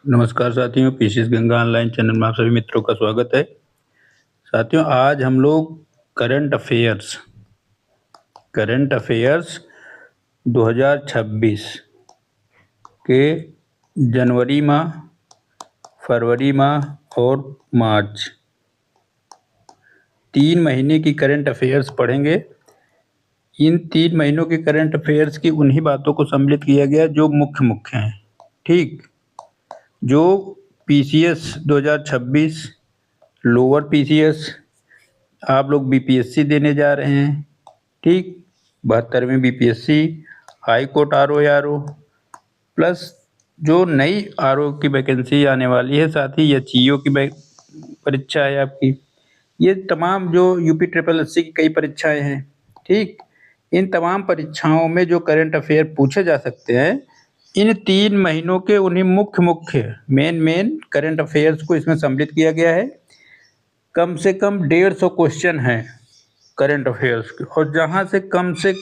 नमस्कार साथियों, PCS Ganga online channel में आप सभी मित्रों का स्वागत है। साथियों, आज हम लोग करंट अफेयर्स 2026 के जनवरी माह, फरवरी माह और मार्च 3 महीने की करंट अफेयर्स पढ़ेंगे। इन 3 महीनों के करंट अफेयर्स की उन्हीं बातों को सम्मिलित किया गया जो मुख्य मुख्य हैं। ठीक, जो पीसीएस 2026 लोअर पीसीएस आप लोग बीपीएससी देने जा रहे हैं। ठीक, 72वीं BPSC, high court RO plus जो नई आरओ की वैकेंसी आने वाली है, साथ ही एचईओ की परीक्षा है आपकी। ये तमाम जो यूपी ट्रिपल एससी की कई परीक्षाएं हैं। ठीक, इन तमाम परीक्षाओं में जो करंट अफेयर पूछे जा सकते हैं, इन 3 महीनों के उन्हीं मुख्य मेन करंट अफेयर्स को इसमें सम्मिलित किया गया है। कम से कम 150 क्वेश्चन हैं करंट अफेयर्स के, और जहां से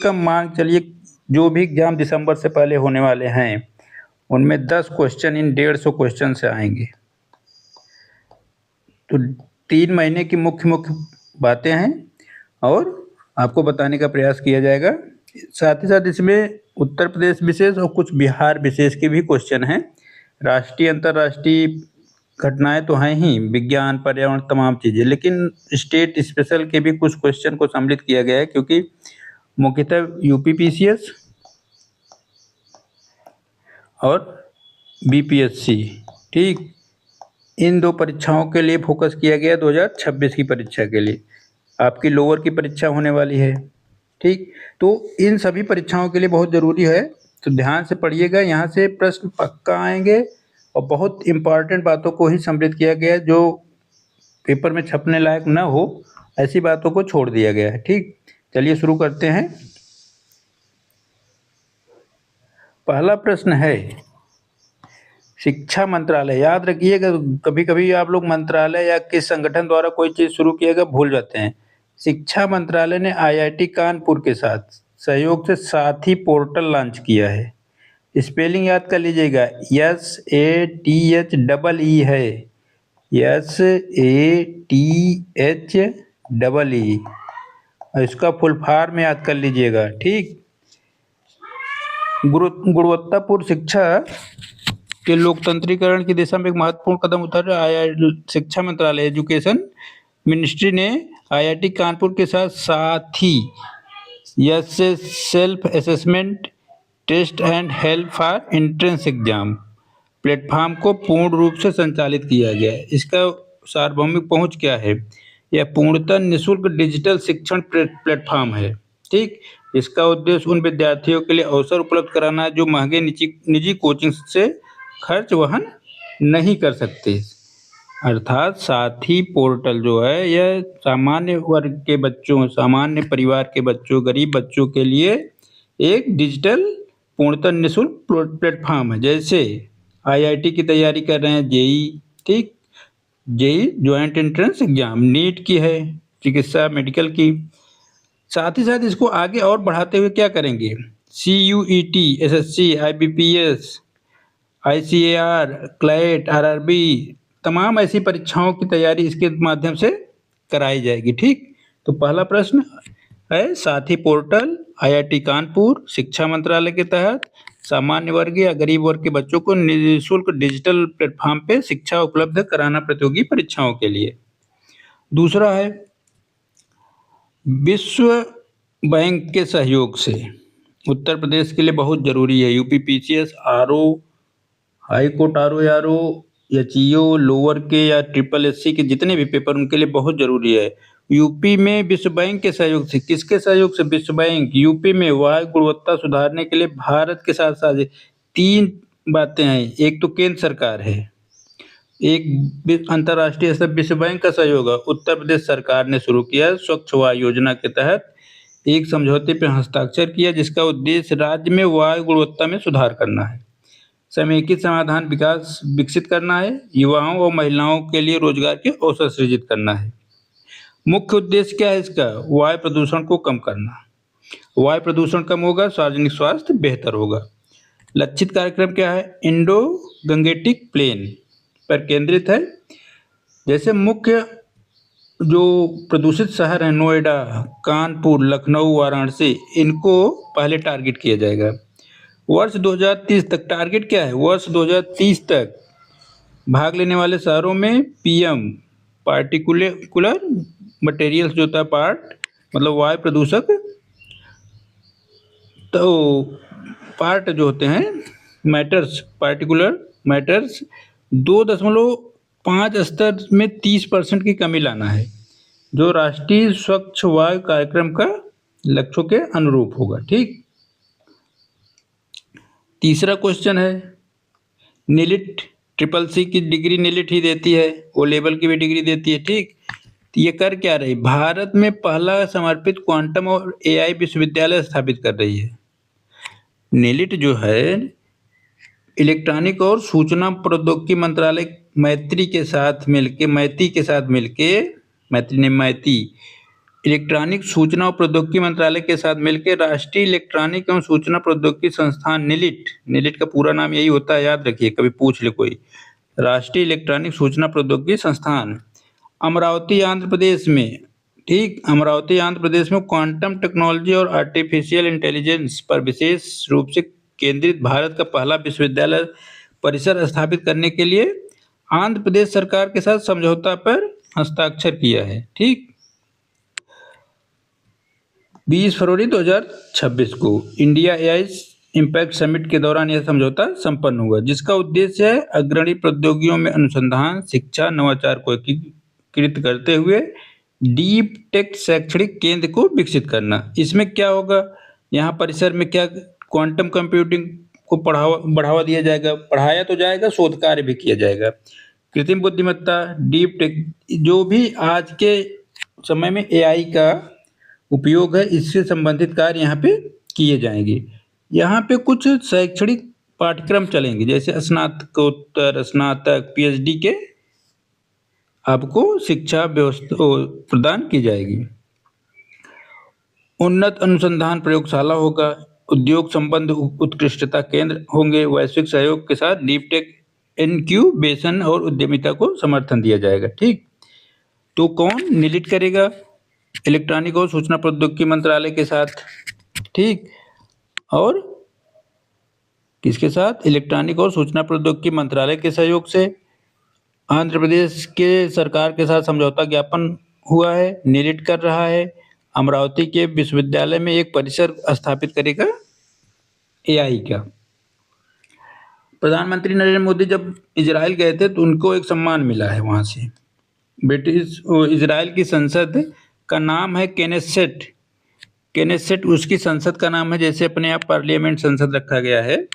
कम मान चलिए जो भी एग्जाम दिसंबर से पहले होने वाले हैं उनमें 10 क्वेश्चन इन 150 क्वेश्चन से आएंगे। तो 3 महीने की मुख्य बातें हैं और आपको बताने का प्रयास किया जाएगा। साथ ही साथ इसमें उत्तर प्रदेश विशेष और कुछ बिहार विशेष के भी क्वेश्चन हैं। राष्ट्रीय अंतर्राष्ट्रीय घटनाएं तो हैं ही, विज्ञान पर्यावरण तमाम चीजें, लेकिन स्टेट स्पेशल के भी कुछ क्वेश्चन को सम्मिलित किया गया है, क्योंकि मुख्यतः यूपी पीसीएस और बीपीएससी, ठीक, इन दो परीक्षाओं के लिए फोकस किया गया 2026 की परीक्षा के लिए। आपकी लोअर की परीक्षा होने वाली है। ठीक, तो इन सभी परीक्षाओं के लिए बहुत ज़रूरी है, तो ध्यान से पढ़िएगा। यहाँ से प्रश्न पक्का आएंगे और बहुत इम्पॉर्टेंट बातों को ही सम्मिलित किया गया है, जो पेपर में छपने लायक न हो ऐसी बातों को छोड़ दिया गया है। ठीक, चलिए शुरू करते हैं। पहला प्रश्न है, शिक्षा मंत्रालय, याद रखिएगा, कभी कभी आप लोग मंत्रालय या किस संगठन द्वारा कोई चीज शुरू किया गया भूल जाते हैं। शिक्षा मंत्रालय ने आईआईटी कानपुर के साथ सहयोग से साथी पोर्टल लॉन्च किया है। स्पेलिंग याद कर लीजिएगा, SATHEE है, SATHEE। इसका फुल फॉर्म याद कर लीजिएगा। ठीक, गुणवत्तापूर्ण शिक्षा के लोकतंत्रीकरण की दिशा में एक महत्वपूर्ण कदम उठा रहा है शिक्षा मंत्रालय। एजुकेशन मिनिस्ट्री ने आईआईटी कानपुर के साथ Sathee self assessment test and help for entrance exam platform को पूर्ण रूप से संचालित किया गया है। इसका सार्वभौमिक पहुंच क्या है? यह पूर्णतः निःशुल्क डिजिटल शिक्षण प्लेटफॉर्म है। ठीक, इसका उद्देश्य उन विद्यार्थियों के लिए अवसर उपलब्ध कराना है जो महंगे निजी कोचिंग से खर्च वहन नहीं कर सकते। अर्थात साथी पोर्टल जो है, यह सामान्य वर्ग के बच्चों, सामान्य परिवार के बच्चों, गरीब बच्चों के लिए एक डिजिटल पूर्णतः निःशुल्क प्लेटफॉर्म है। जैसे आईआईटी की तैयारी कर रहे हैं, जेई, ठीक, JEE joint entrance exam, NEET की है, चिकित्सा मेडिकल की। साथ ही साथ इसको आगे और बढ़ाते हुए क्या करेंगे, CUET, SSC, IBPS, ICAR, CLAT, RRB, तमाम ऐसी परीक्षाओं की तैयारी इसके माध्यम से कराई जाएगी। ठीक, तो पहला प्रश्न है, साथी पोर्टल आईआईटी कानपुर शिक्षा मंत्रालय के तहत सामान्य वर्ग या गरीब वर्ग के बच्चों को निःशुल्क डिजिटल प्लेटफॉर्म पे शिक्षा उपलब्ध कराना प्रतियोगी परीक्षाओं के लिए। दूसरा है, विश्व बैंक के सहयोग से उत्तर प्रदेश के लिए बहुत जरूरी है। UP PCS, high court RO, HEO, lower के या ट्रिपल एससी के जितने भी पेपर उनके लिए बहुत जरूरी है। यूपी में विश्व बैंक के सहयोग से, किसके सहयोग से? विश्व बैंक। यूपी में वायु गुणवत्ता सुधारने के लिए भारत के साथ साथ 3 बातें हैं। एक तो केंद्र सरकार है, एक अंतर्राष्ट्रीय स्तर विश्व बैंक का सहयोग है। उत्तर प्रदेश सरकार ने शुरू किया स्वच्छ वायु योजना के तहत एक समझौते पर हस्ताक्षर किया, जिसका उद्देश्य राज्य में वायु गुणवत्ता में सुधार करना है, समेकित समाधान विकास विकसित करना है, युवाओं और महिलाओं के लिए रोजगार के अवसर सृजित करना है। मुख्य उद्देश्य क्या है इसका? वायु प्रदूषण को कम करना। वायु प्रदूषण कम होगा, सार्वजनिक स्वास्थ्य बेहतर होगा। लक्षित कार्यक्रम क्या है? इंडो गंगेटिक प्लेन पर केंद्रित है। जैसे मुख्य जो प्रदूषित शहर है नोएडा, कानपुर, लखनऊ, वाराणसी, इनको पहले टारगेट किया जाएगा। वर्ष 2030 तक टारगेट क्या है? वर्ष 2030 तक भाग लेने वाले शहरों में पीएम पार्टिकुलर मटेरियल्स जो होता है पार्ट मतलब वायु प्रदूषक तो पार्ट जो होते हैं मैटर्स पार्टिकुलर मैटर्स 2.5 स्तर में 30% की कमी लाना है जो राष्ट्रीय स्वच्छ वायु कार्यक्रम का लक्ष्यों के अनुरूप होगा। ठीक। तीसरा क्वेश्चन है नीलिट ट्रिपल सी की डिग्री नीलिट ही देती है, ओ लेवल की भी डिग्री देती है। ठीक। तो ये कर क्या रही? भारत में पहला समर्पित क्वांटम और एआई विश्वविद्यालय स्थापित कर रही है। नीलिट जो है इलेक्ट्रॉनिक और सूचना प्रौद्योगिकी मंत्रालय मैत्री के साथ मिलके इलेक्ट्रॉनिक सूचना और प्रौद्योगिकी मंत्रालय के साथ मिलकर राष्ट्रीय इलेक्ट्रॉनिक एवं सूचना प्रौद्योगिकी संस्थान नीलिट का पूरा नाम यही होता है, याद रखिए, कभी पूछ ले कोई। राष्ट्रीय इलेक्ट्रॉनिक सूचना प्रौद्योगिकी संस्थान अमरावती आंध्र प्रदेश में। ठीक। अमरावती आंध्र प्रदेश में क्वांटम टेक्नोलॉजी और आर्टिफिशियल इंटेलिजेंस पर विशेष रूप से केंद्रित भारत का पहला विश्वविद्यालय परिसर स्थापित करने के लिए आंध्र प्रदेश सरकार के साथ समझौता पर हस्ताक्षर किया है। ठीक। 20 फरवरी 2026 को इंडिया एआई इम्पैक्ट समिट के दौरान यह समझौता संपन्न हुआ जिसका उद्देश्य है अग्रणी प्रौद्योगिकियों में अनुसंधान, शिक्षा, नवाचार को एकीकृत करते हुए डीप टेक शैक्षणिक केंद्र को विकसित करना। इसमें क्या होगा? यहाँ परिसर में क्या क्वांटम कंप्यूटिंग को बढ़ावा दिया जाएगा, पढ़ाया तो जाएगा, शोध कार्य भी किया जाएगा। कृत्रिम बुद्धिमत्ता, डीप टेक, जो भी आज के समय में एआई का उपयोग है इससे संबंधित कार्य यहाँ पे किए जाएंगे। यहाँ पे कुछ शैक्षणिक पाठ्यक्रम चलेंगे जैसे स्नातकोत्तर, स्नातक, पीएचडी के आपको शिक्षा व्यवस्था प्रदान की जाएगी। उन्नत अनुसंधान प्रयोगशाला होगा, उद्योग संबंध उत्कृष्टता केंद्र होंगे, वैश्विक सहयोग के साथ डीप टेक इनक्यूबेशन और उद्यमिता को समर्थन दिया जाएगा। ठीक। तो कौन नीलिट करेगा? इलेक्ट्रॉनिक और सूचना प्रौद्योगिकी मंत्रालय के साथ। ठीक। और किसके साथ? इलेक्ट्रॉनिक और सूचना प्रौद्योगिकी मंत्रालय के सहयोग से आंध्र प्रदेश के सरकार के साथ समझौता ज्ञापन हुआ है, नीलिट कर रहा है। अमरावती के विश्वविद्यालय में एक परिसर स्थापित करेगा एआई का। प्रधानमंत्री नरेंद्र मोदी जब इजराइल गए थे तो उनको एक सम्मान मिला है वहां से। इजराइल की संसद का नाम है केनेसेट उसकी संसद का नाम है, जैसे अपने यहाँ पार्लियामेंट संसद रखा गया है।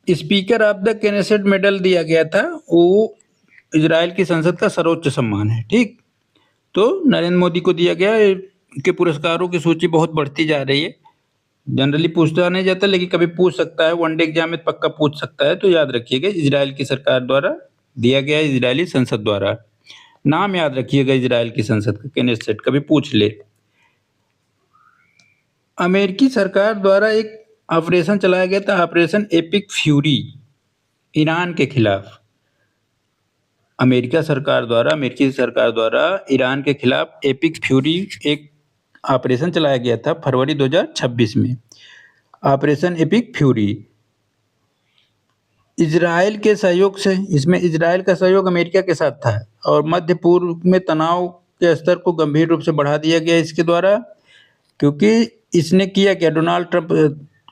स्पीकर ऑफ द केनेसेट मेडल दिया गया था, वो इजराइल की संसद का सर्वोच्च सम्मान है। ठीक। तो नरेंद्र मोदी को दिया गया। के पुरस्कारों की सूची बहुत बढ़ती जा रही है। जनरली पूछता नहीं जाता लेकिन कभी पूछ सकता है, वनडे एग्जाम में पक्का पूछ सकता है, तो याद रखिएगा इजराइल की सरकार द्वारा दिया गया, इजरायली संसद द्वारा। नाम याद रखिएगा इजराइल की संसद का, केनेसेट, कभी पूछ ले। अमेरिकी सरकार द्वारा एक ऑपरेशन चलाया गया था, ऑपरेशन एपिक फ्यूरी, ईरान के खिलाफ। अमेरिकी सरकार द्वारा ईरान के खिलाफ एपिक फ्यूरी एक ऑपरेशन चलाया गया था फरवरी 2026 में। ऑपरेशन एपिक फ्यूरी इजराइल के सहयोग से, इसमें इजराइल का सहयोग अमेरिका के साथ था और मध्य पूर्व में तनाव के स्तर को गंभीर रूप से बढ़ा दिया गया इसके द्वारा, क्योंकि इसने किया क्या? डोनाल्ड ट्रंप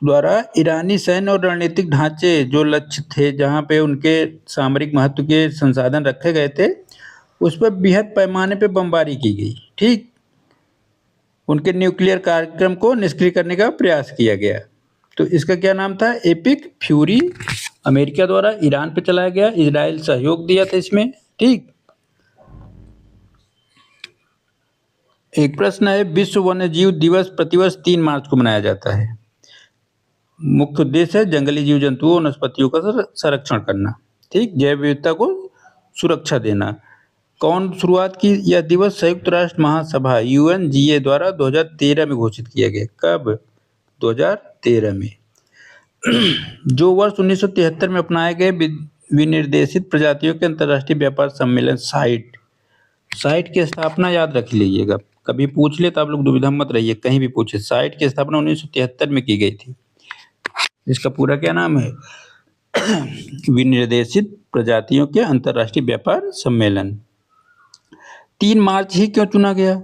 द्वारा ईरानी सैन्य और रणनीतिक ढांचे जो लक्ष्य थे जहां पे उनके सामरिक महत्व के संसाधन रखे गए थे उस पर बृहद पैमाने पे बमबारी की गई। ठीक। उनके न्यूक्लियर कार्यक्रम को निष्क्रिय करने का प्रयास किया गया। तो इसका क्या नाम था? Epic fury. अमेरिका द्वारा ईरान पे चलाया गया, इजराइल सहयोग दिया था इसमें। ठीक। एक प्रश्न है, विश्व वन्यजीव दिवस प्रतिवर्ष 3 मार्च को मनाया जाता है। मुख्य उद्देश्य है जंगली जीव जंतुओं और वनस्पतियों का संरक्षण करना। ठीक। जैव विविधता को सुरक्षा देना। कौन शुरुआत की? यह दिवस संयुक्त राष्ट्र महासभा UNGA द्वारा 2013 में घोषित किया गया। कब? 2013 में। जो वर्ष 1973 में अपनाए गए विनिर्देशित प्रजातियों के अंतर्राष्ट्रीय व्यापार सम्मेलन साइट की स्थापना याद रख लीजिएगा, कभी पूछ ले तो आप लोग दुविधा मत रहिए, कहीं भी पूछे। साइट की स्थापना 1973 में की गई थी। इसका पूरा क्या नाम है? विनिर्देशित प्रजातियों के अंतर्राष्ट्रीय व्यापार सम्मेलन। 3 मार्च ही क्यों चुना गया?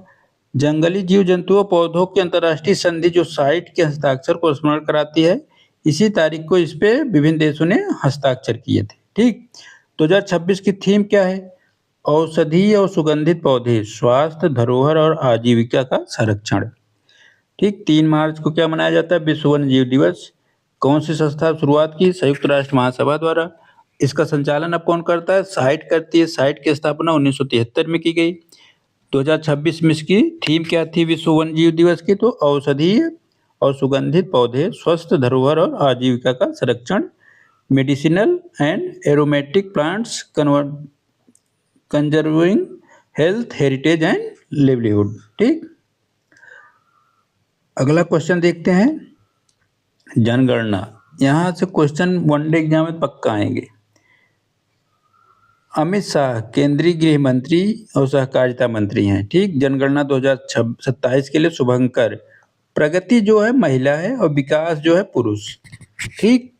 जंगली जीव जंतुओं पौधों की अंतर्राष्ट्रीय संधि जो साइट के हस्ताक्षर को स्मरण कराती है, इसी तारीख को इस पे विभिन्न देशों ने हस्ताक्षर किए थे। ठीक, 2026 की थीम क्या है? औषधीय और सुगंधित पौधे, स्वास्थ्य, धरोहर और आजीविका का संरक्षण। ठीक, 3 मार्च को क्या मनाया जाता है? विश्व वन्य जीव दिवस। कौन सी संस्था शुरुआत की? संयुक्त राष्ट्र महासभा द्वारा। इसका संचालन अब कौन करता है? साइट करती है। साइट की स्थापना 1973 में की गई। 2026 में इसकी थीम क्या थी विश्व वन्य जीव दिवस की? तो औषधीय और सुगंधित पौधे, स्वस्थ, धरोहर और आजीविका का संरक्षण, medicinal and aromatic plants, conserving health, heritage and livelihood. ठीक, अगला क्वेश्चन देखते हैं, जनगणना। यहाँ से क्वेश्चन वनडे एग्जाम में पक्का आएंगे। अमित शाह केंद्रीय गृह मंत्री और सहकारिता मंत्री हैं। ठीक, जनगणना 2027 के लिए शुभंकर, प्रगति जो है महिला है और विकास जो है पुरुष, ठीक,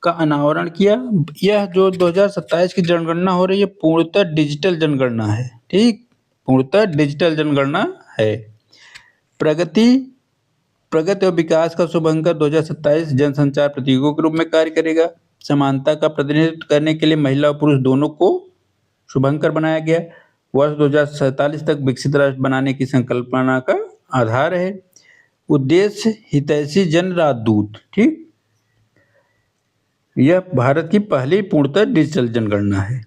का अनावरण किया। यह जो 2027 की जनगणना हो रही है पूर्णतः डिजिटल जनगणना है। ठीक, पूर्णतः डिजिटल जनगणना है। प्रगति और विकास का शुभंकर 2027 जनसंचार प्रतीकों के रूप में कार्य करेगा। समानता का प्रतिनिधित्व करने के लिए महिला और पुरुष दोनों को शुभंकर बनाया गया। वर्ष 2047 तक विकसित राष्ट्र बनाने की संकल्पना का आधार है। उद्देश्य हितैषी जन राजदूत। ठीक, यह भारत की पहली पूर्णतः डिजिटल जनगणना है।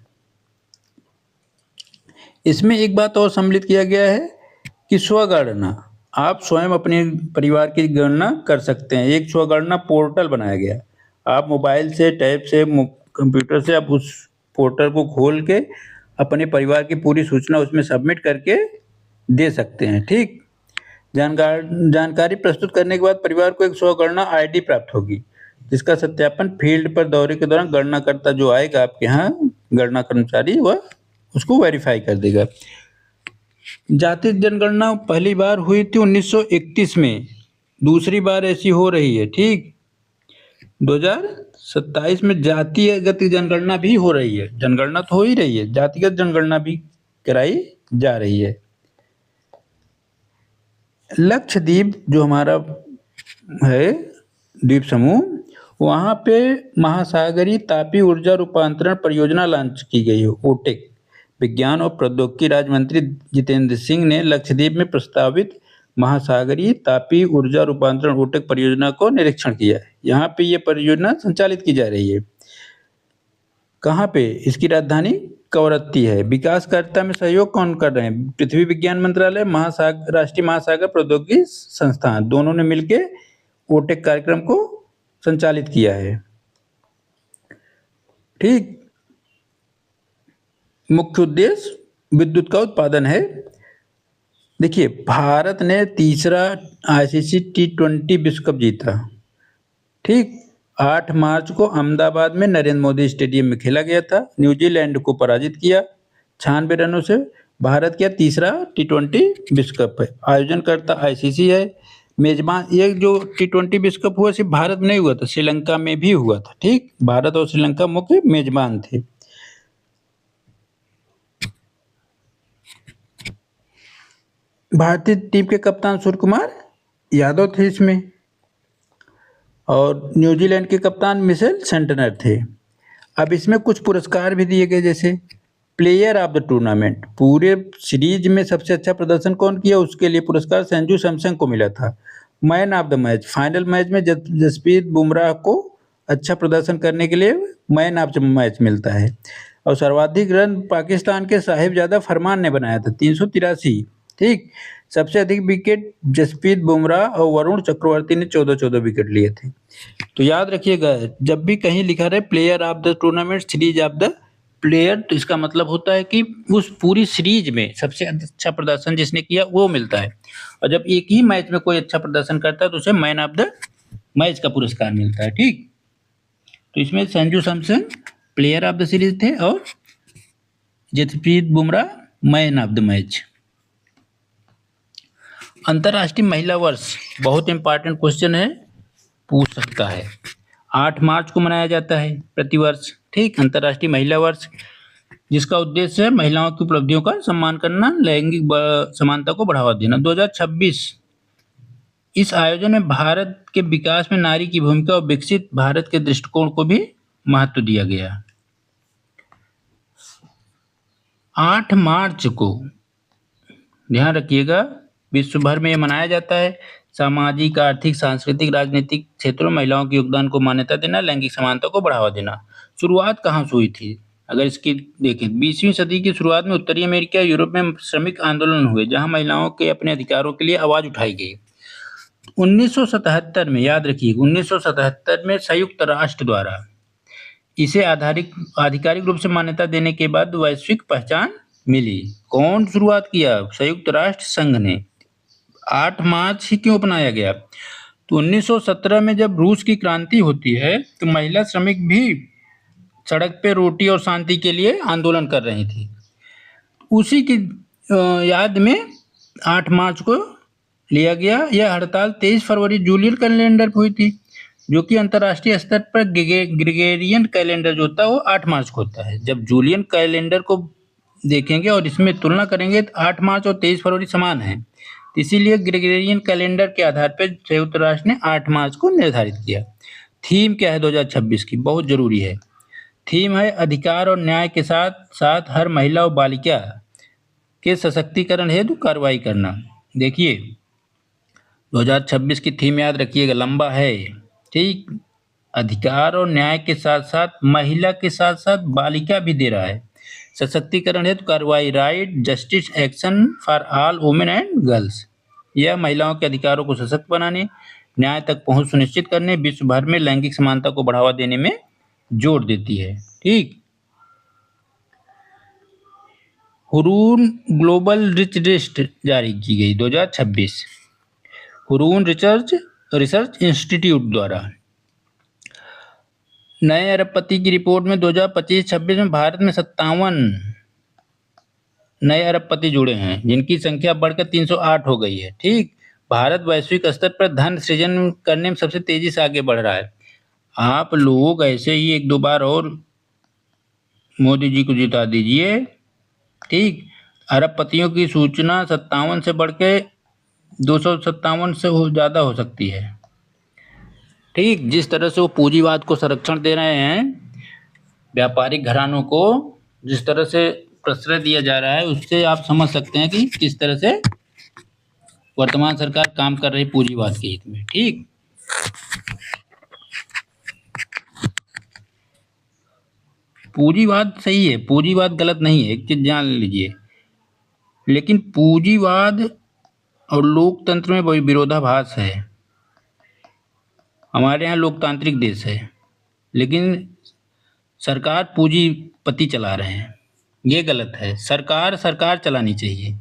इसमें एक बात और सम्मिलित किया गया है कि स्वगणना, आप स्वयं अपने परिवार की गणना कर सकते हैं। एक स्वगणना पोर्टल बनाया गया, आप मोबाइल से, टैब से, कंप्यूटर से आप उस पोर्टल को खोल के अपने परिवार की पूरी सूचना उसमें सबमिट करके दे सकते हैं। ठीक, जानकारी प्रस्तुत करने के बाद परिवार को एक स्वगणना आईडी प्राप्त होगी, जिसका सत्यापन फील्ड पर दौरे के दौरान गणनाकर्ता जो आएगा आपके यहाँ, गणना कर्मचारी, वह उसको वेरीफाई कर देगा। जाति जनगणना पहली बार हुई थी 1931 में, दूसरी बार ऐसी हो रही है। ठीक, 2027 में जातिगत जनगणना भी हो रही है। जनगणना तो हो ही रही है, जातिगत जनगणना भी कराई जा रही है। लक्षद्वीप जो हमारा है द्वीप समूह, वहाँ पे महासागरीय तापीय ऊर्जा रूपांतरण परियोजना लॉन्च की गई है, ओटेक। विज्ञान और प्रौद्योगिकी राज्य मंत्री जितेंद्र सिंह ने लक्षद्वीप में प्रस्तावित महासागरीय तापीय ऊर्जा रूपांतरण ओटेक परियोजना को निरीक्षण किया है। यहाँ पे ये परियोजना संचालित की जा रही है। कहाँ पे? इसकी राजधानी कवरत्ती है। विकासकर्ता में सहयोग कौन कर रहे हैं? पृथ्वी विज्ञान मंत्रालय, राष्ट्रीय महासागर प्रौद्योगिकी संस्थान, दोनों ने मिलकर ओटेक कार्यक्रम को संचालित किया है। ठीक, मुख्य उद्देश्य विद्युत का उत्पादन है। देखिए, भारत ने तीसरा आईसीसी T20 विश्व कप जीता। ठीक, 8 मार्च को अहमदाबाद में नरेंद्र मोदी स्टेडियम में खेला गया था। न्यूजीलैंड को पराजित किया 96 रनों से। भारत का तीसरा T20 विश्व कप है। आयोजनकर्ता आईसीसी है। मेजबान, ये जो T20 विश्व कप हुआ सिर्फ भारत में नहीं हुआ था, श्रीलंका में भी हुआ था। ठीक, भारत और श्रीलंका मुख्य मेजबान थे। भारतीय टीम के कप्तान सूर्य कुमार यादव थे इसमें, और न्यूजीलैंड के कप्तान मिशेल सेंटनर थे। अब इसमें कुछ पुरस्कार भी दिए गए, जैसे प्लेयर ऑफ द टूर्नामेंट, पूरे सीरीज में सबसे अच्छा प्रदर्शन कौन किया उसके लिए पुरस्कार संजू सैमसन को मिला था। Man of the match, final match में जसप्रीत बुमराह को अच्छा प्रदर्शन करने के लिए मैन ऑफ द मैच मिलता है। और सर्वाधिक रन पाकिस्तान के साहिबजादा फरमान ने बनाया था 383। ठीक, सबसे अधिक विकेट जसप्रीत बुमराह और वरुण चक्रवर्ती ने 14-14 विकेट लिए थे। तो याद रखिएगा, जब भी कहीं लिखा रहे player of the tournament, series of the player, तो इसका मतलब होता है कि उस पूरी सीरीज में सबसे अच्छा प्रदर्शन जिसने किया वो मिलता है। और जब एक ही मैच में कोई अच्छा प्रदर्शन करता है तो उसे मैन ऑफ द मैच का पुरस्कार मिलता है। ठीक, तो इसमें Sanju Samson player of the series थे और Jasprit Bumrah man of the match. अंतर्राष्ट्रीय महिला वर्ष बहुत इंपॉर्टेंट क्वेश्चन है, पूछ सकता है। 8 मार्च को मनाया जाता है प्रतिवर्ष, ठीक, अंतर्राष्ट्रीय महिला वर्ष, जिसका उद्देश्य है महिलाओं की उपलब्धियों का सम्मान करना, लैंगिक समानता को बढ़ावा देना। 2026 इस आयोजन में भारत के विकास में नारी की भूमिका और विकसित भारत के दृष्टिकोण को भी महत्व दिया गया। 8 मार्च को ध्यान रखिएगा विश्व भर में यह मनाया जाता है। सामाजिक, आर्थिक, सांस्कृतिक, राजनीतिक क्षेत्रों में महिलाओं के योगदान को मान्यता देना, लैंगिक समानता को बढ़ावा देना। शुरुआत कहाँ से हुई थी? अगर इसकी देखें, 20वीं सदी की शुरुआत में उत्तरी अमेरिका, यूरोप में श्रमिक आंदोलन हुए, जहां महिलाओं के अपने अधिकारों के लिए आवाज उठाई गई। 1977 में, याद रखिए, 1977 में संयुक्त राष्ट्र द्वारा इसे आधिकारिक रूप से मान्यता देने के बाद वैश्विक पहचान मिली। कौन शुरुआत किया? संयुक्त राष्ट्र संघ ने। 8 मार्च ही क्यों अपनाया गया? तो 1917 में जब रूस की क्रांति होती है तो महिला श्रमिक भी सड़क पे रोटी और शांति के लिए आंदोलन कर रही थी। उसी की याद में 8 मार्च को लिया गया। यह हड़ताल 23 फरवरी जूलियन कैलेंडर पर हुई थी, जो कि अंतर्राष्ट्रीय स्तर पर ग्रेगोरियन कैलेंडर जो होता है वो 8 मार्च को होता है। जब जूलियन कैलेंडर को देखेंगे और इसमें तुलना करेंगे तो 8 मार्च और 23 फरवरी समान है, इसीलिए ग्रेगोरियन कैलेंडर के आधार पर संयुक्त राष्ट्र ने 8 मार्च को निर्धारित किया। थीम क्या है 2026 की? बहुत जरूरी है। थीम है अधिकार और न्याय के साथ साथ हर महिला और बालिका के सशक्तिकरण हेतु कार्रवाई करना। देखिए 2026 की थीम याद रखिएगा, लंबा है, ठीक। अधिकार और न्याय के साथ साथ महिला के साथ साथ बालिका भी दे रहा है। सशक्तिकरण हेतु कार्रवाई, right, justice, action for all women and girls. यह महिलाओं के अधिकारों को सशक्त बनाने, न्याय तक पहुंच सुनिश्चित करने, विश्व भर में लैंगिक समानता को बढ़ावा देने में जोर देती है, ठीक। हुरून ग्लोबल रिच लिस्ट जारी की गई 2026 हुरून रिसर्च इंस्टीट्यूट द्वारा। नए अरबपति की रिपोर्ट में 2025-26 में भारत में 57 नए अरबपति जुड़े हैं, जिनकी संख्या बढ़कर 308 हो गई है, ठीक। भारत वैश्विक स्तर पर धन सृजन करने में सबसे तेजी से आगे बढ़ रहा है। आप लोग ऐसे ही 1-2 बार और मोदी जी को जिता दीजिए, ठीक। अरबपतियों की सूचना 57 से बढ़ के 257 से ज़्यादा हो सकती है, ठीक। जिस तरह से वो पूंजीवाद को संरक्षण दे रहे हैं, व्यापारिक घरानों को जिस तरह से प्रश्रय दिया जा रहा है, उससे आप समझ सकते हैं कि किस तरह से वर्तमान सरकार काम कर रही पूंजीवाद के हित में, ठीक। पूंजीवाद सही है, पूंजीवाद गलत नहीं है, एक चीज जान लीजिए, लेकिन पूंजीवाद और लोकतंत्र में वही विरोधाभास है। हमारे यहाँ लोकतांत्रिक देश है, लेकिन सरकार पूंजीपति चला रहे हैं, ये गलत है। सरकार चलानी चाहिए।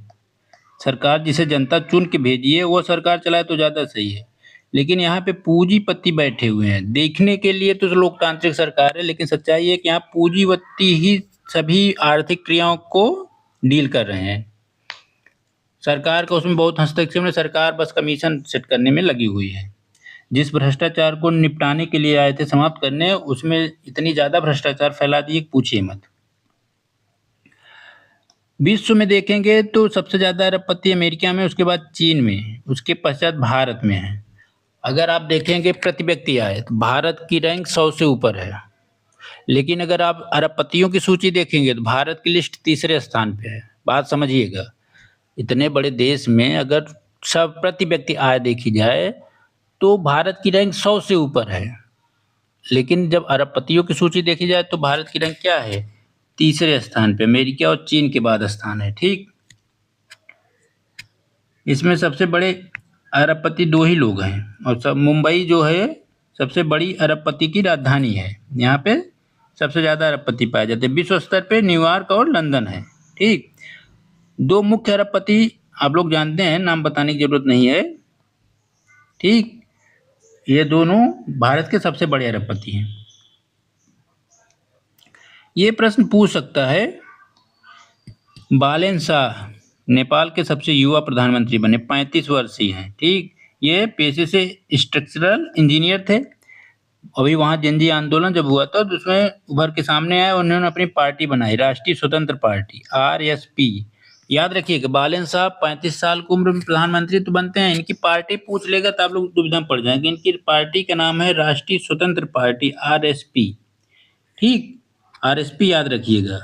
सरकार जिसे जनता चुन के भेजी है वो सरकार चलाए तो ज़्यादा सही है, लेकिन यहाँ पे पूंजीपति बैठे हुए हैं। देखने के लिए तो लोकतांत्रिक सरकार है, लेकिन सच्चाई है कि यहाँ पूंजीपति ही सभी आर्थिक क्रियाओं को डील कर रहे हैं। सरकार का उसमें बहुत हस्तक्षेप है, सरकार बस कमीशन सेट करने में लगी हुई है। जिस भ्रष्टाचार को निपटाने के लिए आए थे समाप्त करने, उसमें इतनी ज़्यादा भ्रष्टाचार फैला दिए, पूछिए मत। विश्व में देखेंगे तो सबसे ज़्यादा अरबपति अमेरिका में, उसके बाद चीन में, उसके पश्चात भारत में है। अगर आप देखेंगे प्रति व्यक्ति आय तो भारत की रैंक 100 से ऊपर है, लेकिन अगर आप अरबपतियों की सूची देखेंगे तो भारत की लिस्ट तीसरे स्थान पे है। बात समझिएगा, इतने बड़े देश में अगर सब प्रति व्यक्ति आय देखी जाए तो भारत की रैंक 100 से ऊपर है, लेकिन जब अरबपतियों की सूची देखी जाए तो भारत की रैंक क्या है? तीसरे स्थान पे, अमेरिका और चीन के बाद स्थान है, ठीक। इसमें सबसे बड़े अरबपति 2 ही लोग हैं, और सब मुंबई जो है सबसे बड़ी अरबपति की राजधानी है। यहाँ पे सबसे ज़्यादा अरबपति पाए जाते हैं। विश्व स्तर पे न्यूयॉर्क और लंदन है, ठीक। 2 मुख्य अरबपति आप लोग जानते हैं, नाम बताने की जरूरत नहीं है, ठीक। ये दोनों भारत के सबसे बड़े अरबपति हैं। ये प्रश्न पूछ सकता है। बालेन शाह नेपाल के सबसे युवा प्रधानमंत्री बने, 35 वर्षीय हैं। ठीक, ये पेशे से स्ट्रक्चरल इंजीनियर थे। अभी वहाँ जनजी आंदोलन जब हुआ था तो उसमें उभर के सामने आए, उन्होंने अपनी पार्टी बनाई, राष्ट्रीय स्वतंत्र पार्टी RSP। याद रखिएगा, बालन साहब 35 साल की उम्र में प्रधानमंत्री तो बनते हैं, इनकी पार्टी पूछ लेगा तो आप लोग दुविधा में पड़ जाएंगे। इनकी पार्टी का नाम है राष्ट्रीय स्वतंत्र पार्टी RSP। ठीक, RSP याद रखिएगा।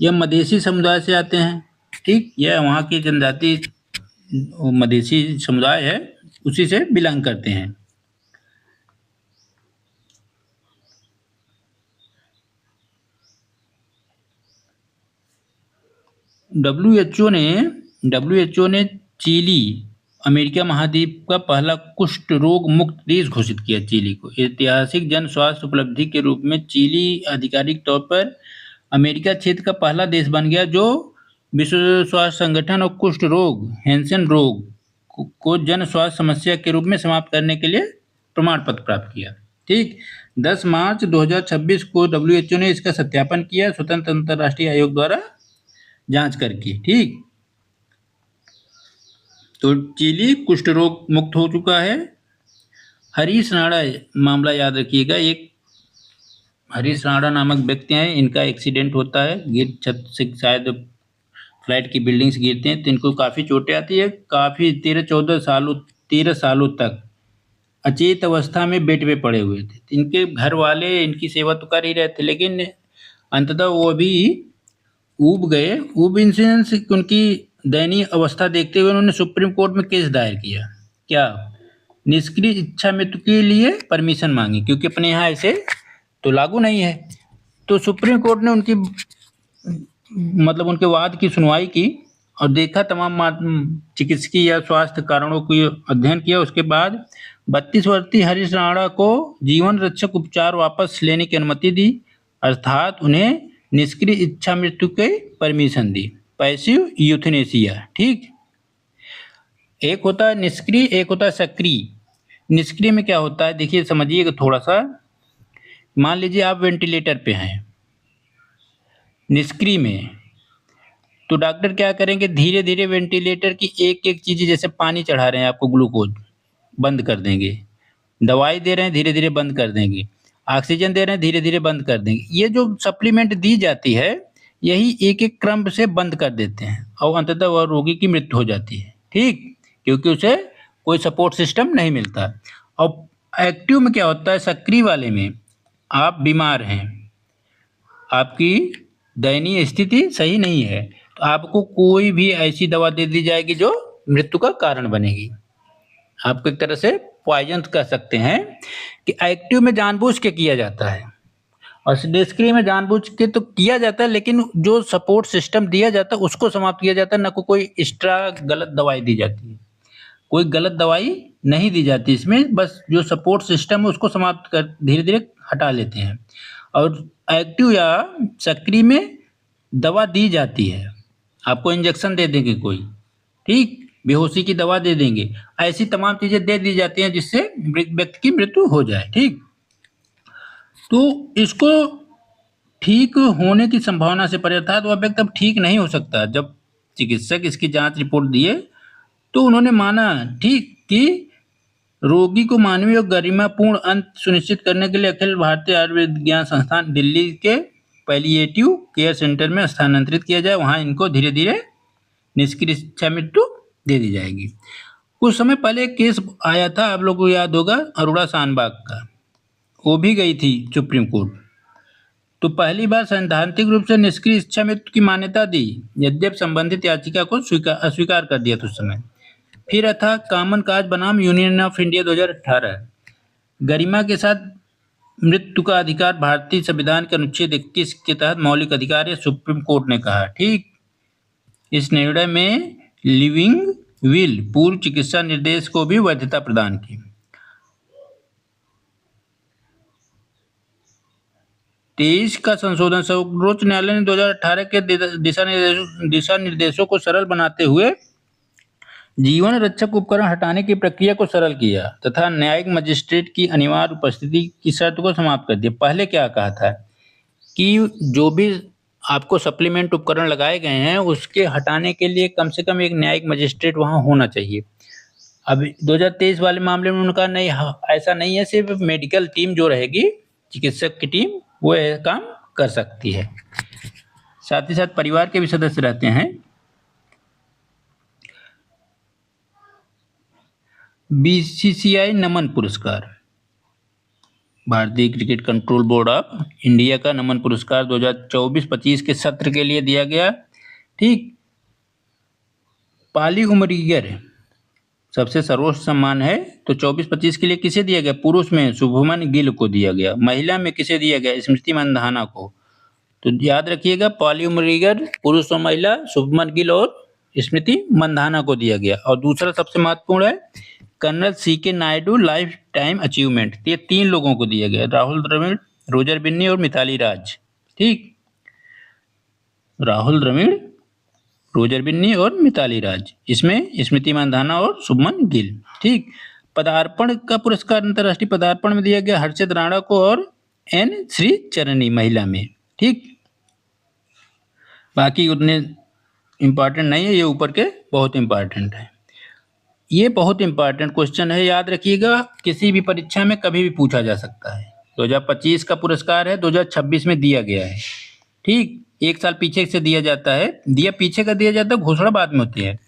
यह मधेसी समुदाय से आते हैं। ठीक, यह वहाँ की जनजाति मधेसी समुदाय है, उसी से बिलोंग करते हैं। WHO ने चिली अमेरिका महाद्वीप का पहला कुष्ठ रोग मुक्त देश घोषित किया। चिली को ऐतिहासिक जन स्वास्थ्य उपलब्धि के रूप में चिली आधिकारिक तौर पर अमेरिका क्षेत्र का पहला देश बन गया जो विश्व स्वास्थ्य संगठन और कुष्ठ रोग हैंसेन रोग को जन स्वास्थ्य समस्या के रूप में समाप्त करने के लिए प्रमाण पत्र प्राप्त किया। ठीक, 10 मार्च 2026 को WHO ने इसका सत्यापन किया स्वतंत्र अंतर्राष्ट्रीय आयोग द्वारा जांच करके। ठीक, तो चिली कुष्ठ रोग मुक्त हो चुका है। हरीश राणा मामला याद रखिएगा। एक हरीश राणा नामक व्यक्ति हैं, इनका एक्सीडेंट होता है, गिर छत से शायद फ्लैट की बिल्डिंग से गिरते हैं तो इनको काफ़ी चोटें आती है। काफ़ी 13 सालों तक अचेत अवस्था में बेड पे पड़े हुए थे। इनके घर वाले इनकी सेवा तो कर ही रहे थे, लेकिन अंततः वो भी ऊब गए। ऊब इंसिडेंस उनकी दयनीय अवस्था देखते हुए उन्होंने सुप्रीम कोर्ट में केस दायर किया। क्या? निष्क्रिय इच्छा मृत्यु के लिए परमिशन मांगी, क्योंकि अपने यहाँ ऐसे तो लागू नहीं है। तो सुप्रीम कोर्ट ने उनकी मतलब उनके वाद की सुनवाई की और देखा, तमाम चिकित्सकीय या स्वास्थ्य कारणों को अध्ययन किया। उसके बाद 32 वर्षीय हरीश राणा को जीवन रक्षक उपचार वापस लेने की अनुमति दी, अर्थात उन्हें निष्क्रिय इच्छा मृत्यु के परमिशन दी, पैसिव यूथनेसिया। ठीक, एक होता है निष्क्रिय, एक होता है सक्रिय। निष्क्रिय में क्या होता है, देखिए समझिएगा थोड़ा सा। मान लीजिए आप वेंटिलेटर पे हैं निष्क्रिय में, तो डॉक्टर क्या करेंगे, धीरे धीरे वेंटिलेटर की एक एक चीज़, जैसे पानी चढ़ा रहे हैं आपको, ग्लूकोज बंद कर देंगे, दवाई दे रहे हैं धीरे धीरे बंद कर देंगे, ऑक्सीजन दे रहे हैं धीरे धीरे बंद कर देंगे। ये जो सप्लीमेंट दी जाती है यही एक एक क्रम से बंद कर देते हैं और अंततः वह रोगी की मृत्यु हो जाती है। ठीक, क्योंकि उसे कोई सपोर्ट सिस्टम नहीं मिलता। और एक्टिव में क्या होता है, सक्रिय वाले में आप बीमार हैं, आपकी दयनीय स्थिति सही नहीं है, तो आपको कोई भी ऐसी दवा दे दी जाएगी जो मृत्यु का कारण बनेगी। आपको एक तरह से पॉइजन कह सकते हैं। कि एक्टिव में जानबूझ के किया जाता है और निष्क्रिय में जानबूझ के तो किया जाता है, लेकिन जो सपोर्ट सिस्टम दिया जाता है उसको समाप्त किया जाता है, न कोई एक्स्ट्रा गलत दवाई दी जाती है। कोई गलत दवाई नहीं दी जाती इसमें, बस जो सपोर्ट सिस्टम है उसको समाप्त कर धीरे धीरे हटा लेते हैं। और एक्टिव या सक्रिय में दवा दी जाती है, आपको इंजेक्शन दे देंगे कोई, ठीक, बेहोशी की दवा दे देंगे, ऐसी तमाम चीज़ें दे दी जाती हैं जिससे व्यक्ति की मृत्यु हो जाए। ठीक, तो इसको ठीक होने की संभावना से परे था, तो वह व्यक्ति अब ठीक नहीं हो सकता। जब चिकित्सक इसकी जांच रिपोर्ट दिए तो उन्होंने माना, ठीक, कि रोगी को मानवीय और गरिमापूर्ण अंत सुनिश्चित करने के लिए अखिल भारतीय आयुर्विज्ञान संस्थान दिल्ली के पैलिएटिव केयर सेंटर में स्थानांतरित किया जाए। वहाँ इनको धीरे धीरे निष्क्रिय इच्छा मृत्यु दे दी जाएगी। कुछ समय पहले एक केस आया था, आप लोगों को याद होगा, अरोड़ा शानबाग का, वो भी गई थी सुप्रीम कोर्ट। तो पहली बार सैद्धांतिक रूप से निष्क्रिय इच्छा मृत्यु की मान्यता दी, यद्यपि संबंधित याचिका को अस्वीकार कर दिया था उस समय। फिर था कॉमन काज बनाम यूनियन ऑफ इंडिया 2018, गरिमा के साथ मृत्यु का अधिकार भारतीय संविधान के अनुच्छेद 21 के तहत मौलिक अधिकार है, सुप्रीम कोर्ट ने कहा। ठीक, इस निर्णय में लिविंग विल पूर्व चिकित्सा निर्देश को भी वैधता प्रदान की। 23 का संशोधन सर्वोच्च न्यायालय ने 2018 के दिशा निर्देशों को सरल बनाते हुए जीवन रक्षक उपकरण हटाने की प्रक्रिया को सरल किया तथा न्यायिक मजिस्ट्रेट की अनिवार्य उपस्थिति की शर्त को समाप्त कर दिया। पहले क्या कहा था कि जो भी आपको सप्लीमेंट उपकरण लगाए गए हैं उसके हटाने के लिए कम से कम एक न्यायिक मजिस्ट्रेट वहां होना चाहिए। अब 2023 वाले मामले में उनका नहीं, ऐसा नहीं है, सिर्फ मेडिकल टीम जो रहेगी, चिकित्सक की टीम, वो यह काम कर सकती है। साथ ही साथ परिवार के भी सदस्य रहते हैं। बीसीसीआई नमन पुरस्कार, भारतीय cricket control board of India का नमन पुरस्कार 2024-25 के सत्र के लिए दिया गया। ठीक, पाली उमरीगर सबसे सर्वोच्च सम्मान है, तो 24-25 के लिए किसे दिया गया? पुरुष में शुभमन गिल को दिया गया। महिला में किसे दिया गया? स्मृति मंधाना को। तो याद रखिएगा, पाली उमरीगर पुरुष और महिला, शुभमन गिल और स्मृति मंधाना को दिया गया। और दूसरा सबसे महत्वपूर्ण है colonel C K Naidu life time achievement, ये 3 लोगों को दिया गया, राहुल द्रविड़, रोजर बिन्नी और मिताली राज। ठीक, राहुल द्रविड़, रोजर बिन्नी और मिताली राज, इसमें स्मृति मंधाना और शुभमन गिल। ठीक, पदार्पण का पुरस्कार अंतर्राष्ट्रीय पदार्पण में दिया गया हर्षद राणा को और एन श्री चरणी, महिला में। ठीक, बाकी उतने इंपॉर्टेंट नहीं है, ये ऊपर के बहुत इंपॉर्टेंट है। ये बहुत इंपॉर्टेंट क्वेश्चन है, याद रखिएगा, किसी भी परीक्षा में कभी भी पूछा जा सकता है। 2025 का पुरस्कार है, 2026 में दिया गया है। ठीक, एक साल पीछे से दिया जाता है, पीछे का दिया जाता है, घोषणा बाद में होती है।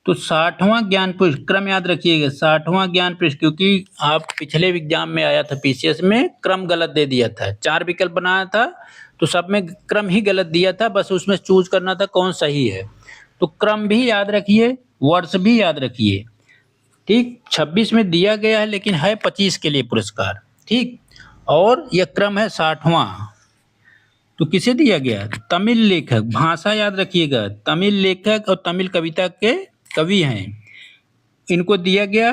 तो 60वां ज्ञानपीठ, क्रम याद रखिएगा, 60वां ज्ञानपीठ, क्योंकि आप पिछले एग्जाम में आया था पीसीएस में, क्रम गलत दे दिया था, 4 विकल्प बनाया था तो सब में क्रम ही गलत दिया था, बस उसमें चूज करना था कौन सही है। तो क्रम भी याद रखिए, वर्ष भी याद रखिए। ठीक, 26 में दिया गया है लेकिन है 25 के लिए पुरस्कार। ठीक, और यह क्रम है 60वां। तो किसे दिया गया? तमिल लेखक, भाषा याद रखिएगा, तमिल लेखक और तमिल कविता के कवि हैं, इनको दिया गया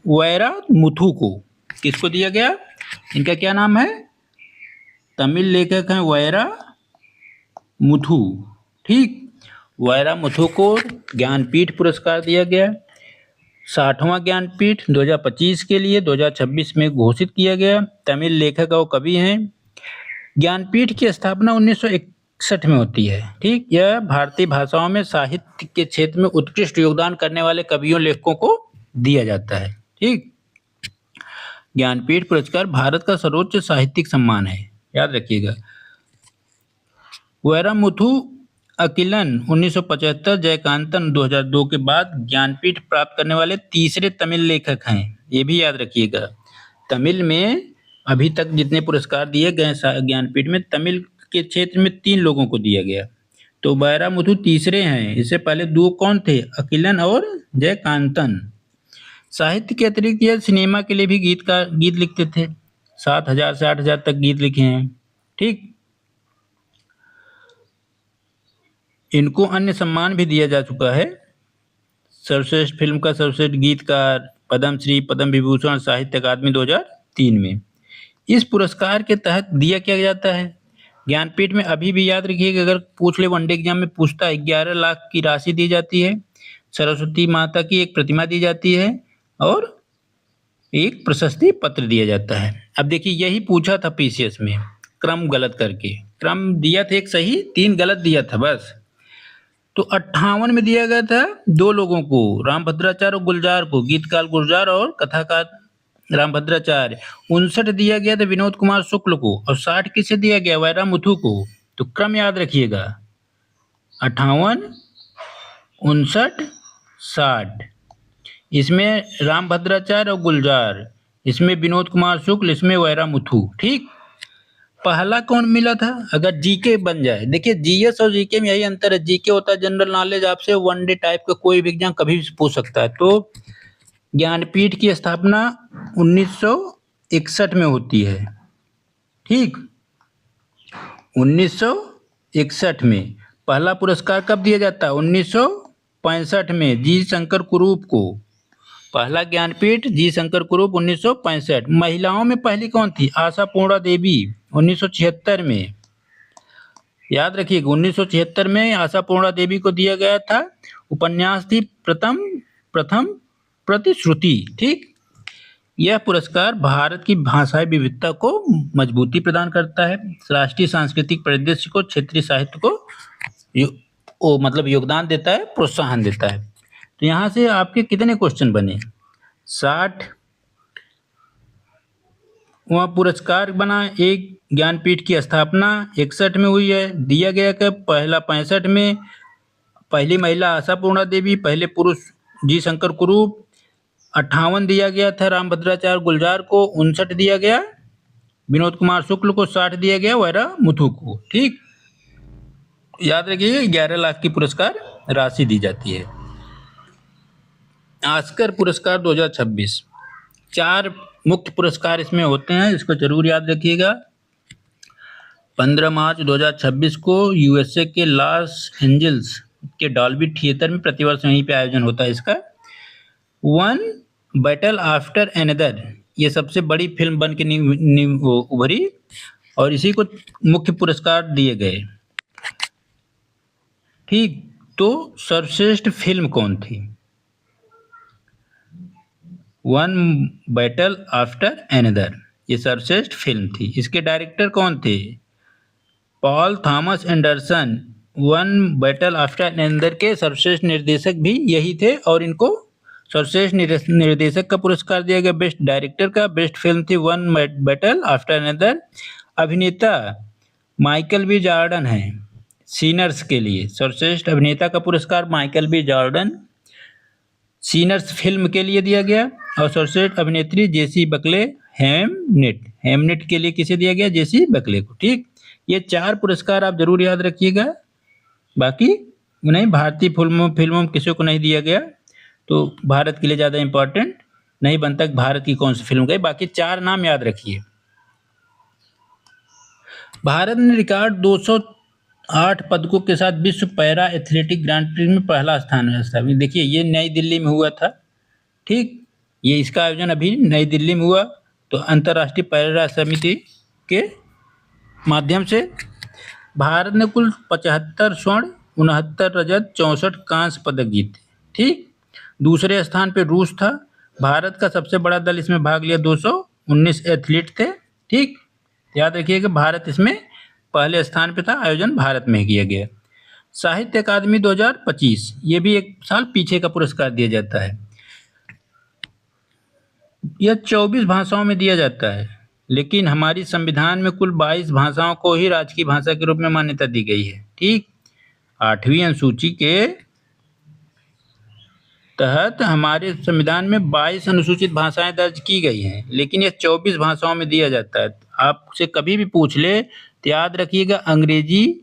वैरा मुथु को। किसको दिया गया? इनका क्या नाम है? तमिल लेखक हैं वैरा मुथु। ठीक, वैरा मुथु को ज्ञानपीठ पुरस्कार दिया गया। 60वां ज्ञानपीठ 2025 के लिए 2026 में घोषित किया गया। तमिल लेखक और कवि हैं। ज्ञानपीठ की स्थापना 1961 में होती है। ठीक, यह भारतीय भाषाओं में साहित्य के क्षेत्र में उत्कृष्ट योगदान करने वाले कवियों लेखकों को दिया जाता है। ठीक, ज्ञानपीठ पुरस्कार भारत का सर्वोच्च साहित्यिक सम्मान है, याद रखिएगा। वैरामुथु अकिलन 1975, जयकांतन 2002 के बाद ज्ञानपीठ प्राप्त करने वाले तीसरे तमिल लेखक हैं, ये भी याद रखिएगा। तमिल में अभी तक जितने पुरस्कार दिए गए ज्ञानपीठ में, तमिल के क्षेत्र में 3 लोगों को दिया गया, तो वैरामुथु तीसरे हैं। इससे पहले 2 कौन थे? अकिलन और जयकांतन। साहित्य के अतिरिक्त यह सिनेमा के लिए भी गीत लिखते थे, 7,000 से 8,000 तक गीत लिखे हैं। ठीक, इनको अन्य सम्मान भी दिया जा चुका है, सर्वश्रेष्ठ फिल्म का सर्वश्रेष्ठ गीतकार, पद्मश्री, पद्म विभूषण, साहित्य अकादमी 2003 में। इस पुरस्कार के तहत दिया क्या जाता है? ज्ञानपीठ में अभी भी याद रखिएगा, अगर पूछ ले वनडे एग्जाम में पूछता है, 11 लाख की राशि दी जाती है, सरस्वती माता की एक प्रतिमा दी जाती है और एक प्रशस्ति पत्र दिया जाता है। अब देखिए, यही पूछा था पीसीएस में, क्रम गलत करके, क्रम दिया था एक सही, 3 गलत दिया था बस। तो 58 में दिया गया था 2 लोगों को, रामभद्राचार्य और गुलजार को, गीतकार गुलजार और कथाकार रामभद्राचार्य। 59 दिया गया था विनोद कुमार शुक्ल को, और 60 किसे दिया गया? वैरामुथु को। तो क्रम याद रखिएगा, 58, 59, 60। इसमें रामभद्राचार्य और गुलजार, इसमें विनोद कुमार शुक्ल, इसमें वैरामुथु। ठीक, पहला कौन मिला था? अगर जीके बन जाए, देखिए जीएस और जीके में यही अंतर है, जीके होता है जनरल नॉलेज, आपसे वनडे टाइप का कोई भी एग्जाम कभी भी पूछ सकता है। तो ज्ञानपीठ की स्थापना 1961 में होती है। ठीक, 1961 में। पहला पुरस्कार कब दिया जाता है? 1965 में जी शंकर कुरूप को। पहला ज्ञानपीठ जी शंकर कुरूप 1965। महिलाओं में पहली कौन थी? आशा पूर्णा देवी 1976 में। याद रखिएगा 1976 में आशापूर्णा देवी को दिया गया था। उपन्यास थी प्रथम प्रथम प्रतिश्रुति। ठीक, यह पुरस्कार भारत की भाषाई विविधता को मजबूती प्रदान करता है, राष्ट्रीय सांस्कृतिक परिदृश्य को, क्षेत्रीय साहित्य को मतलब योगदान देता है, प्रोत्साहन देता है। तो यहाँ से आपके कितने क्वेश्चन बने? 60 वहाँ पुरस्कार बना। एक ज्ञानपीठ की स्थापना 61 में हुई है। दिया गया कि पहला 65 में पहली महिला आशापूर्णा देवी, पहले पुरुष जी शंकर कुरूप। 58 दिया गया था रामभद्राचार्य गुलजार को। 59 दिया गया विनोद कुमार शुक्ल को। 60 दिया गया वैरा मुथु को। ठीक, याद रखिएगा 11 लाख की पुरस्कार राशि दी जाती है। ऑस्कर पुरस्कार 2026 4 मुख्य पुरस्कार इसमें होते हैं, इसको जरूर याद रखिएगा। 15 मार्च 2026 को यूएसए के लॉस एंजल्स के डॉल्बी थिएटर में प्रतिवर्ष यहीं पे आयोजन होता है इसका। वन बैटल आफ्टर एनदर, ये सबसे बड़ी फिल्म बन के उभरी और इसी को मुख्य पुरस्कार दिए गए। ठीक, तो सर्वश्रेष्ठ फिल्म कौन थी? वन बैटल आफ्टर एनदर, ये सर्वश्रेष्ठ फिल्म थी। इसके डायरेक्टर कौन थे? Paul Thomas Anderson. One battle after another के सर्वश्रेष्ठ निर्देशक भी यही थे और इनको सर्वश्रेष्ठ निर्देशक का पुरस्कार दिया गया। बेस्ट डायरेक्टर का बेस्ट फिल्म थी वन बैटल आफ्टर एनदर। अभिनेता माइकल बी जॉर्डन है सीनर्स के लिए। सर्वश्रेष्ठ अभिनेता का पुरस्कार माइकल बी जॉर्डन सीनर्स फिल्म के लिए दिया गया। और सर्वश्रेष्ठ अभिनेत्री जेसी बकले हेमनेट के लिए किसे दिया गया? जेसी बकले को। ठीक, ये 4 पुरस्कार आप जरूर याद रखिएगा। बाकी नहीं, भारतीय फिल्मों किसी को नहीं दिया गया, तो भारत के लिए ज़्यादा इंपॉर्टेंट नहीं बनता भारत की कौन सी फिल्म गई। बाकी 4 नाम याद रखिए। भारत ने रिकॉर्ड 208 पदकों के साथ विश्व पैरा एथलेटिक ग्रांड प्री में पहला स्थान स्थापित। देखिए ये नई दिल्ली में हुआ था। ठीक, ये इसका आयोजन अभी नई दिल्ली में हुआ। तो अंतर्राष्ट्रीय पैरा समिति के माध्यम से भारत ने कुल 75 स्वर्ण, 69 रजत, 64 कांस्य पदक जीते। ठीक, दूसरे स्थान पे रूस था। भारत का सबसे बड़ा दल इसमें भाग लिया, 219 एथलीट थे। ठीक, याद रखिएगा भारत इसमें पहले स्थान पे था, आयोजन भारत में किया गया। साहित्य अकादमी 2025, ये भी एक साल पीछे का पुरस्कार दिया जाता है। यह 24 भाषाओं में दिया जाता है, लेकिन हमारी संविधान में कुल 22 भाषाओं को ही राजकीय भाषा के रूप में मान्यता दी गई है। ठीक, 8वीं अनुसूची के तहत हमारे संविधान में 22 अनुसूचित भाषाएं दर्ज की गई हैं, लेकिन यह 24 भाषाओं में दिया जाता है। आपसे कभी भी पूछ ले तो याद रखिएगा अंग्रेजी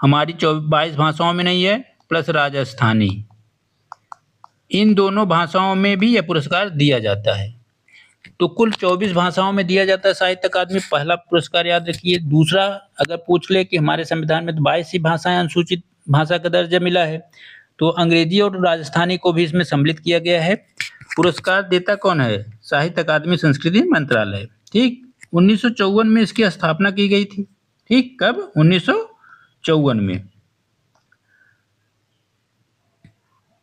हमारी 22 भाषाओं में नहीं है, प्लस राजस्थानी, इन दोनों भाषाओं में भी यह पुरस्कार दिया जाता है। तो कुल 24 भाषाओं में दिया जाता है साहित्य अकादमी, पहला पुरस्कार याद रखिए। दूसरा, अगर पूछ ले कि हमारे संविधान में तो 22 ही भाषाएं अनुसूचित भाषा का दर्जा मिला है, तो अंग्रेजी और राजस्थानी को भी इसमें सम्मिलित किया गया है। पुरस्कार देता कौन है? साहित्य अकादमी संस्कृति मंत्रालय। ठीक, 1954 में इसकी स्थापना की गई थी। ठीक, कब? 1954 में।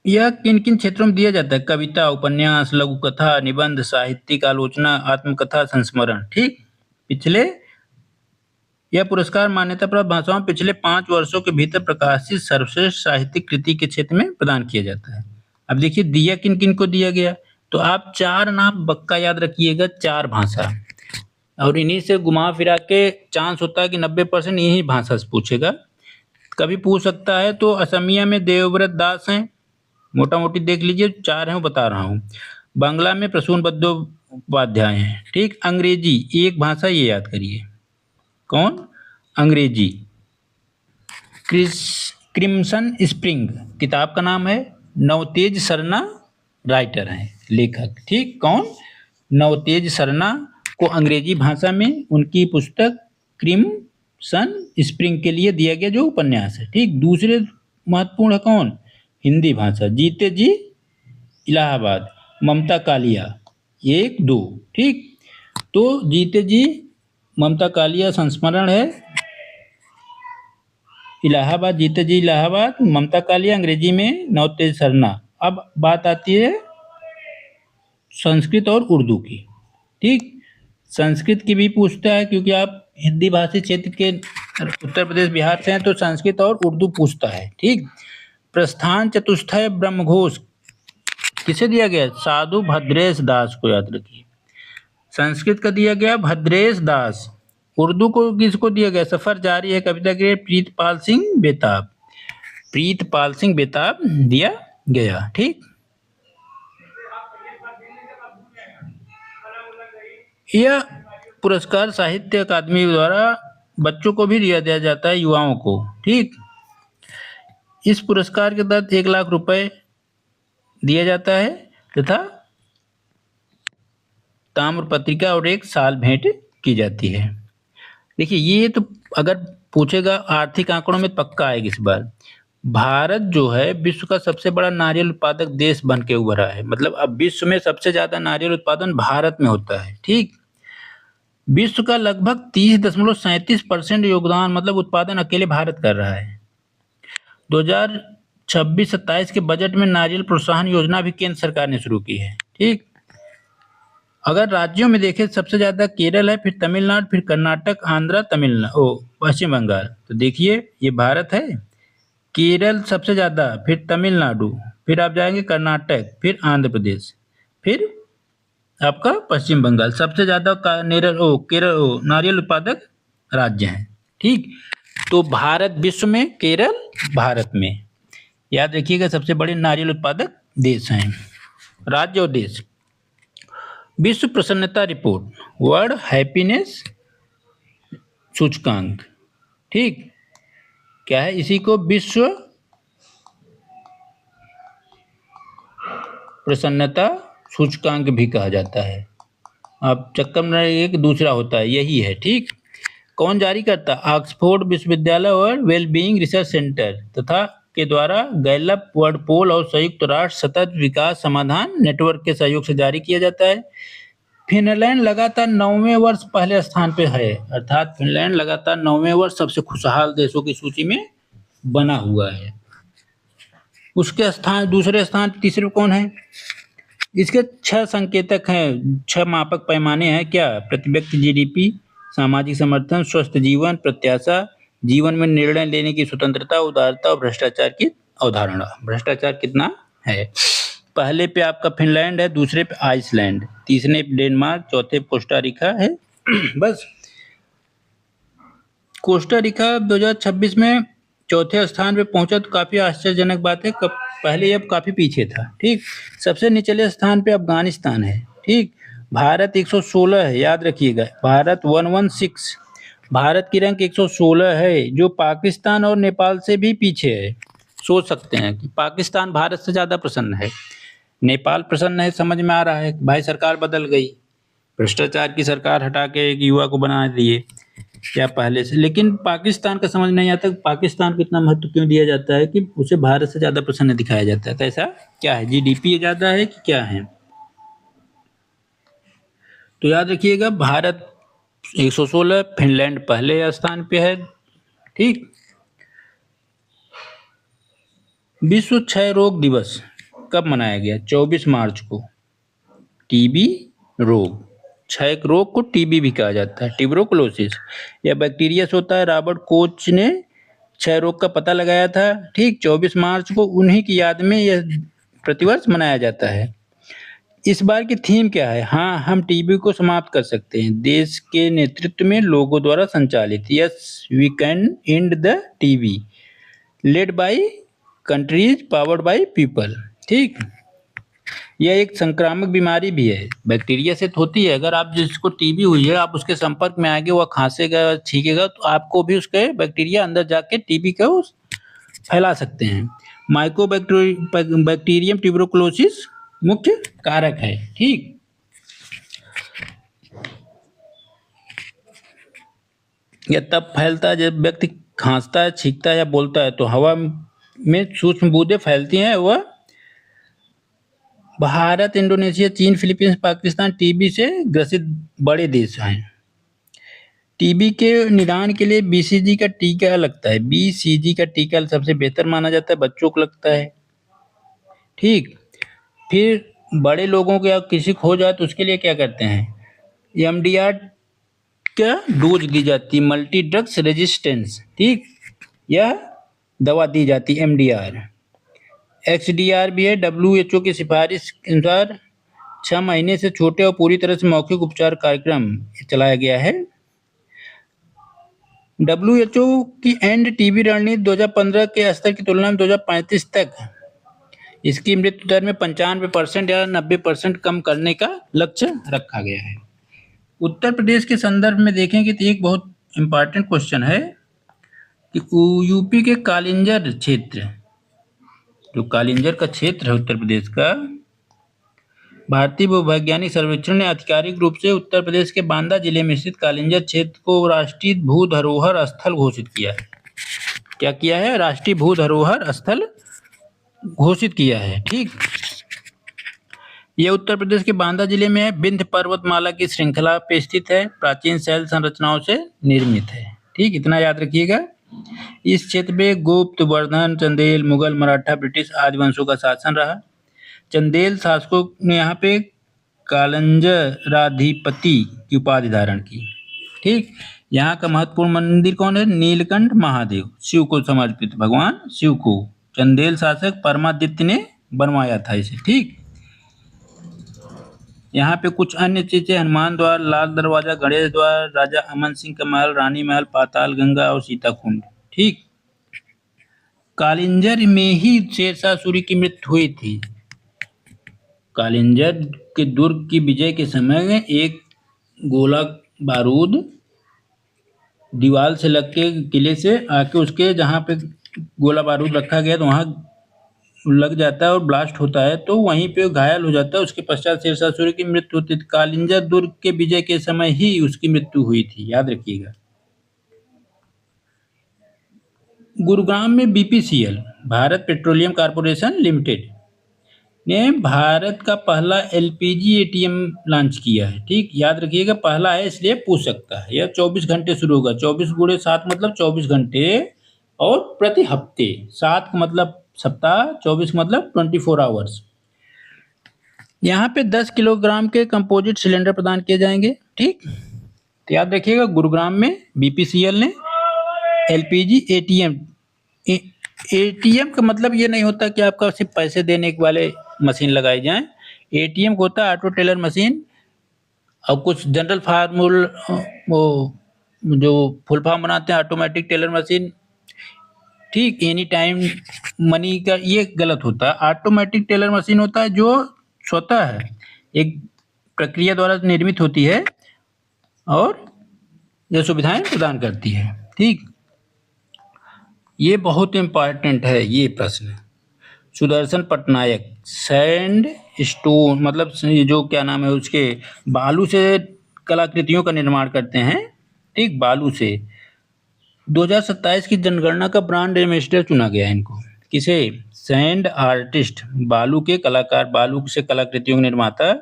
यह किन किन क्षेत्रों में दिया जाता है? कविता, उपन्यास, लघु कथा, निबंध, साहित्यिक आलोचना, आत्मकथा, संस्मरण। ठीक, यह पुरस्कार मान्यता प्राप्त भाषाओं पिछले 5 वर्षों के भीतर प्रकाशित सर्वश्रेष्ठ साहित्यिक कृति के क्षेत्र में प्रदान किया जाता है। अब देखिए दिया किन किन को दिया गया, तो आप 4 नाम पक्का याद रखिएगा, 4 भाषा, और इन्हीं से घुमा फिरा के चांस होता है कि 90% यही भाषा से पूछेगा। कभी पूछ सकता है। तो असमिया में देवव्रत दास हैं, मोटा मोटी देख लीजिए, 4 हैं बता रहा हूँ। बांग्ला में प्रसून बंदोपाध्याय हैं। ठीक, अंग्रेजी एक भाषा, ये याद करिए, कौन? अंग्रेजी। क्रिम्सन स्प्रिंग किताब का नाम है। नवतेज सरना राइटर हैं, लेखक। ठीक, कौन? नवतेज सरना को अंग्रेजी भाषा में उनकी पुस्तक क्रिम्सन स्प्रिंग के लिए दिया गया जो उपन्यास है। ठीक, दूसरे महत्वपूर्ण है कौन? हिंदी भाषा, जीते जी इलाहाबाद, ममता कालिया 1, 2। ठीक, तो जीते जी ममता कालिया संस्मरण है इलाहाबाद, जीते जी इलाहाबाद, ममता कालिया, अंग्रेजी में नवतेज सरना। अब बात आती है संस्कृत और उर्दू की। ठीक, संस्कृत की भी पूछता है क्योंकि आप हिंदी भाषी क्षेत्र के उत्तर प्रदेश बिहार से हैं, तो संस्कृत और उर्दू पूछता है। ठीक, प्रस्थान चतुष्टय ब्रह्मघोष किसे दिया गया? साधु भद्रेश दास को याद रखिए। संस्कृत का दिया गया भद्रेश दास। उर्दू को किसको दिया गया? सफर जारी है कविता के प्रीतपाल सिंह बेताब। प्रीतपाल सिंह बेताब दिया गया। ठीक, यह पुरस्कार साहित्य अकादमी द्वारा बच्चों को भी दिया जाता है, युवाओं को। ठीक, इस पुरस्कार के तहत 1 लाख रुपए दिया जाता है तथा ताम्र पत्रिका और 1 साल भेंट की जाती है। देखिए, ये तो अगर पूछेगा आर्थिक आंकड़ों में पक्का आएगी इस बार। भारत जो है विश्व का सबसे बड़ा नारियल उत्पादक देश बन के उभरा है। मतलब अब विश्व में सबसे ज्यादा नारियल उत्पादन भारत में होता है। ठीक, विश्व का लगभग 30.37% योगदान मतलब उत्पादन अकेले भारत कर रहा है। 2026-27 के बजट में नारियल प्रोत्साहन योजना भी केंद्र सरकार ने शुरू की है। ठीक, अगर राज्यों में देखें सबसे ज्यादा केरल है, फिर तमिलनाडु, फिर कर्नाटक, आंध्र, तमिलनाडु, पश्चिम बंगाल। तो देखिए ये भारत है, केरल सबसे ज्यादा, फिर तमिलनाडु, फिर आप जाएंगे कर्नाटक, फिर आंध्र प्रदेश, फिर आपका पश्चिम बंगाल। सबसे ज्यादा केरल नारियल उत्पादक राज्य हैं। ठीक, तो भारत विश्व में, केरल भारत में, याद रखिएगा सबसे बड़े नारियल उत्पादक देश हैं, राज्य और देश। विश्व प्रसन्नता रिपोर्ट, वर्ल्ड हैप्पीनेस सूचकांक। ठीक, क्या है? इसी को विश्व प्रसन्नता सूचकांक भी कहा जाता है। अब चक्कर में एक दूसरा होता है, यही है। ठीक, कौन जारी करता? ऑक्सफोर्ड विश्वविद्यालय और वेलबीइंग रिसर्च सेंटर तथा के द्वारा गैलप, वर्ल्ड पोल और संयुक्त राष्ट्र सतत विकास समाधान नेटवर्क के सहयोग से जारी किया जाता है। फिनलैंड लगातार 9वें वर्ष पहले स्थान पे है, अर्थात फिनलैंड लगातार 9वें वर्ष सबसे खुशहाल देशों की सूची में बना हुआ है। उसके स्थान दूसरे स्थान तीसरे कौन है? इसके 6 संकेतक हैं, 6 मापक पैमाने हैं। क्या? प्रति व्यक्ति जीडीपी, सामाजिक समर्थन, स्वस्थ जीवन प्रत्याशा, जीवन में निर्णय लेने की स्वतंत्रता, उदारता और भ्रष्टाचार की अवधारणा। भ्रष्टाचार कितना है? पहले पे आपका फिनलैंड है, दूसरे पे आइसलैंड, तीसरे पे डेनमार्क, चौथे कोस्टा रिका है। बस कोस्टा रिका 2026 में चौथे स्थान पे पहुंचा, तो काफी आश्चर्यजनक बात है। पहले अब काफी पीछे था। ठीक, सबसे निचले स्थान पे अफगानिस्तान है। ठीक, भारत 116 है, याद रखिएगा, भारत 116। भारत की रैंक 116 है, जो पाकिस्तान और नेपाल से भी पीछे है। सोच सकते हैं कि पाकिस्तान भारत से ज्यादा प्रसन्न है, नेपाल प्रसन्न है। समझ में आ रहा है भाई, सरकार बदल गई, भ्रष्टाचार की सरकार हटा के एक युवा को बना दिए या पहले से। लेकिन पाकिस्तान का समझ नहीं आता, पाकिस्तान को इतना महत्व क्यों दिया जाता है कि उसे भारत से ज्यादा प्रसन्न दिखाया जाता है। तो ऐसा क्या है? जीडीपी ज्यादा है कि क्या है? तो याद रखिएगा भारत 116, फिनलैंड पहले स्थान पे है। ठीक, विश्व क्षय रोग दिवस कब मनाया गया? 24 मार्च को। टीबी रोग, क्षय रोग को टीबी भी कहा जाता है, ट्यूबरकुलोसिस। यह बैक्टीरिया से होता है। रॉबर्ट कोच ने क्षय रोग का पता लगाया था। ठीक, 24 मार्च को उन्हीं की याद में यह प्रतिवर्ष मनाया जाता है। इस बार की थीम क्या है? हाँ, हम टीबी को समाप्त कर सकते हैं, देश के नेतृत्व में लोगों द्वारा संचालित। Yes, we can end the TB, led by countries, powered by people. ठीक, यह एक संक्रामक बीमारी भी है, बैक्टीरिया से होती है। अगर आप जिसको टीबी हुई है, आप उसके संपर्क में आएंगे, वह खांसेगा, छींकेगा, तो आपको भी उसके बैक्टीरिया अंदर जाके टीबी को फैला सकते हैं। माइकोबैक्टीरियम ट्यूबरकुलोसिस मुख्य कारक है। ठीक, यह तब फैलता है जब व्यक्ति खांसता है, छींकता है या बोलता है, तो हवा में सूक्ष्म बूंदें फैलती हैं। वह भारत, इंडोनेशिया, चीन, फिलीपींस, पाकिस्तान टीबी से ग्रसित बड़े देश हैं। टीबी के निदान के लिए बीसीजी का टीका लगता है। बीसीजी का टीका सबसे बेहतर माना जाता है, बच्चों को लगता है। ठीक, फिर बड़े लोगों को या किसी को हो जाए तो उसके लिए क्या करते हैं, एमडीआर का डोज दी जाती है, मल्टी ड्रग्स रेजिस्टेंस। ठीक, यह दवा दी जाती है एमडीआर। एक्सडीआर भी है, डब्ल्यूएचओ की सिफारिश के अनुसार 6 महीने से छोटे और पूरी तरह से मौखिक उपचार कार्यक्रम चलाया गया है। डब्ल्यूएचओ की एंड टीबी रणनीति 2015 के स्तर की तुलना में 2035 तक इसकी मृत्यु दर में 95% या 90% कम करने का लक्ष्य रखा गया है। उत्तर प्रदेश के संदर्भ में देखेंगे तो एक बहुत इंपॉर्टेंट क्वेश्चन है कि यूपी के कालिंजर क्षेत्र, जो कालिंजर का क्षेत्र है उत्तर प्रदेश का, भारतीय भूवैज्ञानिक सर्वेक्षण ने आधिकारिक रूप से उत्तर प्रदेश के बांदा जिले में स्थित कालिंजर क्षेत्र को राष्ट्रीय भू धरोहर स्थल घोषित किया है। क्या किया है, राष्ट्रीय भू धरोहर स्थल घोषित किया है। ठीक, यह उत्तर प्रदेश के बांदा जिले में है, विंध्य पर्वतमाला की श्रृंखला पे स्थित है, प्राचीन शैल संरचनाओं से निर्मित है। ठीक, इतना याद रखिएगा। इस क्षेत्र में गुप्त, वर्धन, चंदेल, मुगल, मराठा, ब्रिटिश आदि वंशों का शासन रहा। चंदेल शासकों ने यहाँ पे कालंजराधिपति की उपाधि धारण की। ठीक, यहाँ का महत्वपूर्ण मंदिर कौन है, नीलकंठ महादेव, शिव को समर्पित, भगवान शिव को चंदेल शासक परमादित्य ने बनवाया था इसे। ठीक, यहाँ पे कुछ अन्य चीजें, हनुमान द्वार, लाल दरवाजा, गणेश द्वार, राजा अमन सिंह का महल, रानी महल, पाताल गंगा और सीता कुंड। ठीक, कालिंजर में ही शेरशाह सूरी की मृत्यु हुई थी। कालिंजर के दुर्ग की विजय के समय में एक गोला बारूद दीवार से लग के किले से आके उसके जहाँ पे गोला बारूद रखा गया तो वहाँ लग जाता है और ब्लास्ट होता है, तो वहीं पे घायल हो जाता है। उसके पश्चात शेरशाह सूरी की मृत्यु होती थी। कालिंजर दुर्ग के विजय के समय ही उसकी मृत्यु हुई थी, याद रखिएगा। गुरुग्राम में BPCL, Bharat petroleum corporation limited ने भारत का पहला एलपीजी एटीएम लॉन्च किया है। ठीक, याद रखिएगा, पहला है इसलिए पूछ सकता है। यह 24 घंटे शुरू होगा, 24 गुणे 7 मतलब 24 घंटे, और प्रति हफ्ते, 7 का मतलब सप्ताह, 24 मतलब 24 आवर्स। यहाँ पे 10 किलोग्राम के कंपोजिट सिलेंडर प्रदान किए जाएंगे। ठीक, तो याद रखिएगा, गुरुग्राम में बीपीसीएल ने एलपीजी एटीएम, एटीएम का मतलब ये नहीं होता कि आपका सिर्फ पैसे देने वाले मशीन लगाई जाए। एटीएम को होता है ऑटो टेलर मशीन, और कुछ जनरल फार्मूल वो जो फुल फॉर्म बनाते हैं ऑटोमेटिक टेलर मशीन। ठीक, एनी टाइम मनी का ये गलत होता है। ऑटोमेटिक टेलर मशीन होता है जो स्वतः है, एक प्रक्रिया द्वारा निर्मित होती है और यह सुविधाएं प्रदान करती है। ठीक, ये बहुत इंपॉर्टेंट है ये प्रश्न। सुदर्शन पटनायक सैंड स्टोन मतलब जो क्या नाम है उसके, बालू से कलाकृतियों का निर्माण करते हैं। ठीक, बालू से 2027 की जनगणना का ब्रांड एम्बेसडर चुना गया है इनको। किसे, सैंड आर्टिस्ट, बालू के कलाकार, बालू से कलाकृतियों के निर्माता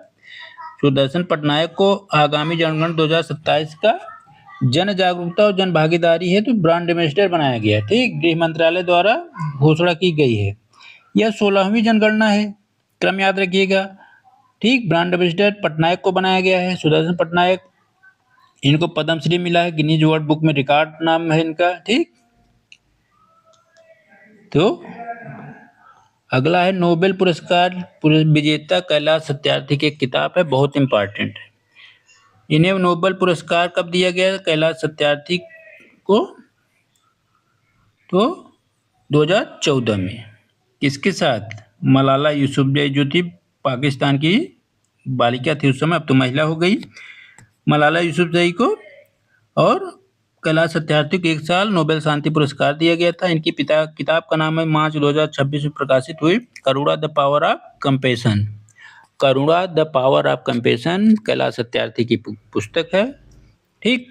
सुदर्शन पटनायक को आगामी जनगणना 2027 का जन जागरूकता और जन भागीदारी है तो ब्रांड एम्बेसडर बनाया गया। ठीक, गृह मंत्रालय द्वारा घोषणा की गई है। यह 16वीं जनगणना है, क्रम याद रखिएगा। ठीक, ब्रांड एम्बेसडर पटनायक को बनाया गया है, सुदर्शन पटनायक। इनको पद्मश्री मिला है, गिनीज वर्ल्ड बुक में रिकॉर्ड नाम है इनका। ठीक, तो अगला है नोबेल पुरस्कार विजेता कैलाश सत्यार्थी की एक किताब है, बहुत इंपॉर्टेंट है। इन्हें नोबेल पुरस्कार कब दिया गया कैलाश सत्यार्थी को, तो 2014 में। किसके साथ, मलाला यूसुफजई जो थी पाकिस्तान की बालिका थी उस समय, अब तो महिला हो गई, मलाला यूसुफजई को और कैलाश सत्यार्थी को एक साल नोबेल शांति पुरस्कार दिया गया था। इनकी किताब का नाम है, मार्च 2026 में प्रकाशित हुई, Karuna the power of compassion. Karuna the power of compassion Kailash Satyarthi की पुस्तक है। ठीक,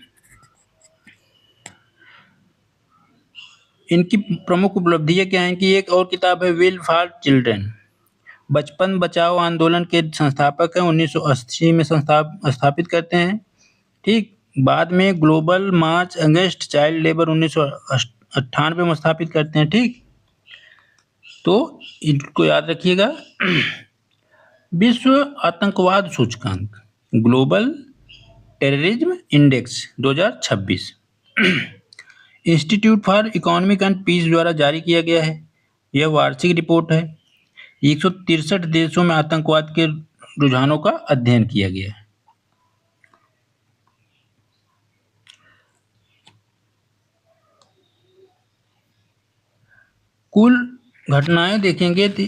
इनकी प्रमुख उपलब्धियां क्या है, इनकी एक और किताब है विल फॉर चिल्ड्रन, बचपन बचाओ आंदोलन के संस्थापक हैं, 1980 में स्थापित करते हैं। ठीक, बाद में ग्लोबल मार्च अगेंस्ट चाइल्ड लेबर 1998 में स्थापित करते हैं। ठीक, तो इनको याद रखिएगा। विश्व आतंकवाद सूचकांक, global terrorism index 2026 institute for economic and peace द्वारा जारी किया गया है। यह वार्षिक रिपोर्ट है। 163 देशों में आतंकवाद के रुझानों का अध्ययन किया गया है। कुल घटनाएं देखेंगे तो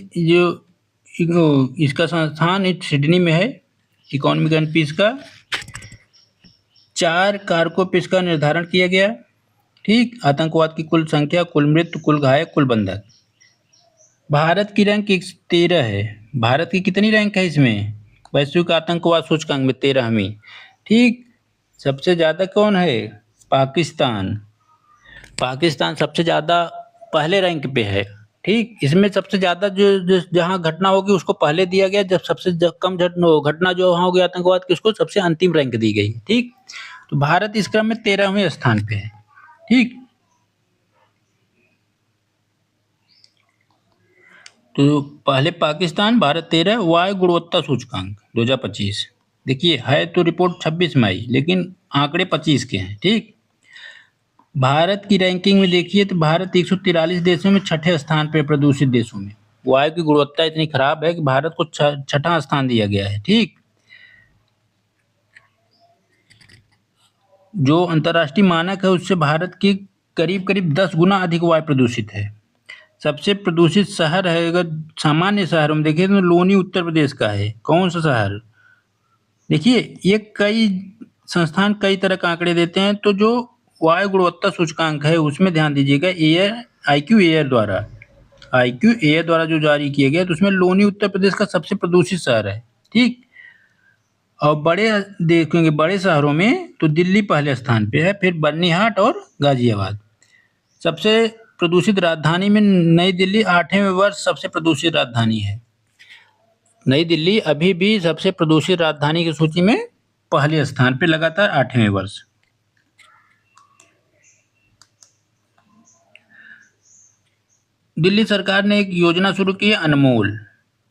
जो इसका संस्थान सिडनी में है, इकोनॉमिक एंड पीस का। 4 कारकों पर इसका निर्धारण किया गया। ठीक, आतंकवाद की कुल संख्या, कुल मृत्यु, कुल घायल, कुल बंधक। भारत की रैंक 13 है। भारत की कितनी रैंक है इसमें? वैश्विक आतंकवाद सूचकांक में 13वीं। ठीक, सबसे ज़्यादा कौन है? पाकिस्तान। पाकिस्तान सबसे ज़्यादा पहले रैंक पे है। ठीक, इसमें सबसे ज़्यादा जो जहाँ घटना होगी उसको पहले दिया गया, जब सबसे कम घटना जो वहाँ होगी आतंकवाद की, उसको सबसे अंतिम रैंक दी गई। ठीक, तो भारत इस क्रम में 13वें स्थान पे है। ठीक, तो पहले पाकिस्तान, भारत 13। वायु गुणवत्ता सूचकांक 2025 देखिए, है तो रिपोर्ट 26 में आई, लेकिन आंकड़े 25 के हैं। ठीक, भारत की रैंकिंग में देखिए तो भारत 143 देशों में 6ठे स्थान पर, प्रदूषित देशों में। वायु की गुणवत्ता इतनी खराब है कि भारत को 6ठा स्थान दिया गया है। ठीक, जो अंतर्राष्ट्रीय मानक है उससे भारत की करीब करीब 10 गुना अधिक वायु प्रदूषित है। सबसे प्रदूषित शहर है, अगर सामान्य शहरों में देखिए तो लोनी उत्तर प्रदेश का है। कौन सा शहर? देखिए, ये कई संस्थान कई तरह के आंकड़े देते हैं, तो जो वायु गुणवत्ता सूचकांक है उसमें ध्यान दीजिएगा। IQ एयर द्वारा जो जारी किया गया, तो उसमें लोनी उत्तर प्रदेश का सबसे प्रदूषित शहर है। ठीक, और बड़े देखेंगे बड़े शहरों में तो दिल्ली पहले स्थान पे है, फिर बर्निहाट और गाजियाबाद। सबसे प्रदूषित राजधानी में नई दिल्ली 8वें वर्ष सबसे प्रदूषित राजधानी है। नई दिल्ली अभी भी सबसे प्रदूषित राजधानी की सूची में पहले स्थान पे, लगातार 8वें वर्ष। दिल्ली सरकार ने एक योजना शुरू की है, अनमोल।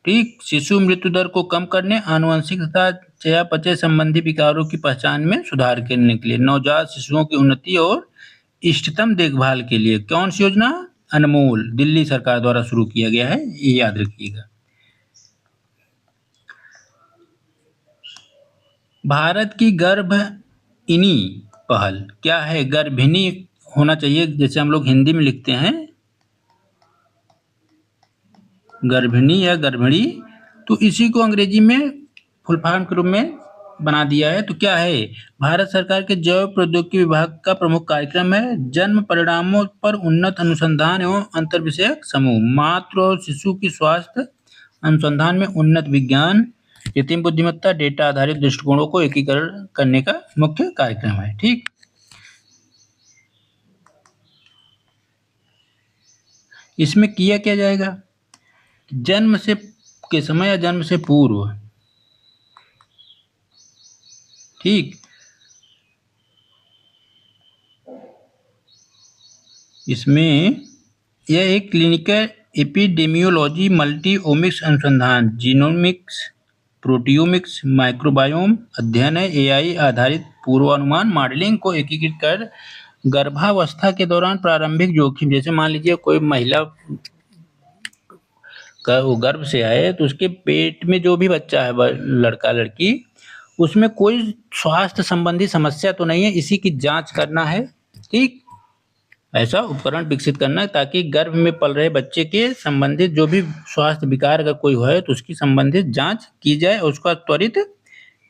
ठीक, शिशु मृत्यु दर को कम करने, आनुवंशिक तथा चयापचय संबंधी विकारों की पहचान में सुधार करने के लिए, नवजात शिशुओं की उन्नति और इष्टतम देखभाल के लिए। कौन सी योजना? अनमोल, दिल्ली सरकार द्वारा शुरू किया गया है, ये याद रखिएगा। भारत की गर्भिणी पहल क्या है? गर्भिणी होना चाहिए, जैसे हम लोग हिंदी में लिखते हैं गर्भिणी या गर्भिणी, तो इसी को अंग्रेजी में फुल फॉर्म के रूप में बना दिया है। तो क्या है? भारत सरकार के जैव प्रौद्योगिकी विभाग का प्रमुख कार्यक्रम है जन्म परिणामों पर उन्नत अनुसंधान एवं अंतर्विषयक समूह। मातृ और शिशु की स्वास्थ्य अनुसंधान में उन्नत विज्ञान, कृत्रिम बुद्धिमत्ता, डेटा आधारित दृष्टिकोणों को एकीकरण करने का मुख्य कार्यक्रम है। ठीक, इसमें किया क्या जाएगा? जन्म से के समय या जन्म से पूर्व। ठीक, इसमें यह एक क्लिनिकल एपिडेमियोलॉजी, मल्टी ओमिक्स अनुसंधान, जीनोमिक्स, प्रोटियोमिक्स, माइक्रोबायोम अध्ययन है। AI आधारित पूर्वानुमान मॉडलिंग को एकीकृत कर गर्भावस्था के दौरान प्रारंभिक जोखिम, जैसे मान लीजिए कोई महिला का वो गर्भ से आए तो उसके पेट में जो भी बच्चा है, लड़का लड़की, उसमें कोई स्वास्थ्य संबंधी समस्या तो नहीं है, इसी की जांच करना है। ठीक, ऐसा उपकरण विकसित करना है ताकि गर्भ में पल रहे बच्चे के संबंधित जो भी स्वास्थ्य विकार अगर कोई है तो उसकी संबंधित जांच की जाए और उसका त्वरित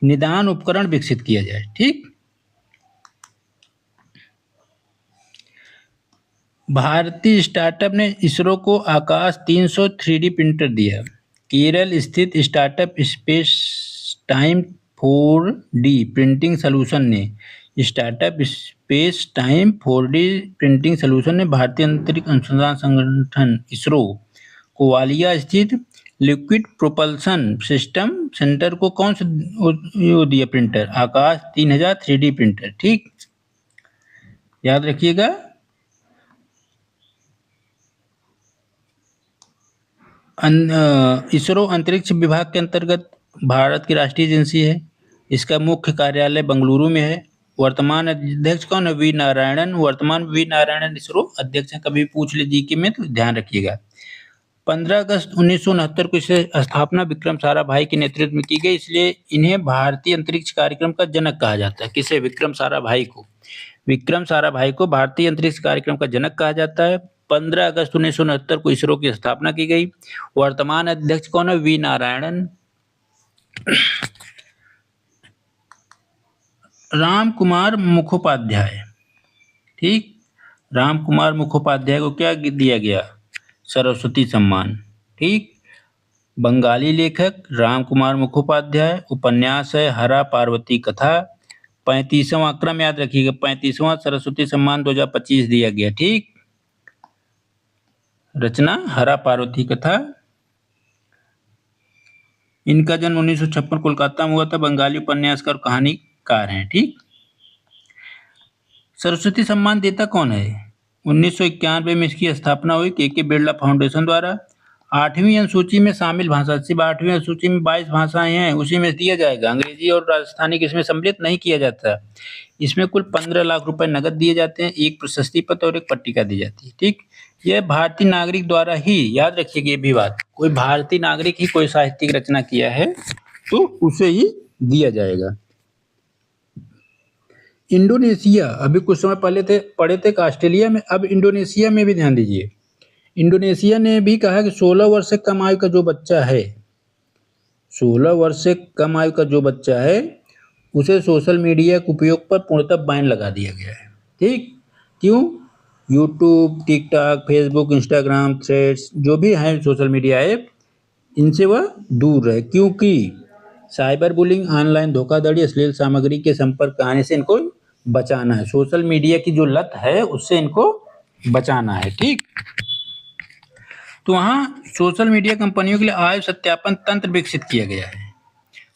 निदान उपकरण विकसित किया जाए। ठीक, भारतीय स्टार्टअप ने इसरो को आकाश 300 3D प्रिंटर दिया। केरल स्थित startup space time 4D printing solution ने भारतीय अंतरिक्ष अनुसंधान संगठन इसरो को वालिया स्थित लिक्विड प्रोपल्सन सिस्टम सेंटर को कौन सा वो दिया प्रिंटर? आकाश 3000 3D प्रिंटर। ठीक, याद रखिएगा। इसरो अंतरिक्ष विभाग के अंतर्गत भारत की राष्ट्रीय एजेंसी है। इसका मुख्य कार्यालय बेंगलुरु में है। वर्तमान अध्यक्ष कौन है? वी नारायणन। वर्तमान वी नारायणन इसरो अध्यक्ष हैं। कभी पूछ ले जीके में तो ध्यान रखिएगा। 15 अगस्त 1969 को इसे स्थापना विक्रम साराभाई के नेतृत्व में की गई, इसलिए इन्हें भारतीय अंतरिक्ष कार्यक्रम का जनक कहा जाता है। किसे? विक्रम साराभाई को। विक्रम साराभाई को भारतीय अंतरिक्ष कार्यक्रम का जनक कहा जाता है। 15 अगस्त 1969 को इसरो की स्थापना की गई। वर्तमान अध्यक्ष कौन है? वी नारायणन। राम कुमार मुखोपाध्याय। ठीक, राम कुमार मुखोपाध्याय को क्या दिया गया? सरस्वती सम्मान। ठीक, बंगाली लेखक राम कुमार मुखोपाध्याय। उपन्यास है हरा पार्वती कथा। 35वां क्रम याद रखिएगा, 35वां सरस्वती सम्मान 2025 दिया गया। ठीक, रचना हरा पार्वती कथा। इनका जन्म 1956 कोलकाता में हुआ था। बंगाली उपन्यासकार और कहानीकार हैं। ठीक, सरस्वती सम्मान देता कौन है? 1991 में इसकी स्थापना हुई के बिरला फाउंडेशन द्वारा। 8वीं अनुसूची में शामिल भाषा, सिर्फ 8वीं अनुसूची में 22 भाषाएं हैं, उसी में दिया जाएगा। अंग्रेजी और राजस्थानी इसमें सम्मिलित नहीं किया जाता। इसमें कुल 15 लाख रुपए नगद दिए जाते हैं, एक प्रशस्ति पत्र और एक पट्टिका दी जाती है। ठीक, यह भारतीय नागरिक द्वारा ही, याद रखिएगा ये भी बात, कोई भारतीय नागरिक ही कोई साहित्यिक रचना किया है तो उसे ही दिया जाएगा। इंडोनेशिया, अभी कुछ समय पहले पढ़े थे ऑस्ट्रेलिया में, अब इंडोनेशिया में भी ध्यान दीजिए। इंडोनेशिया ने भी कहा कि 16 वर्ष से कम आयु का जो बच्चा है, 16 वर्ष से कम आयु का जो बच्चा है उसे सोशल मीडिया के उपयोग पर पूर्णतः बैन लगा दिया गया है। ठीक, क्यों? YouTube, TikTok, Facebook, Instagram, threads जो भी हैं सोशल मीडिया ऐप, इनसे वह दूर रहे, क्योंकि साइबर बुलिंग, ऑनलाइन धोखाधड़ी, अश्लील सामग्री के संपर्क आने से इनको बचाना है। सोशल मीडिया की जो लत है उससे इनको बचाना है। ठीक, तो वहाँ सोशल मीडिया कंपनियों के लिए आयु सत्यापन तंत्र विकसित किया गया है।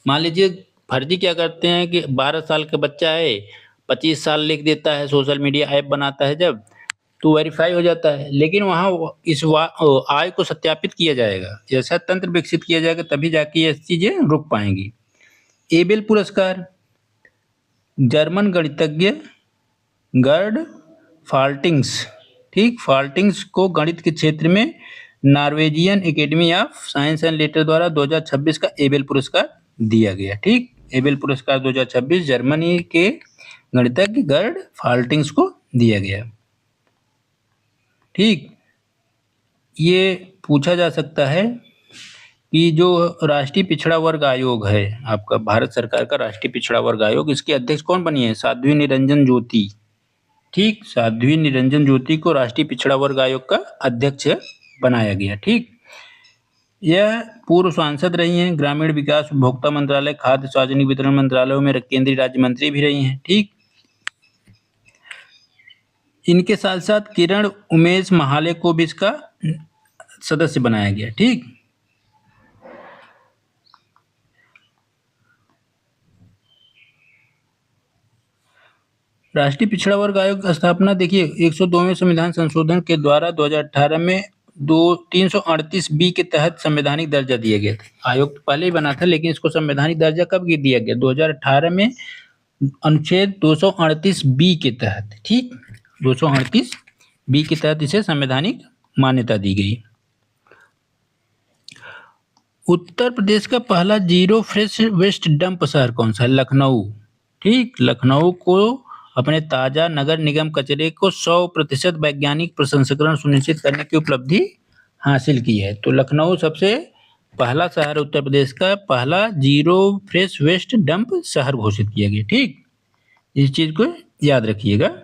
मान लीजिए फर्जी क्या करते हैं कि 12 साल का बच्चा है, 25 साल लिख देता है, सोशल मीडिया ऐप बनाता है जब, तो वेरीफाई हो जाता है, लेकिन वहाँ इस आयु को सत्यापित किया जाएगा। ऐसा तंत्र विकसित किया जाएगा तभी जाके ये चीजें रुक पाएंगी। एबेल पुरस्कार, जर्मन गणितज्ञ गर्ड फाल्टिंग्स, ठीक, फाल्टिंग्स को गणित के क्षेत्र में Norwegian academy of science and later द्वारा 2026 का एबेल पुरस्कार दिया गया। ठीक, एबेल पुरस्कार 2026 जर्मनी के गणितज्ञ गर्ड फाल्टिंग्स को दिया गया। ठीक, ये पूछा जा सकता है कि जो राष्ट्रीय पिछड़ा वर्ग आयोग है आपका, भारत सरकार का राष्ट्रीय पिछड़ा वर्ग आयोग, इसके अध्यक्ष कौन बनी है? साध्वी निरंजन ज्योति। ठीक, साध्वी निरंजन ज्योति को राष्ट्रीय पिछड़ा वर्ग आयोग का अध्यक्ष बनाया गया। ठीक, यह पूर्व सांसद रही हैं, ग्रामीण विकास, उपभोक्ता मंत्रालय, खाद्य सार्वजनिक वितरण मंत्रालयों में केंद्रीय राज्य मंत्री भी रही हैं। ठीक, इनके साथ साथ किरण उमेश महाले को भी इसका सदस्य बनाया गया। ठीक, राष्ट्रीय पिछड़ा वर्ग आयोग स्थापना देखिए 102वें संविधान संशोधन के द्वारा 2018 में 338 बी के तहत संवैधानिक दर्जा दिया गया था। आयोग तो पहले ही बना था, लेकिन इसको संवैधानिक दर्जा कब दिया गया? 2018 में अनुच्छेद 238 बी के तहत। ठीक, 238 बी के तहत इसे संवैधानिक मान्यता दी गई। उत्तर प्रदेश का पहला जीरो फ्रेश वेस्ट डंप शहर कौन सा है? लखनऊ। ठीक, लखनऊ को अपने ताजा नगर निगम कचरे को 100% वैज्ञानिक प्रसंस्करण सुनिश्चित करने की उपलब्धि हासिल की है। तो लखनऊ सबसे पहला शहर उत्तर प्रदेश का पहला जीरो फ्रेश वेस्ट डंप शहर घोषित किया गया। ठीक, इस चीज को याद रखिएगा।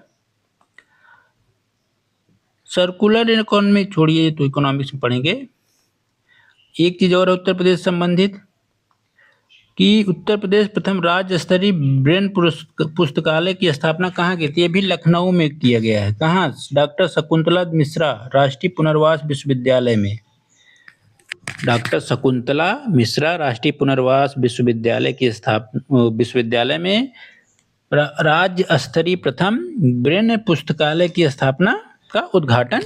सर्कुलर इकोनॉमी छोड़िए, तो इकोनॉमिक्स में पढ़ेंगे। एक चीज और है उत्तर प्रदेश संबंधित कि उत्तर प्रदेश प्रथम राज्य स्तरीय ब्रेन पुस्तकालय की स्थापना कहाँ की थी? ये भी लखनऊ में किया गया है। कहाँ? डॉक्टर शकुंतला मिश्रा राष्ट्रीय पुनर्वास विश्वविद्यालय में। डॉक्टर शकुंतला मिश्रा राष्ट्रीय पुनर्वास विश्वविद्यालय में राज्य स्तरीय प्रथम ब्रेन पुस्तकालय की स्थापना का उद्घाटन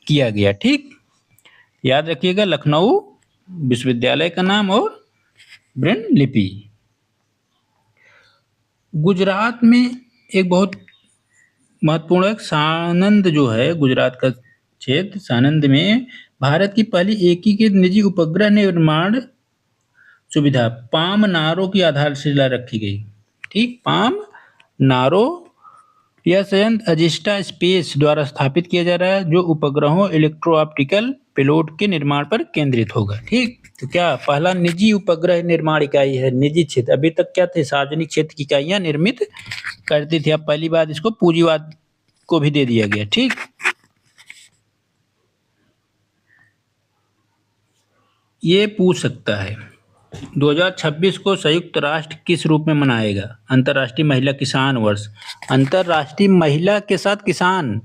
किया गया। ठीक, याद रखिएगा लखनऊ विश्वविद्यालय का नाम और ब्रेन लिपि। गुजरात में एक बहुत महत्वपूर्ण सानंद जो है, गुजरात का क्षेत्र सानंद में भारत की पहली एकीकृत निजी उपग्रह निर्माण सुविधा पाम नारो की आधारशिला रखी गई। ठीक, पाम नारो यह संयंत्र अजिस्टा स्पेस द्वारा स्थापित किया जा रहा है, जो उपग्रहों इलेक्ट्रो ऑप्टिकल पेलोड के निर्माण पर केंद्रित होगा। ठीक, तो क्या पहला निजी उपग्रह निर्माण इकाई है, निजी क्षेत्र। अभी तक क्या थे, सार्वजनिक क्षेत्र की इकाइयां निर्मित करती थी। अब पहली बात इसको पूंजीवाद को भी दे दिया गया। ठीक, ये पूछ सकता है 2026 को संयुक्त राष्ट्र किस रूप में मनाएगा? अंतर्राष्ट्रीय महिला किसान वर्ष। अंतर्राष्ट्रीय महिला के साथ किसान,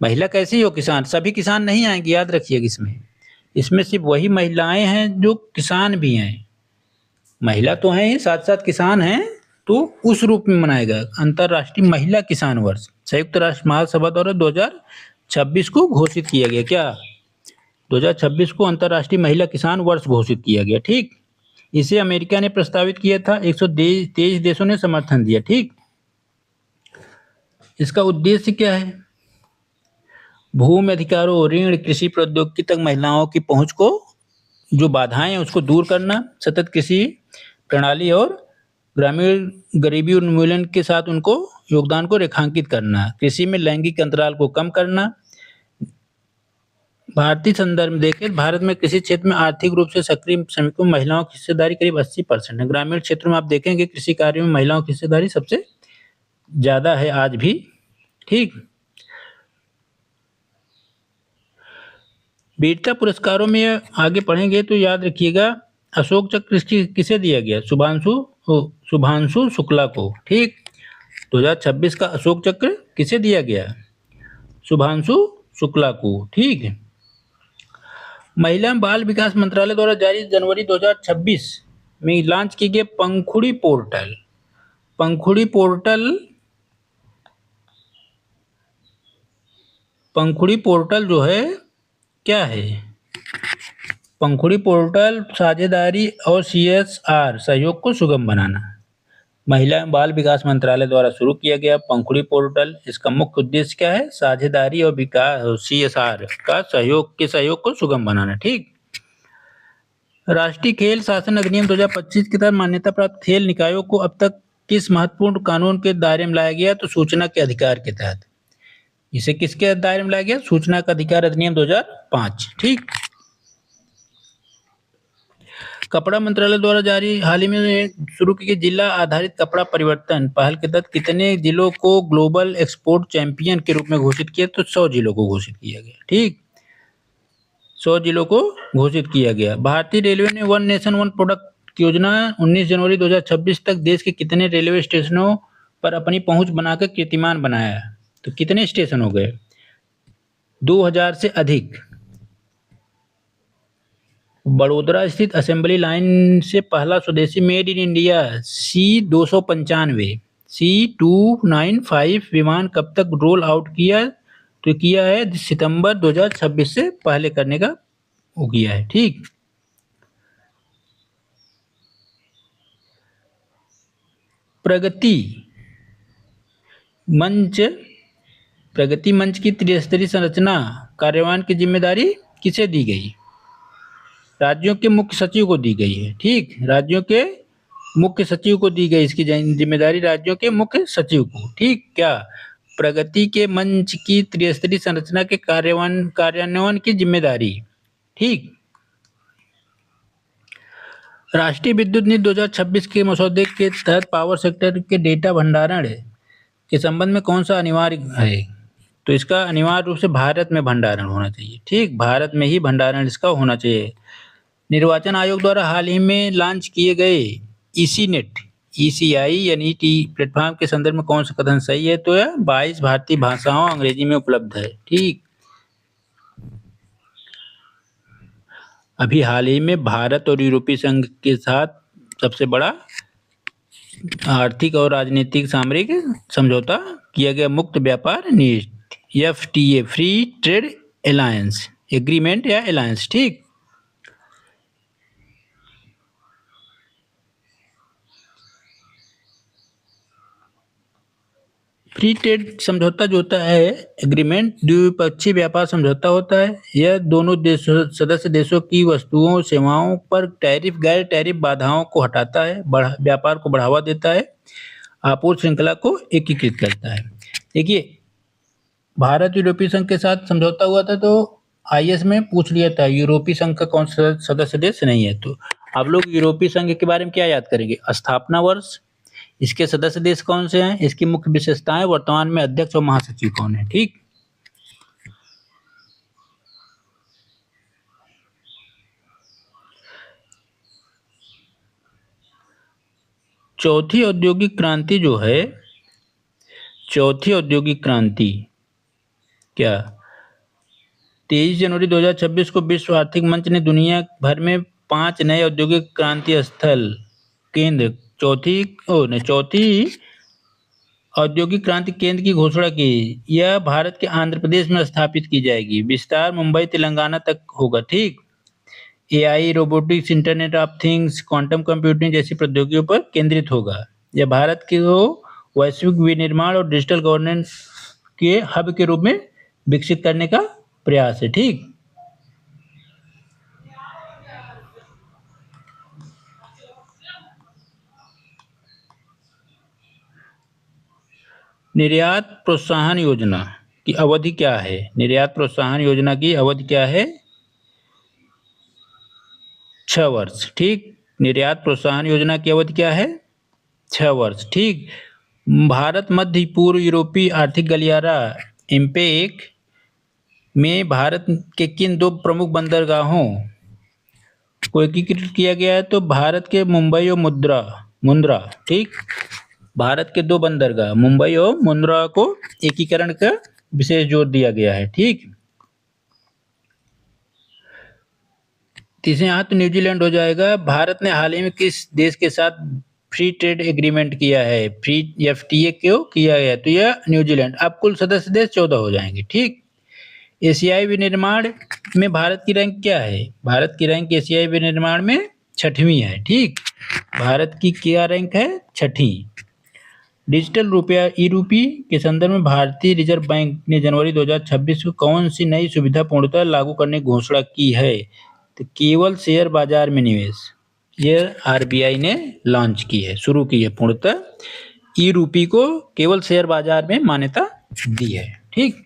महिला कैसी हो किसान, सभी किसान नहीं आएंगे, याद रखिएगा। इसमें सिर्फ वही महिलाएं हैं जो किसान भी हैं, महिला तो हैं ही साथ साथ किसान हैं, तो उस रूप में मनाएगा अंतर्राष्ट्रीय महिला किसान वर्ष। संयुक्त राष्ट्र महासभा द्वारा 2026 को घोषित किया गया। क्या 2026 को अंतर्राष्ट्रीय महिला किसान वर्ष घोषित किया गया। ठीक, इसे अमेरिका ने प्रस्तावित किया था, 123 देशों ने समर्थन दिया। ठीक, इसका उद्देश्य क्या है? भूमि अधिकारों, ऋण, कृषि प्रौद्योगिकी तक महिलाओं की पहुंच को जो बाधाएं हैं उसको दूर करना, सतत कृषि प्रणाली और ग्रामीण गरीबी उन्मूलन के साथ उनको योगदान को रेखांकित करना, कृषि में लैंगिक अंतराल को कम करना। भारतीय संदर्भ में देखें, भारत में कृषि क्षेत्र में आर्थिक रूप से सक्रिय श्रमिकों महिलाओं की हिस्सेदारी करीब 80% है। ग्रामीण क्षेत्रों में आप देखेंगे कृषि कार्यों में महिलाओं की हिस्सेदारी सबसे ज्यादा है आज भी। ठीक, वीरता पुरस्कारों में आगे पढ़ेंगे तो याद रखिएगा अशोक चक्र किसे दिया गया? शुभांशु शुक्ला को। ठीक, 2026 का अशोक चक्र किसे दिया गया? शुभांशु शुक्ला को। ठीक, महिला बाल विकास मंत्रालय द्वारा जारी जनवरी 2026 में लॉन्च किए गए पंखुड़ी पोर्टल जो है क्या है? पंखुड़ी पोर्टल साझेदारी और CSR सहयोग को सुगम बनाना। महिला बाल विकास मंत्रालय द्वारा शुरू किया गया पंखुड़ी पोर्टल, इसका मुख्य उद्देश्य क्या है? साझेदारी और विकास CSR का सहयोग को सुगम बनाना। ठीक, राष्ट्रीय खेल शासन अधिनियम 2025 के तहत मान्यता प्राप्त खेल निकायों को अब तक किस महत्वपूर्ण कानून के दायरे में लाया गया? तो सूचना के अधिकार के तहत। इसे किसके दायरे में लाया गया? सूचना का अधिकार अधिनियम 2005। ठीक, कपड़ा मंत्रालय द्वारा जारी हाल ही में शुरू की गई जिला आधारित कपड़ा परिवर्तन पहल के तहत कितने जिलों को ग्लोबल एक्सपोर्ट चैंपियन के रूप में घोषित किया? तो 100 जिलों को घोषित किया गया। ठीक, 100 जिलों को घोषित किया गया। भारतीय रेलवे ने वन नेशन वन प्रोडक्ट योजना 19 जनवरी 2026 तक देश के कितने रेलवे स्टेशनों पर अपनी पहुंच बनाकर कीर्तिमान बनाया? तो कितने स्टेशन हो गए? 2000 से अधिक। बड़ोदरा स्थित असेंबली लाइन से पहला स्वदेशी मेड इन इंडिया C295 विमान कब तक रोल आउट किया? तो किया है सितंबर 2026 से पहले करने का वो किया है। ठीक, प्रगति मंच की त्रिस्तरीय संरचना कार्यान्वयन की जिम्मेदारी किसे दी गई? राज्यों के मुख्य सचिव को दी गई है। ठीक, राज्यों के मुख्य सचिव को दी गई इसकी जिम्मेदारी, राज्यों के मुख्य सचिव को। ठीक, क्या प्रगति के मंच की त्रिस्तरीय संरचना के कार्यान्वयन की जिम्मेदारी। ठीक, राष्ट्रीय विद्युत नीति 2026 के मसौदे के तहत पावर सेक्टर के डेटा भंडारण के संबंध में कौन सा अनिवार्य है? तो इसका अनिवार्य रूप से भारत में भंडारण होना चाहिए। ठीक, भारत में ही भंडारण इसका होना चाहिए। निर्वाचन आयोग द्वारा हाल ही में लॉन्च किए गए ECNET ECI यानी प्लेटफॉर्म के संदर्भ में कौन सा कथन सही है? तो यह 22 भारतीय भाषाओं अंग्रेजी में उपलब्ध है। ठीक, अभी हाल ही में भारत और यूरोपीय संघ के साथ सबसे बड़ा आर्थिक और राजनीतिक सामरिक समझौता किया गया मुक्त व्यापार नीति FTA free trade alliance agreement या अलायंस। ठीक, फ्री ट्रेड समझौता जो होता है एग्रीमेंट द्विपक्षीय व्यापार समझौता होता है। यह दोनों देशों सदस्य देशों की वस्तुओं सेवाओं पर टैरिफ गैर टैरिफ बाधाओं को हटाता है, व्यापार को बढ़ावा देता है, आपूर्ति श्रृंखला को एकीकृत करता है। देखिए, भारत यूरोपीय संघ के साथ समझौता हुआ था तो IS में पूछ लिया था यूरोपीय संघ का कौन सा सदस्य देश नहीं है। तो आप लोग यूरोपीय संघ के बारे में क्या याद करेंगे? स्थापना वर्ष, इसके सदस्य देश कौन से हैं, इसकी मुख्य विशेषताएं, वर्तमान में अध्यक्ष और महासचिव कौन है। ठीक, चौथी औद्योगिक क्रांति जो है, चौथी औद्योगिक क्रांति क्या 23 जनवरी 2026 को विश्व आर्थिक मंच ने दुनिया भर में 5 नए औद्योगिक क्रांति स्थल केंद्र चौथी औद्योगिक क्रांति केंद्र की घोषणा की। यह भारत के आंध्र प्रदेश में स्थापित की जाएगी। विस्तार मुंबई तेलंगाना तक होगा। ठीक, AI, robotics, internet of things, quantum computing जैसी प्रौद्योगिकियों पर केंद्रित होगा। यह भारत को वैश्विक विनिर्माण और डिजिटल गवर्नेंस के हब के रूप में विकसित करने का प्रयास है। ठीक, निर्यात प्रोत्साहन योजना की अवधि क्या है? निर्यात प्रोत्साहन योजना की अवधि क्या है? 6 वर्ष। ठीक, निर्यात प्रोत्साहन योजना की अवधि क्या है? 6 वर्ष। ठीक, भारत मध्य पूर्व यूरोपीय आर्थिक गलियारा इम्पेक में भारत के किन 2 प्रमुख बंदरगाहों को एकीकृत किया गया है? तो भारत के मुंबई और मुंद्रा। ठीक, भारत के 2 बंदरगाह मुंबई और मुंद्रा को एकीकरण का विशेष जोर दिया गया है। ठीक, तीसरे यहाँ तो न्यूजीलैंड हो जाएगा। भारत ने हाल ही में किस देश के साथ फ्री ट्रेड एग्रीमेंट किया है? फ्री FTA क्यों किया गया? तो यह न्यूजीलैंड। अब कुल सदस्य देश 14 हो जाएंगे। ठीक, एशियाई विनिर्माण में भारत की रैंक क्या है? भारत की रैंक एशियाई विनिर्माण में 6वीं है। ठीक, भारत की क्या रैंक है? 6वीं। डिजिटल रुपया ई-रूपी के संदर्भ में भारतीय रिजर्व बैंक ने जनवरी 2026 को कौन सी नई सुविधा पूर्णतः लागू करने की घोषणा की है? तो केवल शेयर बाजार में निवेश, यह RBI ने लॉन्च की है, शुरू की है। पूर्णतः ई-रूपी को केवल शेयर बाजार में मान्यता दी है। ठीक,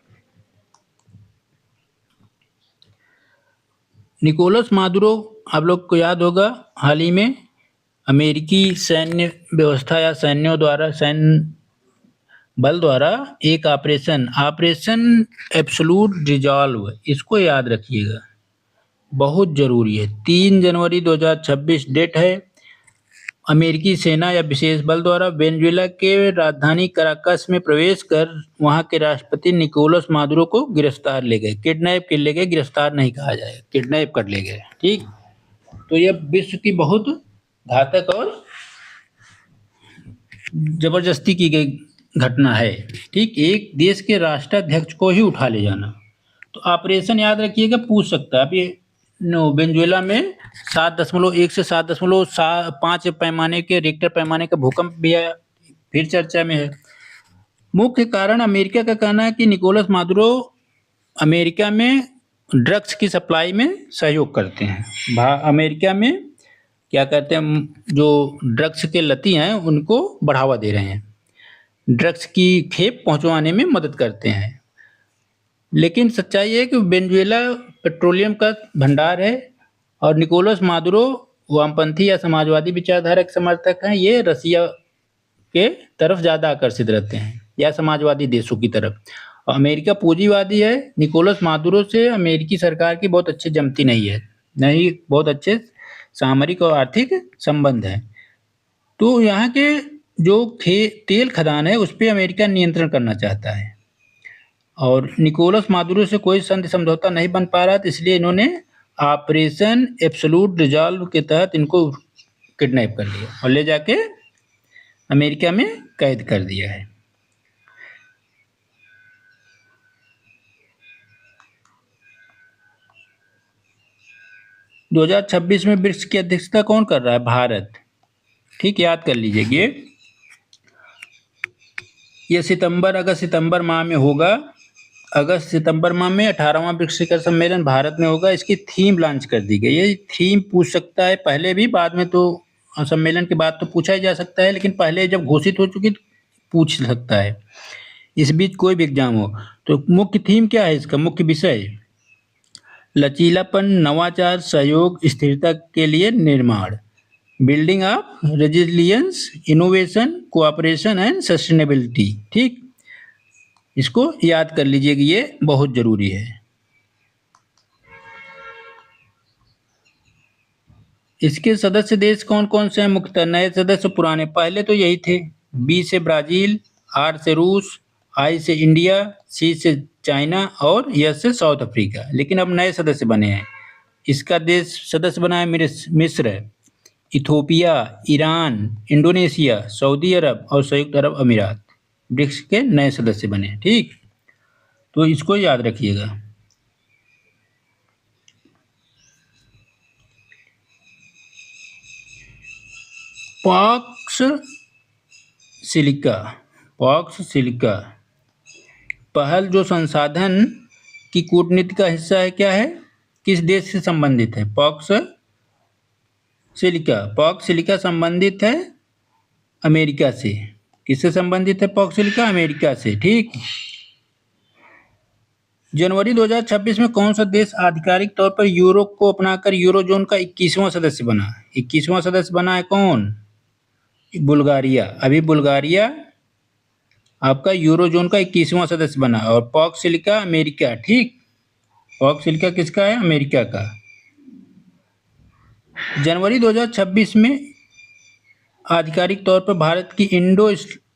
निकोलस मादुरो आप लोग को याद होगा, हाल ही में अमेरिकी सैन्य व्यवस्था या सैन्य बल द्वारा एक ऑपरेशन एब्सोल्यूट रिजॉल्व, इसको याद रखिएगा, बहुत जरूरी है। 3 जनवरी 2026 डेट है। अमेरिकी सेना या विशेष बल द्वारा वेनेजुएला के राजधानी कराकस में प्रवेश कर वहां के राष्ट्रपति निकोलस मादुरो को गिरफ्तार ले गए। किडनैप कर ले गए, गिरफ्तार नहीं कहा जाएगा, किडनैप कर ले गए। ठीक, तो यह विश्व की बहुत घातक और जबरदस्ती की गई घटना है। ठीक, एक देश के राष्ट्राध्यक्ष को ही उठा ले जाना। तो ऑपरेशन याद रखिएगा, पूछ सकता है। अभी वेनेजुएला में 7.1 से 7.5 पैमाने के रिक्टर पैमाने का भूकंप भी है, फिर चर्चा में है। मुख्य कारण अमेरिका का कहना है कि निकोलस मादुरो अमेरिका में ड्रग्स की सप्लाई में सहयोग करते हैं। अमेरिका में क्या कहते हैं, जो ड्रग्स के लती हैं उनको बढ़ावा दे रहे हैं, ड्रग्स की खेप पहुंचवाने में मदद करते हैं। लेकिन सच्चाई है कि वेनेजुएला पेट्रोलियम का भंडार है और निकोलस मादुरो वामपंथी या समाजवादी विचारधारा के समर्थक हैं। ये रसिया के तरफ ज़्यादा आकर्षित रहते हैं या समाजवादी देशों की तरफ। और अमेरिका पूंजीवादी है। निकोलस मादुरो से अमेरिकी सरकार की बहुत अच्छी जमती नहीं है, नहीं बहुत अच्छे सामरिक और आर्थिक संबंध हैं। तो यहाँ के जो तेल खदान है उस पर अमेरिका नियंत्रण करना चाहता है और निकोलस मादुरो से कोई संधि समझौता नहीं बन पा रहा था, इसलिए इन्होंने ऑपरेशन एब्सोल्यूट रिजॉल्व के तहत इनको किडनैप कर लिया और ले जाके अमेरिका में कैद कर दिया है। दो 2026 में ब्रिक्स की अध्यक्षता कौन कर रहा है? भारत। ठीक, याद कर लीजिए ये सितंबर अगस्त सितंबर माह में होगा। अगस्त सितंबर माह में 18वां ब्रिक्स शिखर सम्मेलन भारत में होगा। इसकी थीम लॉन्च कर दी गई है। ये थीम पूछ सकता है पहले भी, बाद में तो सम्मेलन के बाद तो पूछा ही जा सकता है, लेकिन पहले जब घोषित हो चुकी तो पूछ सकता है। इस बीच कोई भी एग्जाम हो तो मुख्य थीम क्या है? इसका मुख्य विषय लचीलापन, नवाचार, सहयोग, स्थिरता के लिए निर्माण, building of resilience, innovation, cooperation and sustainability. ठीक, इसको याद कर लीजिए कि ये बहुत जरूरी है। इसके सदस्य देश कौन कौन से हैं? मुख्यतः नए सदस्य, पुराने, पहले तो यही थे। बी से ब्राजील, आर से रूस, आई से इंडिया, सी से चाइना और एस से साउथ अफ्रीका। लेकिन अब नए सदस्य बने हैं। इसका देश सदस्य बना है मिस्र, इथोपिया, ईरान, इंडोनेशिया, सऊदी अरब और संयुक्त अरब अमीरात ब्रिक्स के नए सदस्य बने हैं। ठीक, तो इसको याद रखिएगा। पॉक्स सिलिका पहल जो संसाधन की कूटनीति का हिस्सा है, क्या है, किस देश से संबंधित है? पॉक्स सिलिका संबंधित है अमेरिका से। किससे संबंधित है पॉक्स सिलिका? अमेरिका से। ठीक, जनवरी 2026 में कौन सा देश आधिकारिक तौर पर यूरो को अपनाकर यूरोजोन का 21वां सदस्य बना? 21वां सदस्य बना है कौन? बुल्गारिया। अभी बुल्गारिया आपका यूरोजोन का 21वां सदस्य बना और पॉक्स सिलिका अमेरिका। ठीक, पॉक्स सिलिका किसका है? अमेरिका का। जनवरी 2026 में आधिकारिक तौर पर भारत की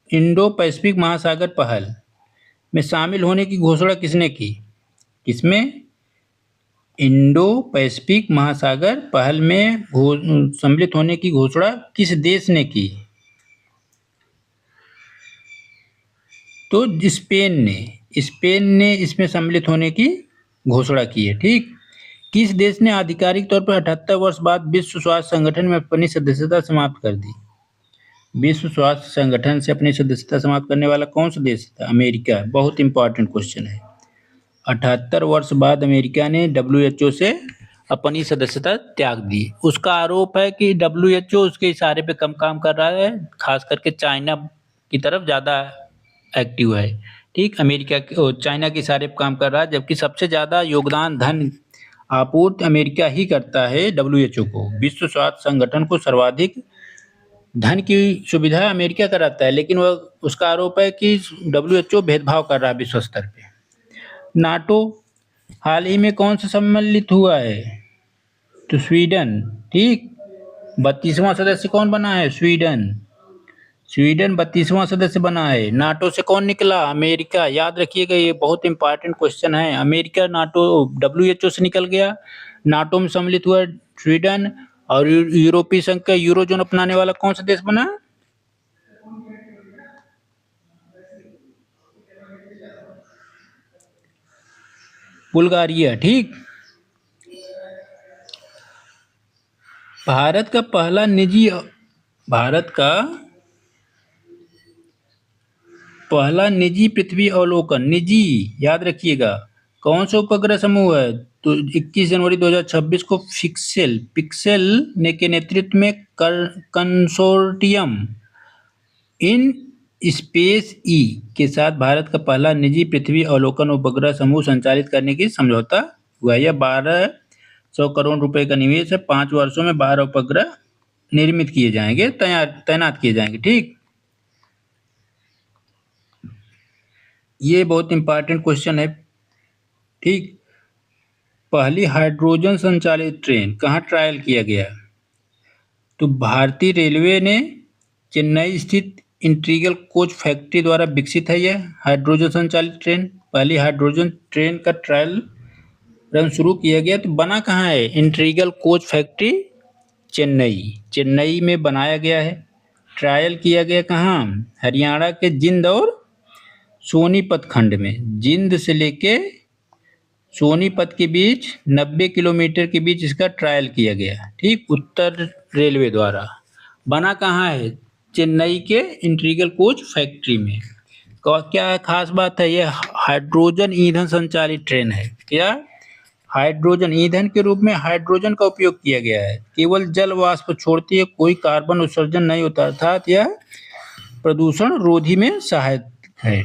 इंडो पैसिफिक महासागर पहल में शामिल होने की घोषणा किसने की? किसमें? इंडो पैसिफिक महासागर पहल में सम्मिलित होने की घोषणा किस देश ने की? तो स्पेन ने इसमें सम्मिलित होने की घोषणा की है। ठीक, किस देश ने आधिकारिक तौर पर 78 वर्ष बाद विश्व स्वास्थ्य संगठन में अपनी सदस्यता समाप्त कर दी? विश्व स्वास्थ्य संगठन से अपनी सदस्यता समाप्त करने वाला कौन सा देश था? अमेरिका। बहुत इंपॉर्टेंट क्वेश्चन है। 78 वर्ष बाद अमेरिका ने WHO से अपनी सदस्यता त्याग दी। उसका आरोप है कि WHO उसके इशारे पे कम काम कर रहा है, खास करके चाइना की तरफ ज़्यादा एक्टिव है। ठीक, अमेरिका चाइना के इशारे पे काम कर रहा है, जबकि सबसे ज़्यादा योगदान धन आपूर्ति अमेरिका ही करता है WHO को। विश्व स्वास्थ्य संगठन को सर्वाधिक धन की सुविधा अमेरिका कराता है, लेकिन वह उसका आरोप है कि WHO भेदभाव कर रहा है विश्व स्तर पे। नाटो हाल ही में कौन सा सम्मिलित हुआ है? तो स्वीडन। ठीक, 32वां सदस्य कौन बना है? स्वीडन 32वां सदस्य बना है। नाटो से कौन निकला? अमेरिका। याद रखिएगा, ये बहुत इंपॉर्टेंट क्वेश्चन है। अमेरिका नाटो WHO से निकल गया, नाटो में सम्मिलित हुआ स्वीडन, और यूरोपीय संघ का यूरोजोन अपनाने वाला कौन सा देश बना? बुल्गारिया। ठीक, भारत का पहला निजी पृथ्वी अवलोकन, निजी, याद रखिएगा, कौन सा उपग्रह समूह है? तो 21 जनवरी 2026 को पिक्सेल ने के नेतृत्व में कंसोर्टियम इन स्पेस ई के साथ भारत का पहला निजी पृथ्वी अवलोकन उपग्रह समूह संचालित करने की समझौता हुआ। यह 1200 करोड़ रुपए का निवेश है। 5 वर्षों में 12 उपग्रह निर्मित किए जाएंगे, तैनात किए जाएंगे। ठीक, ये बहुत इंपॉर्टेंट क्वेश्चन है। ठीक, पहली हाइड्रोजन संचालित ट्रेन कहाँ ट्रायल किया गया? तो भारतीय रेलवे ने चेन्नई स्थित इंटीग्रल कोच फैक्ट्री द्वारा विकसित है यह हाइड्रोजन संचालित ट्रेन। पहली हाइड्रोजन ट्रेन का ट्रायल रन शुरू किया गया। तो बना कहाँ है? इंटीग्रल कोच फैक्ट्री चेन्नई में बनाया गया है। ट्रायल किया गया कहाँ? हरियाणा के जिंद और सोनीपत खंड में। जिंद से लेके सोनीपत के बीच 90 किलोमीटर के बीच इसका ट्रायल किया गया, ठीक, उत्तर रेलवे द्वारा। बना कहाँ है? चेन्नई के इंटीग्रल कोच फैक्ट्री में। क्या खास बात है? यह हाइड्रोजन ईंधन संचालित ट्रेन है। क्या? हाइड्रोजन ईंधन के रूप में हाइड्रोजन का उपयोग किया गया है। केवल जल वाष्प छोड़ती है, कोई कार्बन उत्सर्जन नहीं होता, अर्थात यह प्रदूषण रोधी में सहायक है।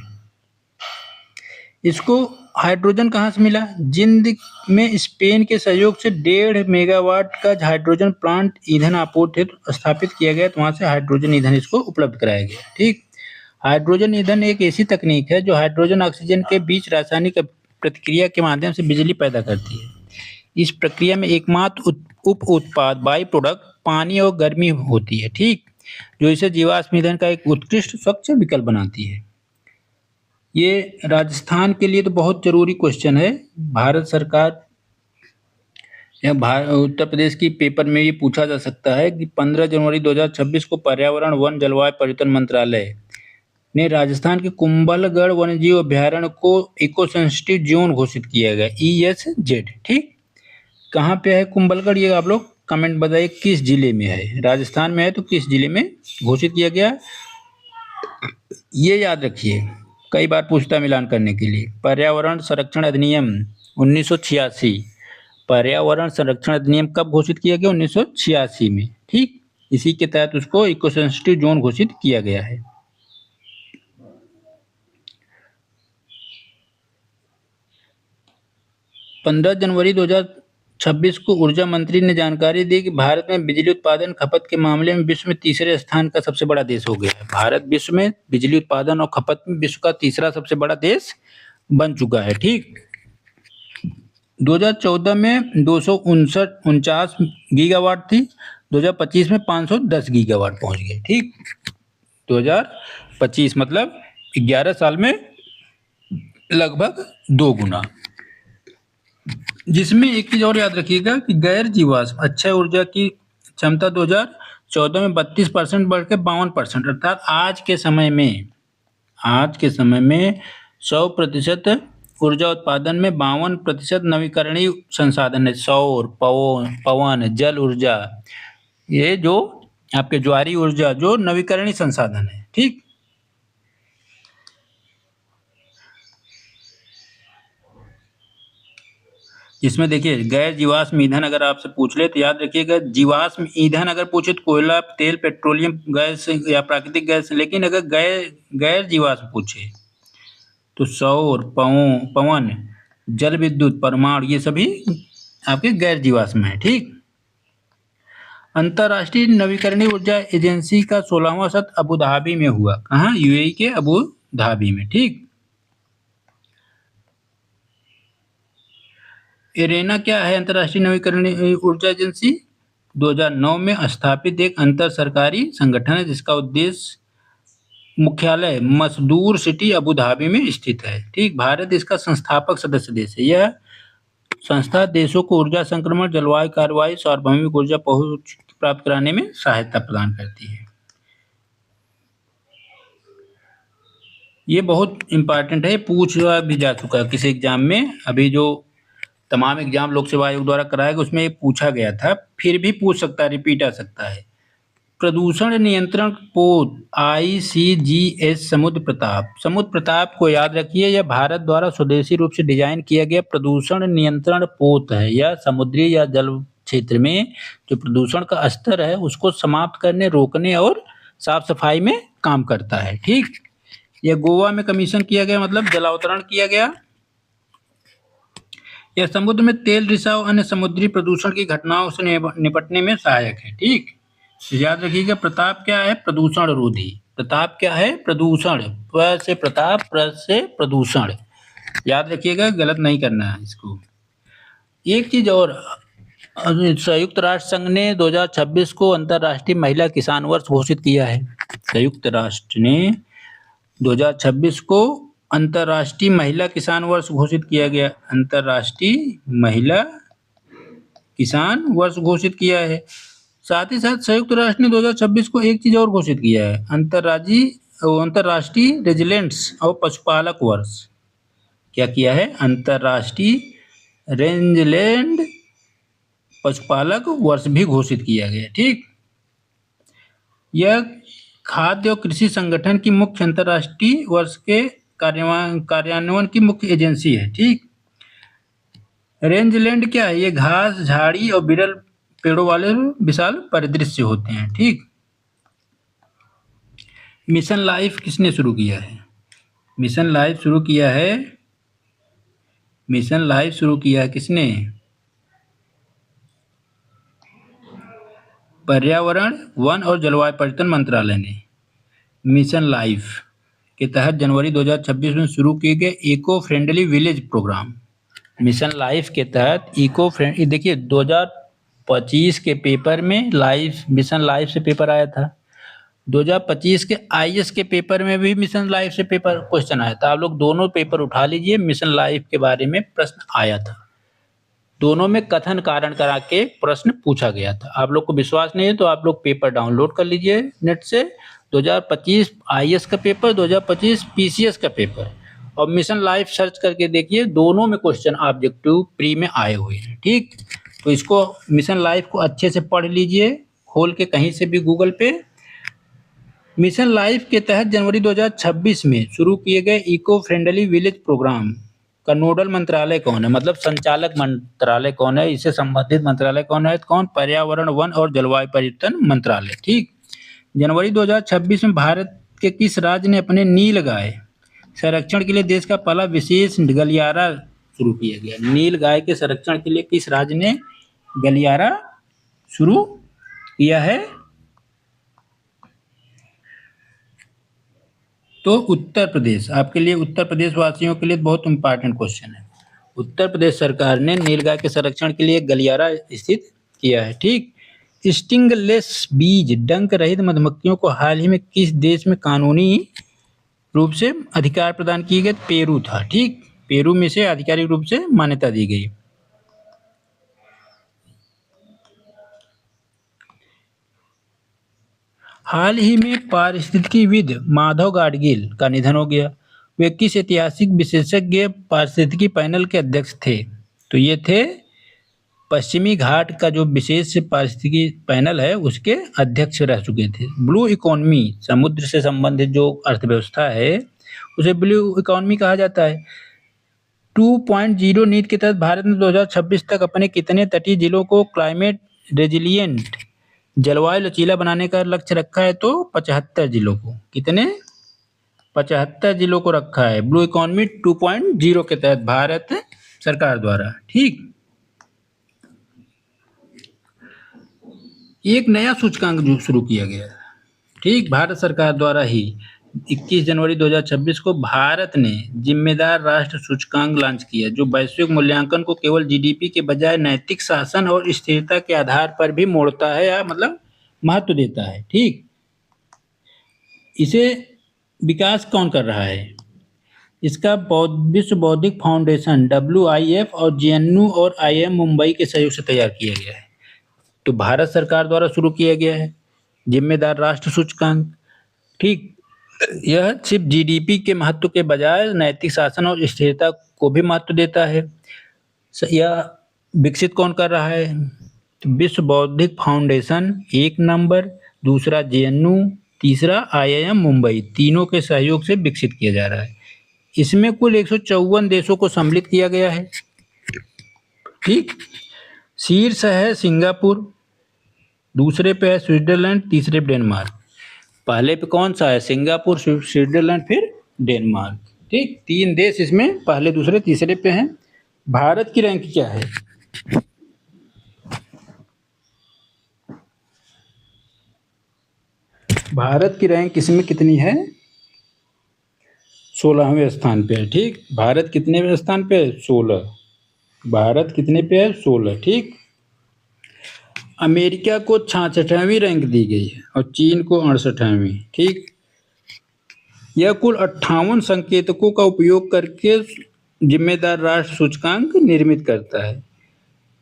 इसको हाइड्रोजन कहाँ से मिला? जिंद में स्पेन के सहयोग से 1.5 मेगावाट का हाइड्रोजन प्लांट ईंधन आपूर्ति स्थापित किया गया, तो वहां से हाइड्रोजन ईंधन इसको उपलब्ध कराया गया, ठीक। हाइड्रोजन ईंधन एक ऐसी तकनीक है जो हाइड्रोजन ऑक्सीजन के बीच रासायनिक प्रतिक्रिया के माध्यम से बिजली पैदा करती है। इस प्रक्रिया में एकमात्र उप उत्पाद बाई प्रोडक्ट पानी और गर्मी होती है, ठीक, जो इसे जीवाश्म ईंधन का एक उत्कृष्ट स्वच्छ विकल्प बनाती है। ये राजस्थान के लिए तो बहुत जरूरी क्वेश्चन है। भारत सरकार या उत्तर प्रदेश की पेपर में ये पूछा जा सकता है कि 15 जनवरी 2026 को पर्यावरण वन जलवायु परिवर्तन मंत्रालय ने राजस्थान के कुंभलगढ़ वन्यजीव अभ्यारण्य को इको सेंसिटिव जोन घोषित किया गया, ESZ, ठीक। कहाँ पे है कुंभलगढ़? ये आप लोग कमेंट बताइए किस जिले में है। राजस्थान में है तो किस जिले में घोषित किया गया, ये याद रखिए, कई बार पूछता मिलान करने के लिए। पर्यावरण संरक्षण अधिनियम 1986, पर्यावरण संरक्षण अधिनियम कब घोषित किया गया? 1986 में, ठीक। इसी के तहत उसको इको सेंसिटिव जोन घोषित किया गया है। पंद्रह जनवरी 2026 को ऊर्जा मंत्री ने जानकारी दी कि भारत में बिजली उत्पादन खपत के मामले में विश्व में तीसरे स्थान का सबसे बड़ा देश हो गया है। भारत विश्व में बिजली उत्पादन और खपत में विश्व का तीसरा सबसे बड़ा देश बन चुका है, ठीक। 2014 में 249 गीगावाट थी, 2025 में 510 गीगावाट पहुंच गए, ठीक। 2025 मतलब 11 साल में लगभग 2 गुना। जिसमें एक चीज और याद रखिएगा कि गैर जीवाश्म अक्षय ऊर्जा की क्षमता 2014 में 32% बढ़ के 52%, अर्थात आज के समय में 100% ऊर्जा उत्पादन में 52% नवीकरणीय संसाधन है। सौर, पवन, जल ऊर्जा, ये जो आपके ज्वारी ऊर्जा जो नवीकरणीय संसाधन है, ठीक। इसमें देखिए गैर जीवाश्म ईंधन अगर आपसे पूछ ले तो याद रखिएगा, जीवाश्म ईंधन अगर पूछे तो कोयला, तेल, पेट्रोलियम गैस या प्राकृतिक गैस, लेकिन अगर गैर जीवाश्म पूछे तो सौर, पवन, जल विद्युत, परमाणु, ये सभी आपके गैर जीवाश्म है, ठीक। अंतरराष्ट्रीय नवीकरणीय ऊर्जा एजेंसी का 16वां सत्र अबू धाबी में हुआ। कहाँ? UAE के अबू धाबी में, ठीक। एरेना क्या है? अंतरराष्ट्रीय नवीकरणीय ऊर्जा एजेंसी 2009 में स्थापित एक अंतर सरकारी संगठन है जिसका उद्देश्य मुख्यालय मसदूर सिटी अबू धाबी में स्थित है, ठीक। भारत इसका संस्थापक सदस्य देश है। यह संस्था देशों को ऊर्जा संक्रमण, जलवायु कार्रवाई, सार्वभौमिक ऊर्जा पहुंच प्राप्त कराने में सहायता प्रदान करती है। ये बहुत इंपॉर्टेंट है, पूछा भी जा चुका है किसी एग्जाम में। अभी जो तमाम एग्जाम लोक सेवा आयोग द्वारा कराया गया उसमें ये पूछा गया था, फिर भी पूछ सकता है, रिपीट आ सकता है। प्रदूषण नियंत्रण पोत ICGS समुद्र प्रताप को याद रखिए, यह भारत द्वारा स्वदेशी रूप से डिजाइन किया गया प्रदूषण नियंत्रण पोत है। यह समुद्री या जल क्षेत्र में जो प्रदूषण का स्तर है उसको समाप्त करने, रोकने और साफ सफाई में काम करता है, ठीक। यह गोवा में कमीशन किया गया, मतलब जलावतरण किया गया। यह समुद्र में तेल रिसाव, अन्य समुद्री प्रदूषण की घटनाओं से निपटने में सहायक है, ठीक। याद रखिएगा प्रताप क्या है? प्रदूषण रोधी। प्रताप क्या है? प्रदूषण, प्र से प्रताप, प्र से प्रदूषण, याद रखिएगा, गलत नहीं करना है इसको। एक चीज और, संयुक्त राष्ट्र संघ ने 2026 को अंतर्राष्ट्रीय महिला किसान वर्ष घोषित किया है। संयुक्त राष्ट्र ने 2026 को अंतर्राष्ट्रीय महिला किसान वर्ष घोषित किया गया। अंतर्राष्ट्रीय महिला किसान वर्ष घोषित किया है। साथ ही साथ संयुक्त राष्ट्र ने 2026 को एक चीज और घोषित किया है, अंतर्राष्ट्रीय रेजिलेंट्स और पशुपालक वर्ष। क्या किया है? अंतर्राष्ट्रीय रेंजलैंड पशुपालक वर्ष भी घोषित किया गया। ठीक, यह खाद्य और कृषि संगठन की मुख्य अंतर्राष्ट्रीय वर्ष के कार्यान्वयन की मुख्य एजेंसी है। ठीक, रेंजलैंड क्या है? ये घास, झाड़ी और विरल पेड़ों वाले विशाल परिदृश्य होते हैं। ठीक, मिशन लाइफ किसने शुरू किया है? मिशन लाइफ शुरू किया है किसने? पर्यावरण, वन और जलवायु परिवर्तन मंत्रालय ने मिशन लाइफ के तहत जनवरी 2026 में शुरू किए गए eco friendly village programme. Mission life के तहत इको फ्रेंडली, देखिए 2025 के पेपर में मिशन लाइफ से पेपर आया था। 2025 के आईएएस के पेपर में भी मिशन लाइफ से पेपर क्वेश्चन आया था। आप लोग दोनों पेपर उठा लीजिए, मिशन लाइफ के बारे में प्रश्न आया था। दोनों में कथन कारण करा के प्रश्न पूछा गया था। आप लोग को विश्वास नहीं है तो आप लोग पेपर डाउनलोड कर लीजिए नेट से। 2025 आईएएस का पेपर, 2025 पीसीएस का पेपर, और मिशन लाइफ सर्च करके देखिए, दोनों में क्वेश्चन ऑब्जेक्टिव प्री में आए हुए हैं। ठीक, तो इसको मिशन लाइफ को अच्छे से पढ़ लीजिए, खोल के कहीं से भी गूगल पे। मिशन लाइफ के तहत जनवरी 2026 में शुरू किए गए इको फ्रेंडली विलेज प्रोग्राम का नोडल मंत्रालय कौन है? मतलब संचालक मंत्रालय कौन है? इससे संबंधित मंत्रालय कौन है? कौन? पर्यावरण, वन और जलवायु परिवर्तन मंत्रालय। ठीक, जनवरी 2026 में भारत के किस राज्य ने अपने नील गाय संरक्षण के लिए देश का पहला विशेष गलियारा शुरू किया गया? नील गाय के संरक्षण के लिए किस राज्य ने गलियारा शुरू किया है? तो उत्तर प्रदेश। आपके लिए, उत्तर प्रदेश वासियों के लिए बहुत इंपॉर्टेंट क्वेश्चन है। उत्तर प्रदेश सरकार ने नीलगाय के संरक्षण के लिए गलियारा स्थित किया है। ठीक, स्टिंगलेस बीज डंक रहित मधुमक्खियों को हाल ही में किस देश में कानूनी रूप से अधिकार प्रदान किए गए? पेरू था। ठीक, पेरू में से आधिकारिक रूप से मान्यता दी गई। हाल ही में पारिस्थितिकीविद माधव गाडगिल का निधन हो गया। वे किस ऐतिहासिक विशेषज्ञ पारिस्थितिकी पैनल के अध्यक्ष थे? तो ये थे पश्चिमी घाट का जो विशेष पारिस्थितिकी पैनल है उसके अध्यक्ष रह चुके थे। ब्लू इकोनॉमी, समुद्र से संबंधित जो अर्थव्यवस्था है उसे ब्लू इकोनॉमी कहा जाता है। 2.0 नीति के तहत भारत ने 2026 तक अपने कितने तटीय जिलों को क्लाइमेट रेजिलिएंट, जलवायु लचीला बनाने का लक्ष्य रखा है? तो 75 जिलों को। कितने? 75 जिलों को रखा है ब्लू इकोनॉमी 2.0 के तहत भारत सरकार द्वारा। ठीक, एक नया सूचकांक जो शुरू किया गया है, ठीक, भारत सरकार द्वारा ही 21 जनवरी 2026 को भारत ने जिम्मेदार राष्ट्र सूचकांक लॉन्च किया, जो वैश्विक मूल्यांकन को केवल जीडीपी के बजाय नैतिक शासन और स्थिरता के आधार पर भी मोड़ता है, या मतलब महत्व देता है। ठीक, इसे विकास कौन कर रहा है? इसका विश्व बौद्धिक फाउंडेशन WIF और JNU और IIM मुंबई के सहयोग से तैयार किया गया है। तो भारत सरकार द्वारा शुरू किया गया है जिम्मेदार राष्ट्र सूचकांक। ठीक, यह सिर्फ जीडीपी के महत्व के बजाय नैतिक शासन और स्थिरता को भी महत्व देता है। यह विकसित कौन कर रहा है? तो विश्व बौद्धिक फाउंडेशन एक नंबर, दूसरा JNU, तीसरा IIM मुंबई, तीनों के सहयोग से विकसित किया जा रहा है। इसमें कुल 154 देशों को सम्मिलित किया गया है। ठीक, शीर्ष है सिंगापुर, दूसरे पे है स्विट्जरलैंड, तीसरे पे डेनमार्क। पहले पे कौन सा है? सिंगापुर, स्विट्जरलैंड, फिर डेनमार्क। ठीक, 3 देश इसमें पहले, दूसरे, तीसरे पे हैं। भारत की रैंक क्या है? भारत की रैंक इसमें कितनी है? 16वें स्थान पे है। ठीक, भारत कितने स्थान पे है? 16। भारत कितने पे है? 16। ठीक, अमेरिका को 66वीं रैंक दी गई है और चीन को 68वीं। ठीक, यह कुल 58 संकेतकों का उपयोग करके जिम्मेदार राष्ट्र सूचकांक निर्मित करता है,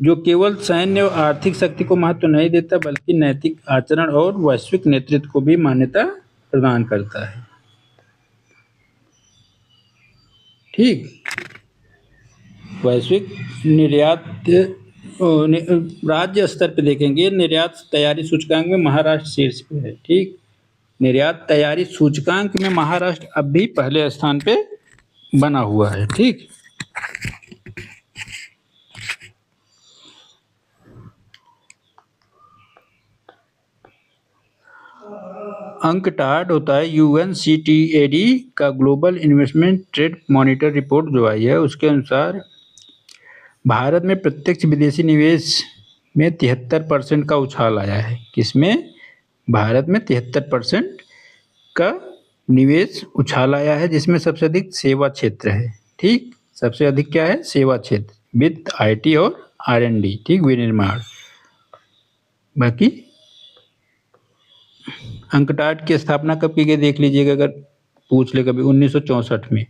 जो केवल सैन्य और आर्थिक शक्ति को महत्व नहीं देता बल्कि नैतिक आचरण और वैश्विक नेतृत्व को भी मान्यता प्रदान करता है। ठीक, वैश्विक निर्यात राज्य स्तर पे देखेंगे, निर्यात तैयारी सूचकांक में महाराष्ट्र शीर्ष पे है। ठीक, निर्यात तैयारी सूचकांक में महाराष्ट्र अब भी पहले स्थान पे बना हुआ है। ठीक, अंकटाड होता है UNCTAD का global investment trade monitor report जो आई है, उसके अनुसार भारत में प्रत्यक्ष विदेशी निवेश में 73% का उछाल आया है। किसमें? भारत में 73% का निवेश उछाल आया है, जिसमें सबसे अधिक सेवा क्षेत्र है। ठीक, सबसे अधिक क्या है? सेवा क्षेत्र, वित्त, IT और R&D। ठीक, विनिर्माण। बाकी अंकटाड की स्थापना कब की गई देख लीजिएगा, अगर पूछ ले कभी, 1964 में।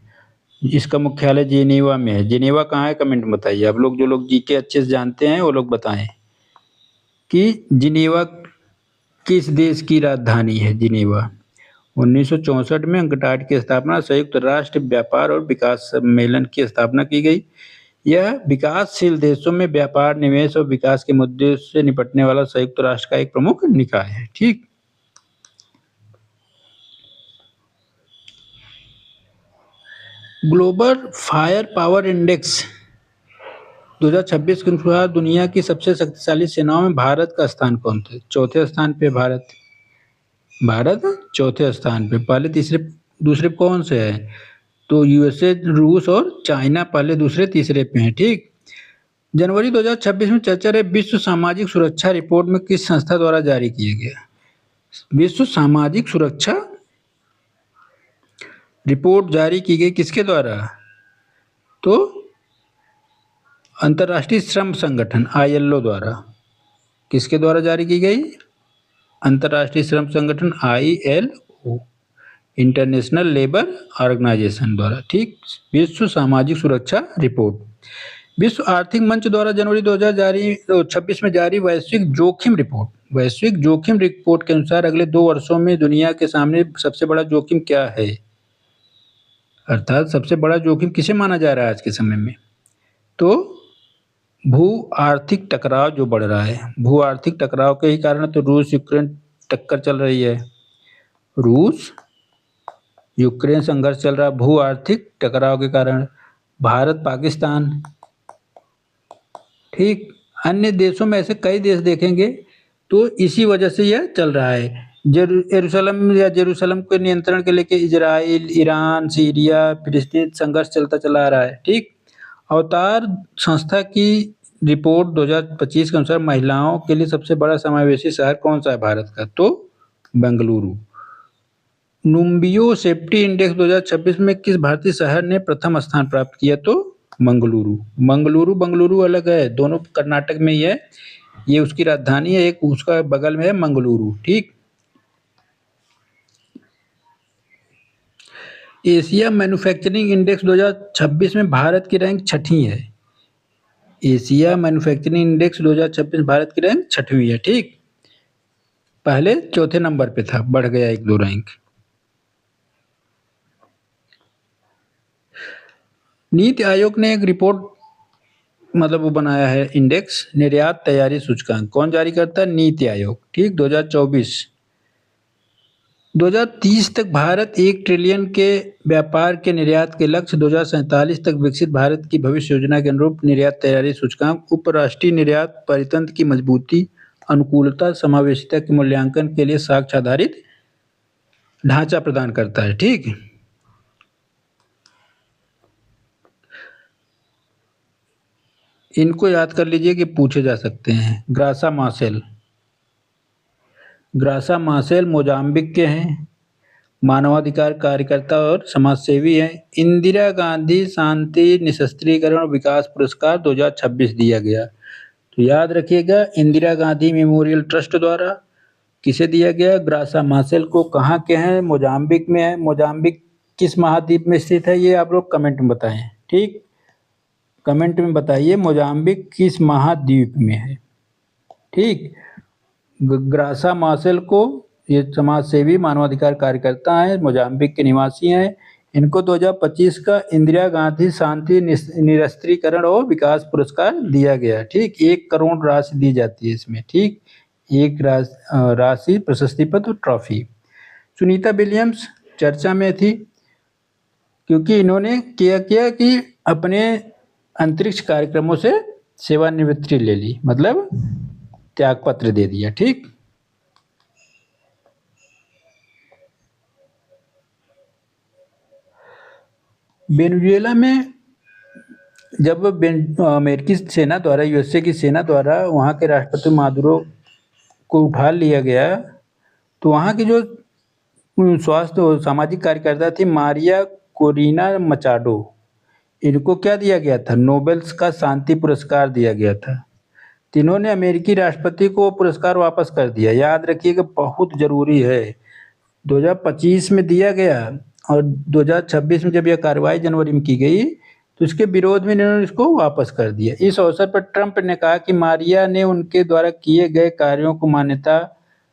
इसका मुख्यालय जेनेवा में है। जेनेवा कहाँ है? कमेंट में बताइए आप लोग, जो लोग जीके अच्छे से जानते हैं वो लोग बताएं कि जिनेवा किस देश की राजधानी है। जिनेवा 1964 में अंकटाड की स्थापना संयुक्त राष्ट्र व्यापार और विकास सम्मेलन की स्थापना की गई। यह विकासशील देशों में व्यापार, निवेश और विकास के मुद्दे से निपटने वाला संयुक्त राष्ट्र का एक प्रमुख निकाय है। ठीक, ग्लोबल फायर पावर इंडेक्स 2026 के अनुसार दुनिया की सबसे शक्तिशाली सेनाओं में भारत का स्थान कौन था? चौथे स्थान पे भारत चौथे स्थान पे। पहले तीसरे दूसरे कौन से है? तो USA, रूस और चाइना पहले, दूसरे, तीसरे पे हैं। ठीक, जनवरी 2026 में चर्चा रहे विश्व सामाजिक सुरक्षा रिपोर्ट में किस संस्था द्वारा जारी किया गया? विश्व सामाजिक सुरक्षा रिपोर्ट जारी की गई किसके द्वारा? तो अंतर्राष्ट्रीय श्रम संगठन ILO द्वारा। किसके द्वारा जारी की गई? अंतर्राष्ट्रीय श्रम संगठन ILO, इंटरनेशनल लेबर ऑर्गेनाइजेशन द्वारा। ठीक, विश्व सामाजिक सुरक्षा रिपोर्ट। विश्व आर्थिक मंच द्वारा जनवरी 2026 में जारी वैश्विक जोखिम रिपोर्ट के अनुसार अगले 2 वर्षों में दुनिया के सामने सबसे बड़ा जोखिम क्या है? अर्थात सबसे बड़ा जोखिम किसे माना जा रहा है आज के समय में? तो भू आर्थिक टकराव जो बढ़ रहा है। भू आर्थिक टकराव के ही कारण तो रूस यूक्रेन टक्कर चल रही है। रूस यूक्रेन संघर्ष चल रहा है भू आर्थिक टकराव के कारण। भारत पाकिस्तान। ठीक, अन्य देशों में ऐसे कई देश देखेंगे तो इसी वजह से यह चल रहा है। जेरूसलम के नियंत्रण के लेके इजराइल, ईरान, सीरिया, फिलिस्तीन संघर्ष चलता चला आ रहा है। ठीक, अवतार संस्था की रिपोर्ट 2025 के अनुसार महिलाओं के लिए सबसे बड़ा समावेशी शहर कौन सा है भारत का? तो बेंगलुरु। नुम्बियो सेफ्टी इंडेक्स 2026 में किस भारतीय शहर ने प्रथम स्थान प्राप्त किया? तो बंगलुरु अलग है, दोनों कर्नाटक में ही है। ये उसकी राजधानी है, एक उसका बगल में है मंगलुरु। ठीक, एशिया मैन्युफैक्चरिंग इंडेक्स 2026 में भारत की रैंक 6वीं है। एशिया मैन्युफैक्चरिंग इंडेक्स 2026 भारत की रैंक 6वीं है। ठीक, पहले चौथे नंबर पे था, बढ़ गया 1-2 रैंक। नीति आयोग ने एक रिपोर्ट वो बनाया है इंडेक्स, निर्यात तैयारी सूचकांक। कौन जारी करता है? नीति आयोग। ठीक, 2030 तक भारत 1 ट्रिलियन के व्यापार के निर्यात के लक्ष्य, 2047 तक विकसित भारत की भविष्य योजना के अनुरूप निर्यात तैयारी सूचकांक उपराष्ट्रीय निर्यात परितंत्र की मजबूती, अनुकूलता, समावेशिता के मूल्यांकन के लिए साक्ष्य आधारित ढांचा प्रदान करता है। ठीक, इनको याद कर लीजिए कि पूछे जा सकते हैं। ग्रासा मासेल मोजाम्बिक के हैं, मानवाधिकार कार्यकर्ता और समाजसेवी हैं। इंदिरा गांधी शांति, निशस्त्रीकरण और विकास पुरस्कार 2026 दिया गया। तो याद रखिएगा, इंदिरा गांधी मेमोरियल ट्रस्ट द्वारा किसे दिया गया? ग्रासा मासेल को। कहाँ के हैं? मोजाम्बिक में है। मोजाम्बिक किस महाद्वीप में स्थित है, ये आप लोग कमेंट में बताएं। ठीक, कमेंट में बताइए मोजाम्बिक किस महाद्वीप में है। ठीक, ग्रासा मासेल को, ये समाज सेवी मानवाधिकार कार्यकर्ता हैं, मोजाम्बिक के निवासी हैं। इनको 2025 का इंदिरा गांधी शांति निरस्त्रीकरण और विकास पुरस्कार दिया गया। ठीक, 1 करोड़ राशि दी जाती है इसमें। ठीक, एक राशि, प्रशस्ति पत्र, ट्रॉफी। सुनीता विलियम्स चर्चा में थी क्योंकि इन्होंने क्या किया कि अपने अंतरिक्ष कार्यक्रमों से सेवानिवृत्ति ले ली, मतलब त्याग पत्र दे दिया। ठीक, वेनेजुएला में जब अमेरिकी सेना द्वारा, यूएसए की सेना द्वारा वहाँ के राष्ट्रपति मादुरो को उठा लिया गया, तो वहाँ की जो स्वास्थ्य और सामाजिक कार्यकर्ता थी मारिया कोरिना मचाडो, इनको क्या दिया गया था, नोबेल्स का शांति पुरस्कार दिया गया था। तीनों ने अमेरिकी राष्ट्रपति को पुरस्कार वापस कर दिया। याद रखिएगा, बहुत जरूरी है। 2025 में दिया गया और 2026 में जब यह कार्रवाई जनवरी में की गई तो इसके विरोध में इन्होंने इसको वापस कर दिया। इस अवसर पर ट्रंप ने कहा कि मारिया ने उनके द्वारा किए गए कार्यों को मान्यता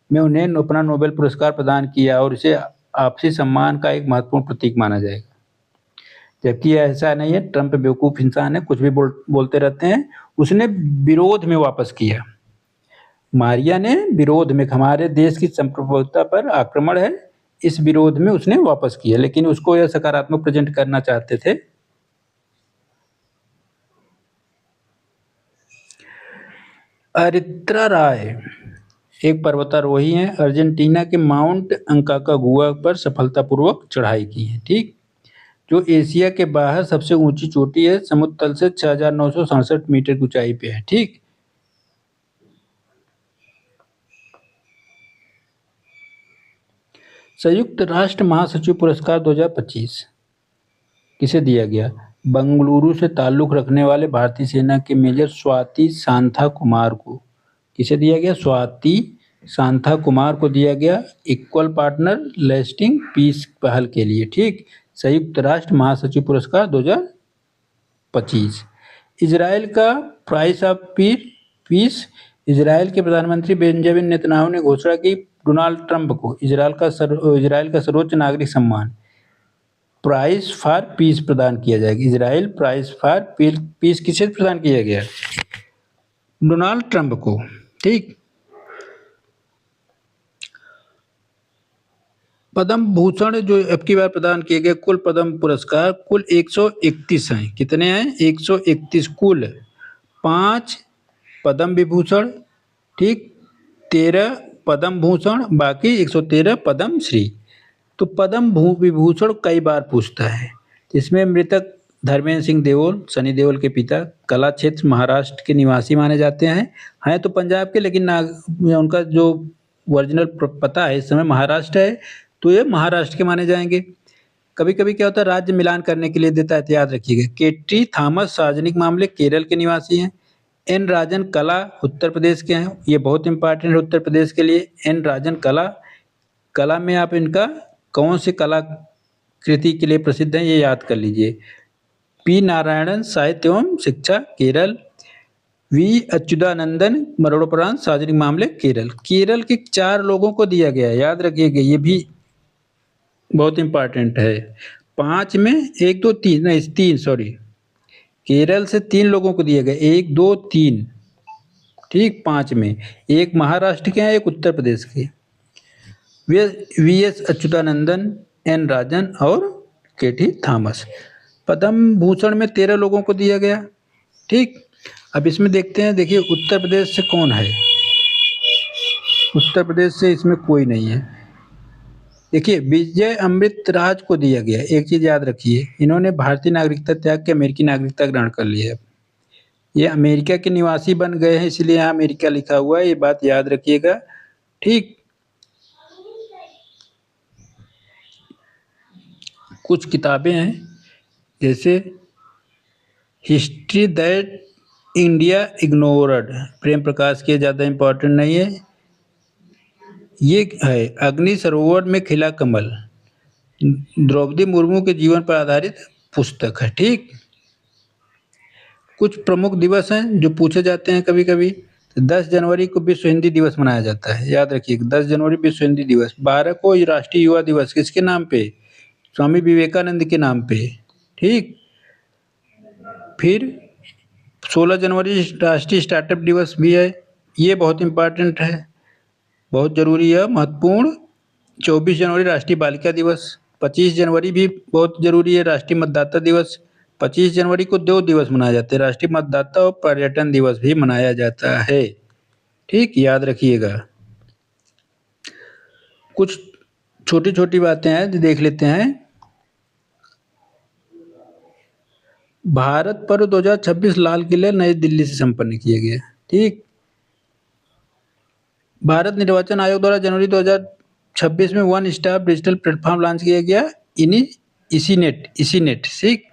में उन्हें अपना नोबेल पुरस्कार प्रदान किया और इसे आपसी सम्मान का एक महत्वपूर्ण प्रतीक माना जाएगा। जबकि ऐसा नहीं है, ट्रंप बेवकूफ़ इंसान है, कुछ भी बोलते रहते हैं। उसने विरोध में वापस किया। मारिया ने विरोध में, हमारे देश की संप्रभुता पर आक्रमण है, इस विरोध में उसने वापस किया, लेकिन उसको यह सकारात्मक प्रेजेंट करना चाहते थे। अरित्रा राय एक पर्वतारोही हैं, अर्जेंटीना के माउंट अंकाकागुआ पर सफलतापूर्वक चढ़ाई की है। ठीक, जो एशिया के बाहर सबसे ऊंची चोटी है, समुद्र तल से 6,967 मीटर की ऊंचाई पे है। ठीक, संयुक्त राष्ट्र महासचिव पुरस्कार 2025 किसे दिया गया, बंगलुरु से ताल्लुक रखने वाले भारतीय सेना के मेजर स्वाति सांथा कुमार को। किसे दिया गया, स्वाति सांथा कुमार को दिया गया, इक्वल पार्टनर लास्टिंग पीस पहल के लिए। ठीक, संयुक्त राष्ट्र महासचिव पुरस्कार 2025। इजराइल का प्राइस ऑफ पीस, इजराइल के प्रधानमंत्री बेंजामिन नेतन्याहू ने घोषणा की डोनाल्ड ट्रंप को इजराइल का सर्वोच्च नागरिक सम्मान प्राइस फॉर पीस प्रदान किया जाएगा। इजराइल प्राइस फॉर पीस किसे प्रदान किया गया, डोनाल्ड ट्रंप को। ठीक, पद्म भूषण जो अब की बार प्रदान किए गए कुल पद्म पुरस्कार कुल 131 हैं। कितने हैं, 131 कुल। 5 पद्म विभूषण, ठीक, 13 पद्म भूषण, बाकी 113 पद्म श्री। तो पद्म विभूषण कई बार पूछता है, इसमें मृतक धर्मेंद्र सिंह देओल, सनी देओल के पिता, कला क्षेत्र महाराष्ट्र के निवासी माने जाते हैं तो पंजाब के, लेकिन उनका जो ओरिजिनल पता है इस समय महाराष्ट्र है, तो ये महाराष्ट्र के माने जाएंगे। कभी कभी क्या होता है, राज्य मिलान करने के लिए देता है, तो याद रखिएगा। केटी थॉमस सार्वजनिक मामले केरल के निवासी हैं। एन राजन कला उत्तर प्रदेश के हैं, ये बहुत इंपॉर्टेंट है उत्तर प्रदेश के लिए। एन राजन कला में आप इनका कौन सी कलाकृति के लिए प्रसिद्ध हैं ये याद कर लीजिए। पी नारायणन साहित्य एवं शिक्षा केरल, वी अच्युतानंदन मरणोपरांत सार्वजनिक मामले केरल। केरल के 4 लोगों को दिया गया है, याद रखिएगा, ये भी बहुत इंपॉर्टेंट है। 5 में 1 2 3 नहीं 3 सॉरी, केरल से 3 लोगों को दिया गया, 1 2 3। ठीक, 5 में 1 महाराष्ट्र के हैं, 1 उत्तर प्रदेश के। वी एस अच्युतानंदन, एन राजन और केटी थॉमस। पद्म भूषण में 13 लोगों को दिया गया। ठीक, अब इसमें देखते हैं, देखिए उत्तर प्रदेश से कौन है। उत्तर प्रदेश से इसमें कोई नहीं है। देखिए विजय अमृत राज को दिया गया। एक चीज याद रखिए, इन्होंने भारतीय नागरिकता त्याग के अमेरिकी नागरिकता ग्रहण कर ली है। ये अमेरिका के निवासी बन गए हैं, इसलिए यहाँ अमेरिका लिखा हुआ है, ये बात याद रखिएगा। ठीक, कुछ किताबें हैं जैसे history that India ignored, Prem Prakash की, ज़्यादा इम्पोर्टेंट नहीं है। ये है अग्नि सरोवर में खिला कमल, द्रौपदी मुर्मू के जीवन पर आधारित पुस्तक है। ठीक, कुछ प्रमुख दिवस हैं जो पूछे जाते हैं कभी कभी। 10 जनवरी को विश्व हिंदी दिवस मनाया जाता है, याद रखिए 10 जनवरी विश्व हिंदी दिवस। 12 को राष्ट्रीय युवा दिवस, किसके नाम पे? स्वामी विवेकानंद के नाम पे। ठीक, फिर 16 जनवरी राष्ट्रीय स्टार्टअप दिवस भी है, ये बहुत इम्पोर्टेंट है, बहुत जरूरी है, महत्वपूर्ण। 24 जनवरी राष्ट्रीय बालिका दिवस। 25 जनवरी भी बहुत जरूरी है, राष्ट्रीय मतदाता दिवस। 25 जनवरी को 2 दिवस मनाए जाते हैं, राष्ट्रीय मतदाता और पर्यटन दिवस भी मनाया जाता है। ठीक, याद रखिएगा। कुछ छोटी छोटी बातें हैं जो देख लेते हैं। भारत पर्व 2026 लाल किले नई दिल्ली से संपन्न किया गया। ठीक, भारत निर्वाचन आयोग द्वारा जनवरी 2026 में one stop digital platform launch किया गया, इसीनेट। ठीक,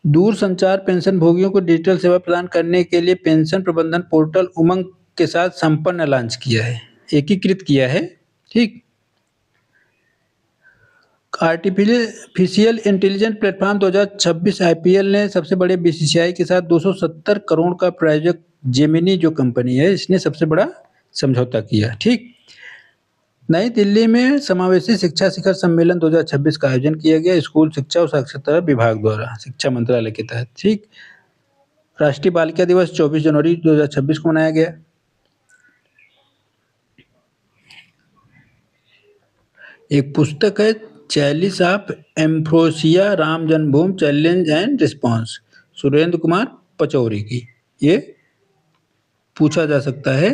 दूर संचार पेंशन भोगियों को डिजिटल सेवा प्रदान करने के लिए पेंशन प्रबंधन पोर्टल उमंग के साथ संपन्न लॉन्च किया है, एकीकृत किया है। ठीक, आर्टिफिशियल इंटेलिजेंस प्लेटफॉर्म 2026 आईपीएल ने सबसे बड़े बीसीसीआई के साथ 270 करोड़ का प्रायोजक जेमिनी जो कंपनी है, इसने सबसे बड़ा समझौता किया। ठीक, नई दिल्ली में समावेशी शिक्षा शिखर सम्मेलन 2026 का आयोजन किया गया, स्कूल शिक्षा और साक्षरता विभाग द्वारा, शिक्षा मंत्रालय के तहत। ठीक, राष्ट्रीय बालिका दिवस 24 जनवरी 2026 को मनाया गया। एक पुस्तक है chalice of एम्फ्रोसिया Ram Janmabhoomi challenge and response, Surendra Kumar Pachauri की, ये पूछा जा सकता है।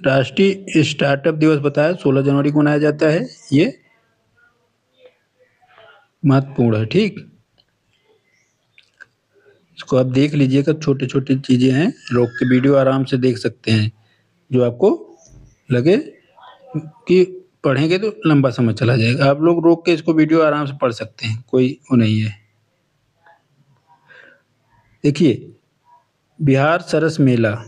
राष्ट्रीय स्टार्टअप दिवस बताया 16 जनवरी को मनाया जाता है, ये महत्वपूर्ण है। ठीक, इसको आप देख लीजिएगा, छोटे छोटे चीजें हैं, रोक के वीडियो आराम से देख सकते हैं, जो आपको लगे कि पढ़ेंगे तो लंबा समय चला जाएगा, आप लोग रोक के इसको वीडियो आराम से पढ़ सकते हैं, कोई वो नहीं है। देखिए, बिहार सरस मेला,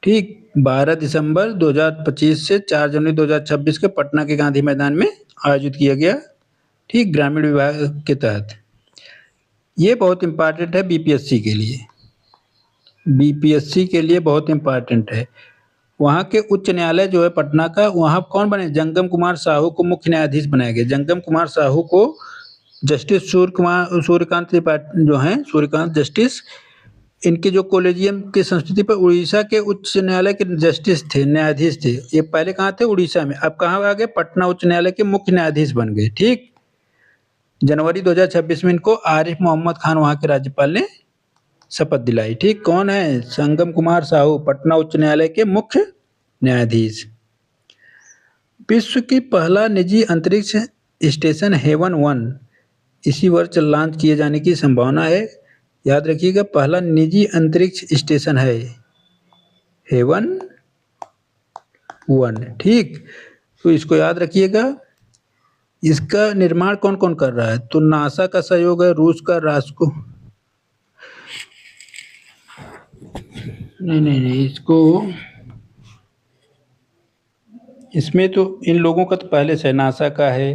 ठीक, 12 दिसंबर 2025 से 4 जनवरी 2026 के पटना के गांधी मैदान में आयोजित किया गया। ठीक, ग्रामीण विभाग के तहत। ये बहुत इम्पोर्टेंट है बीपीएससी के लिए, बीपीएससी के लिए बहुत इम्पोर्टेंट है। वहाँ के उच्च न्यायालय जो है पटना का, वहाँ कौन बने? जंगम कुमार साहू को मुख्य न्यायाधीश बनाया गया। जंगम कुमार साहू को जस्टिस सूर्यकांत त्रिपाठी जो हैं, सूर्यकांत जस्टिस, इनके जो कॉलेजियम की संस्कृति पर उड़ीसा के उच्च न्यायालय के जस्टिस थे, न्यायाधीश थे। ये पहले कहाँ थे? उड़ीसा में। अब कहाँ आ गए? पटना उच्च न्यायालय के मुख्य न्यायाधीश बन गए। ठीक, जनवरी 2026 में इनको आरिफ मोहम्मद खान वहाँ के राज्यपाल ने शपथ दिलाई। ठीक, कौन है? संगम कुमार साहू, पटना उच्च न्यायालय के मुख्य न्यायाधीश। विश्व की पहला निजी अंतरिक्ष स्टेशन हेवन 1 इसी वर्ष लॉन्च किए जाने की संभावना है। याद रखिएगा, पहला निजी अंतरिक्ष स्टेशन है हेवन 1। ठीक, तो इसको याद रखिएगा। इसका निर्माण कौन कौन कर रहा है? तो नासा का सहयोग है, रूस का, रास्को नहीं, इसमें तो इन लोगों का तो पहले से नासा का है,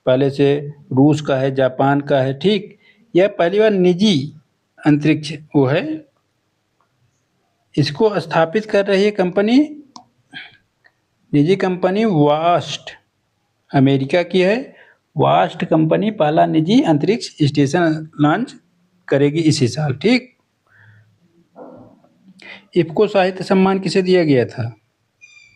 पहले से रूस का है, जापान का है। ठीक, यह पहली बार निजी अंतरिक्ष वो है। इसको स्थापित कर रही है कंपनी, निजी कंपनी वास्ट, अमेरिका की है। वास्ट कंपनी पहला निजी अंतरिक्ष स्टेशन लॉन्च करेगी इसी साल। ठीक, इफ्को साहित्य सम्मान किसे दिया गया था?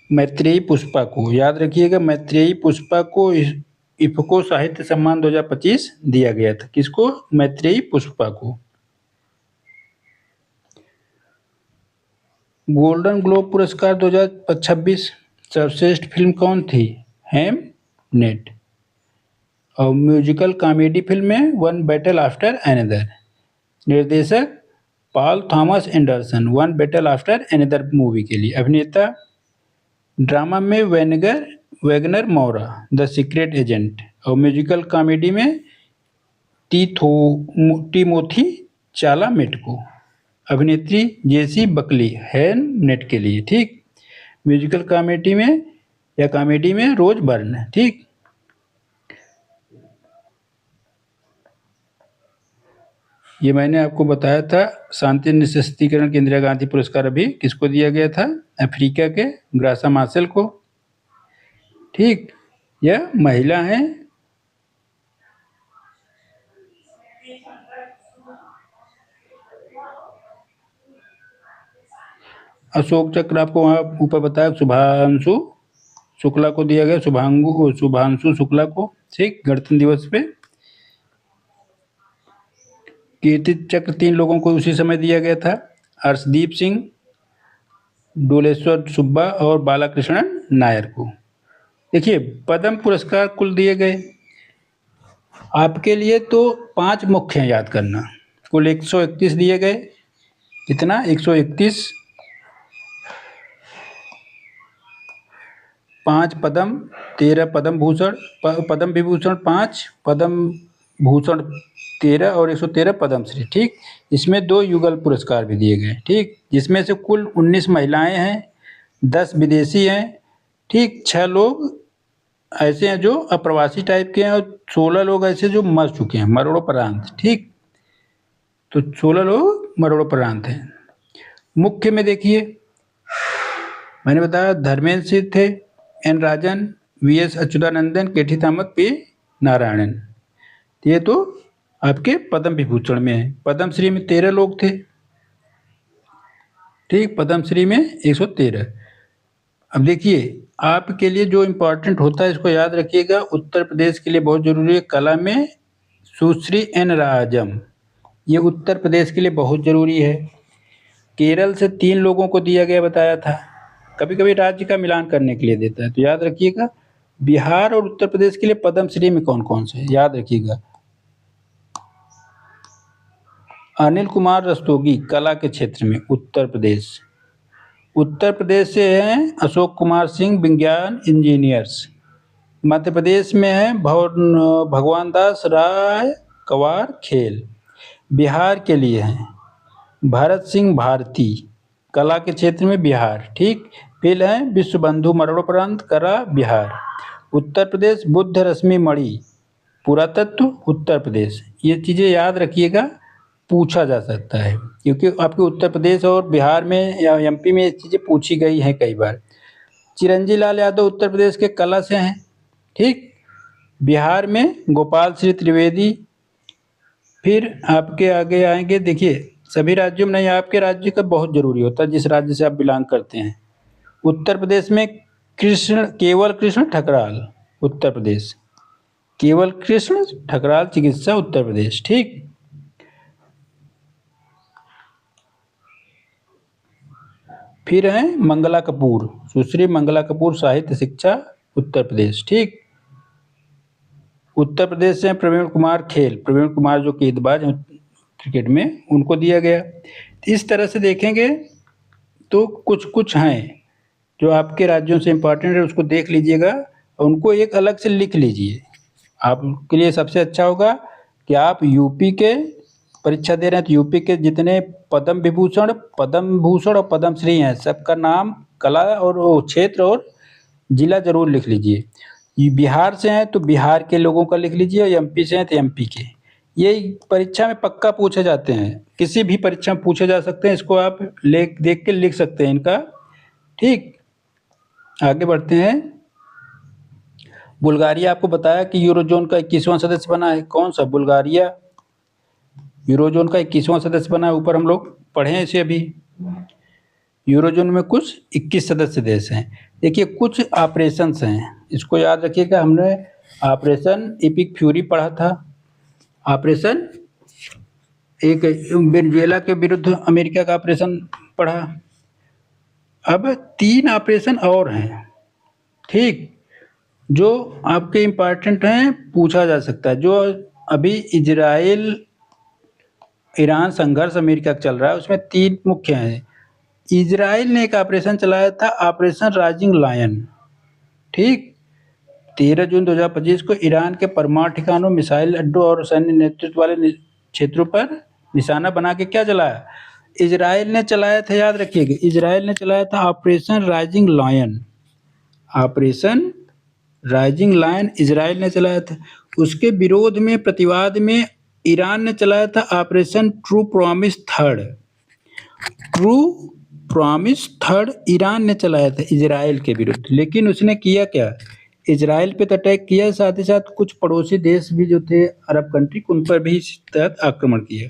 मैत्रेयी पुष्पा को। याद रखिएगा, मैत्रेयी पुष्पा को इफ्को साहित्य सम्मान 2025 दिया गया था। किसको? मैत्रेयी पुष्पा को। गोल्डन ग्लोब पुरस्कार 2026 सर्वश्रेष्ठ फिल्म कौन थी? हैमनेट। और म्यूजिकल कॉमेडी फिल्म में वन बैटल आफ्टर एनदर। निर्देशक Paul Thomas Anderson, one battle after another movie के लिए। अभिनेता ड्रामा में Wagner Moura, the secret agent. और म्यूजिकल कॉमेडी में टिमोथी चालामेट को, अभिनेत्री जेसी बकली हैमनेट के लिए, ठीक। म्यूजिकल कॉमेडी में रोज बर्न, ठीक। ये मैंने आपको बताया था। शांति निःशस्त्रीकरण के इंदिरा गांधी पुरस्कार अभी किसको दिया गया था? अफ्रीका के ग्रासा मार्शल को, ठीक। यह महिला हैं। अशोक चक्र आपको वहाँ ऊपर बताया शुभांशु शुक्ला को दिया गया, शुभांशु शुक्ला को, ठीक, गणतंत्र दिवस पे। कीर्ति चक्र 3 लोगों को उसी समय दिया गया था, अर्शदीप सिंह, डोलेश्वर सुब्बा और बालाकृष्णन नायर को। देखिए पद्म पुरस्कार कुल दिए गए आपके लिए, तो 5 मुख्य हैं याद करना। कुल 131 दिए गए। कितना? 131। 5 पद्म, 13 पद्म भूषण, पद्म विभूषण 5, पद्म भूषण 13 और 113 पद्मश्री, ठीक। इसमें 2 युगल पुरस्कार भी दिए गए, ठीक, जिसमें से कुल 19 महिलाएं हैं, 10 विदेशी हैं, ठीक। 6 लोग ऐसे हैं जो अप्रवासी टाइप के हैं और 16 लोग ऐसे जो मर चुके हैं, मरणोपरांत, ठीक। तो 16 लोग मरणोपरांत हैं। मुख्य में देखिए मैंने बताया धर्मेंद्र सिंह थे, एन राजन, वीएस अच्युतानंदन, केटी कामत, पी नारायणन। ये तो आपके पद्म विभूषण में है। पद्मश्री में 13 लोग थे, ठीक। पद्मश्री में 113। अब देखिए आपके लिए जो इम्पोर्टेंट होता है इसको याद रखिएगा। उत्तर प्रदेश के लिए बहुत जरूरी है। कला में सुश्री एन राजम, ये उत्तर प्रदेश के लिए बहुत जरूरी है। केरल से 3 लोगों को दिया गया बताया था। कभी कभी राज्य का मिलान करने के लिए देता है, तो याद रखिएगा। बिहार और उत्तर प्रदेश के लिए पद्मश्री में कौन कौन से याद रखिएगा। अनिल कुमार रस्तोगी, कला के क्षेत्र में, उत्तर प्रदेश। उत्तर प्रदेश से हैं अशोक कुमार सिंह, विज्ञान इंजीनियर्स। मध्य प्रदेश में है भगवान दास राय कवार, खेल। बिहार के लिए हैं भरत सिंह भारती, कला के क्षेत्र में, बिहार, ठीक। फिर है विश्व बंधु मरणोपरांत, कला, बिहार। उत्तर प्रदेश बुद्ध रश्मि मणि, पुरातत्व, उत्तर प्रदेश। ये चीज़ें याद रखिएगा, पूछा जा सकता है, क्योंकि आपके उत्तर प्रदेश और बिहार में या एमपी में ये चीज़ें पूछी गई हैं कई बार। चिरंजीव लाल यादव उत्तर प्रदेश के कला से हैं, ठीक। बिहार में गोपाल श्री त्रिवेदी। फिर आपके आगे आएंगे, देखिए सभी राज्यों में नहीं, आपके राज्य का बहुत जरूरी होता है जिस राज्य से आप बिलोंग करते हैं। उत्तर प्रदेश में केवल कृष्ण ठकराल, उत्तर प्रदेश। केवल कृष्ण ठकराल चिकित्सा, उत्तर प्रदेश, ठीक। फिर हैं मंगला कपूर, सुश्री मंगला कपूर, साहित्य शिक्षा, उत्तर प्रदेश, ठीक। उत्तर प्रदेश से प्रवीण कुमार, खेल, प्रवीण कुमार जो गेंदबाज हैं क्रिकेट में, उनको दिया गया। इस तरह से देखेंगे तो कुछ कुछ हैं जो आपके राज्यों से इम्पोर्टेंट है, उसको देख लीजिएगा और उनको एक अलग से लिख लीजिए। आपके लिए सबसे अच्छा होगा कि आप यूपी के परीक्षा दे रहे हैं तो यूपी के जितने पद्म विभूषण, पद्म भूषण और पद्मश्री हैं, सबका नाम, कला और क्षेत्र और जिला जरूर लिख लीजिए। ये बिहार से हैं तो बिहार के लोगों का लिख लीजिए, और एमपी से हैं तो एमपी के। ये परीक्षा में पक्का पूछे जाते हैं, किसी भी परीक्षा में पूछे जा सकते हैं, इसको आप देख के लिख सकते हैं इनका, ठीक। आगे बढ़ते हैं। बुल्गारिया आपको बताया कि यूरोजोन का 21वां सदस्य बना है। कौन सा? बुल्गारिया यूरोजोन का 21वां सदस्य बना है। ऊपर हम लोग पढ़े हैं इसे अभी। यूरोजोन में कुछ 21 सदस्य देश हैं। देखिए कुछ ऑपरेशंस हैं, इसको याद रखिएगा। हमने ऑपरेशन इपिक फ्यूरी पढ़ा था, ऑपरेशन एक वेनेजुएला के विरुद्ध अमेरिका का ऑपरेशन पढ़ा। अब 3 ऑपरेशन और हैं, ठीक, जो आपके इम्पोर्टेंट हैं, पूछा जा सकता है। जो अभी इजराइल ईरान संघर्ष अमेरिका का चल रहा है, उसमें 3 मुख्य हैं। इजराइल ने एक ऑपरेशन चलाया था, ऑपरेशन राइजिंग लायन, ठीक। 13 जून 2025 को ईरान के परमाणु ठिकानों, मिसाइल अड्डों और सैन्य नेतृत्व वाले क्षेत्रों पर निशाना बना के क्या चलाया? इजराइल ने चलाया था, याद रखिएगा, इजराइल ने चलाया था operation rising lion. Operation rising lion Israel ने चलाया था। उसके विरोध में, प्रतिवाद में ईरान ने चलाया था operation true promise third. True promise third Iran ने चलाया था इजराइल के विरुद्ध। लेकिन उसने किया क्या? इजराइल पे तो अटैक किया, साथ ही साथ कुछ पड़ोसी देश भी जो थे अरब कंट्री, उन पर भी इस तहत आक्रमण किया।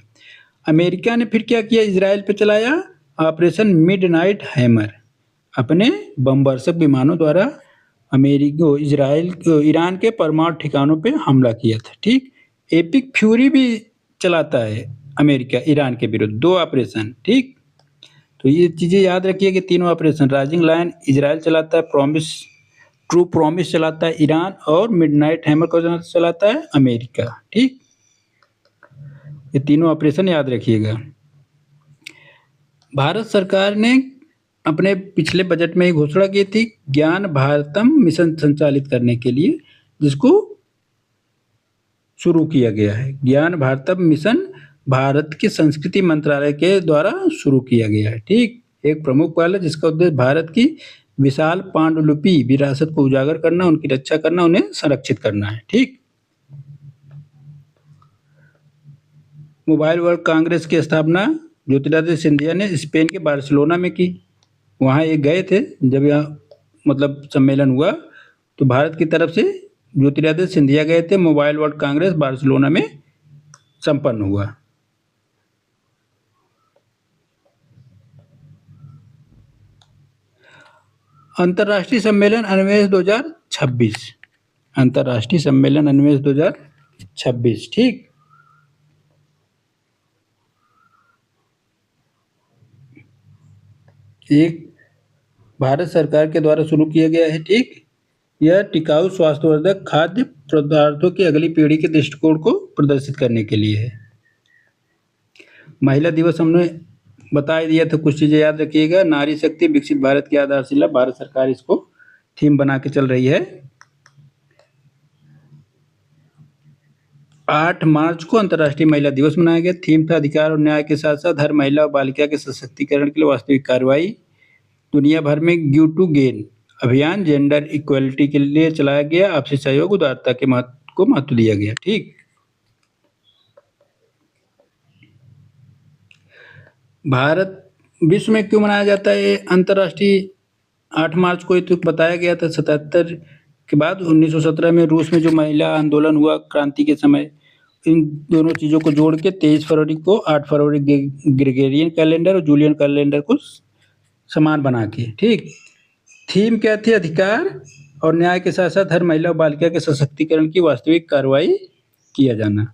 अमेरिका ने फिर क्या किया? इजराइल पे चलाया ऑपरेशन मिडनाइट हैमर। अपने बमवर्षक विमानों द्वारा ईरान के परमाणु ठिकानों पे हमला किया था। ठीक, एपिक फ्यूरी भी चलाता है अमेरिका ईरान के विरुद्ध, 2 ऑपरेशन। ठीक, तो ये चीज़ें याद रखिए कि तीनों ऑपरेशन, राइजिंग लायन इजराइल चलाता है, ट्रू प्रॉमिस चलाता है ईरान, और मिडनाइट हैमर को चलाता है अमेरिका। ठीक, ये तीनों ऑपरेशन याद रखिएगा। भारत सरकार ने अपने पिछले बजट में ही घोषणा की थी ज्ञान भारतम मिशन संचालित करने के लिए, जिसको शुरू किया गया है। ज्ञान भारतम मिशन भारत के संस्कृति मंत्रालय के द्वारा शुरू किया गया है। ठीक, एक प्रमुख पहल है जिसका उद्देश्य भारत की विशाल पांडुलिपि विरासत को उजागर करना, उनकी रक्षा करना, उन्हें संरक्षित करना है। ठीक, मोबाइल वर्ल्ड कांग्रेस की स्थापना ज्योतिरादित्य सिंधिया ने स्पेन के बार्सिलोना में की। वहाँ ये गए थे जब यह मतलब सम्मेलन हुआ, तो भारत की तरफ से ज्योतिरादित्य सिंधिया गए थे। मोबाइल वर्ल्ड कांग्रेस बार्सिलोना में संपन्न हुआ। अंतर्राष्ट्रीय सम्मेलन अन्वेष 2026, अंतर्राष्ट्रीय सम्मेलन अन्वेष 2026। ठीक, एक भारत सरकार के द्वारा शुरू किया गया है। ठीक, यह टिकाऊ स्वास्थ्यवर्धक खाद्य पदार्थों की अगली पीढ़ी के दृष्टिकोण को प्रदर्शित करने के लिए है। महिला दिवस हमने बता दिया था, कुछ चीज़ें याद रखिएगा। नारी शक्ति विकसित भारत की आधारशिला, भारत सरकार इसको थीम बना के चल रही है। 8 मार्च को अंतर्राष्ट्रीय महिला दिवस मनाया गया। थीम था अधिकार और न्याय के साथ साथ हर महिला और बालिका के सशक्तिकरण के लिए वास्तविक कार्रवाई। दुनिया भर में गिव टू गेन अभियान जेंडर इक्वलिटी के लिए चलाया गया। आपसी सहयोग, उदारता के महत्व को महत्व दिया गया। ठीक, भारत विश्व में क्यों मनाया जाता है अंतर्राष्ट्रीय 8 मार्च को? तो बताया गया था 77 के बाद 1917 में रूस में जो महिला आंदोलन हुआ क्रांति के समय, इन दोनों चीज़ों को जोड़ के 23 फरवरी को 8 फरवरी ग्रेगोरियन कैलेंडर और जूलियन कैलेंडर को समान बना के। ठीक, थीम क्या थी? अधिकार और न्याय के साथ साथ हर महिला और बालिका के सशक्तिकरण की वास्तविक कार्रवाई किया जाना।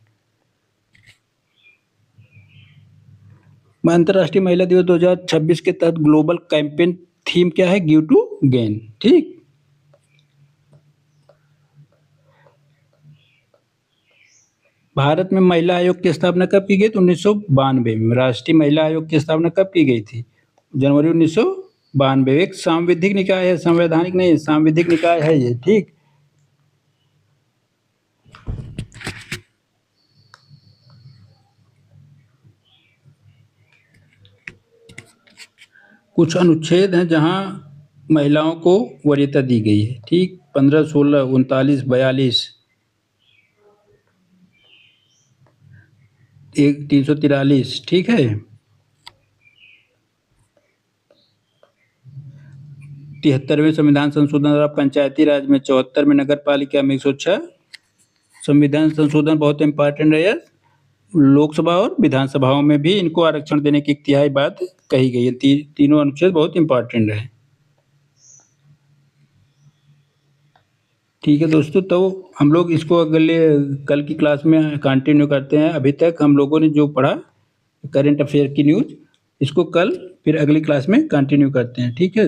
अंतर्राष्ट्रीय महिला दिवस 2026 के तहत ग्लोबल कैंपेन थीम क्या है? Give to gain. ठीक, भारत में महिला आयोग की स्थापना कब की गई? तो 1992 में। राष्ट्रीय महिला आयोग की स्थापना कब की गई थी? जनवरी 1992। एक सांविधिक निकाय है, संवैधानिक नहीं, सांविधिक निकाय है ये। ठीक, कुछ अनुच्छेद हैं जहां महिलाओं को वरीयता दी गई है। ठीक, 15, 16, 39, 42, 343। ठीक है, 73वें संविधान संशोधन द्वारा पंचायती राज में, 74 में नगर पालिका में, 106 संविधान संशोधन बहुत इंपॉर्टेंट है। लोकसभा और विधानसभाओं में भी इनको आरक्षण देने की 1/3 बात कही गई है। तीनों अनुच्छेद बहुत इंपॉर्टेंट है। ठीक है दोस्तों, तो हम लोग इसको अगले कल की क्लास में कंटिन्यू करते हैं। अभी तक हम लोगों ने जो पढ़ा करंट अफेयर की न्यूज़, इसको कल फिर अगली क्लास में कंटिन्यू करते हैं। ठीक है।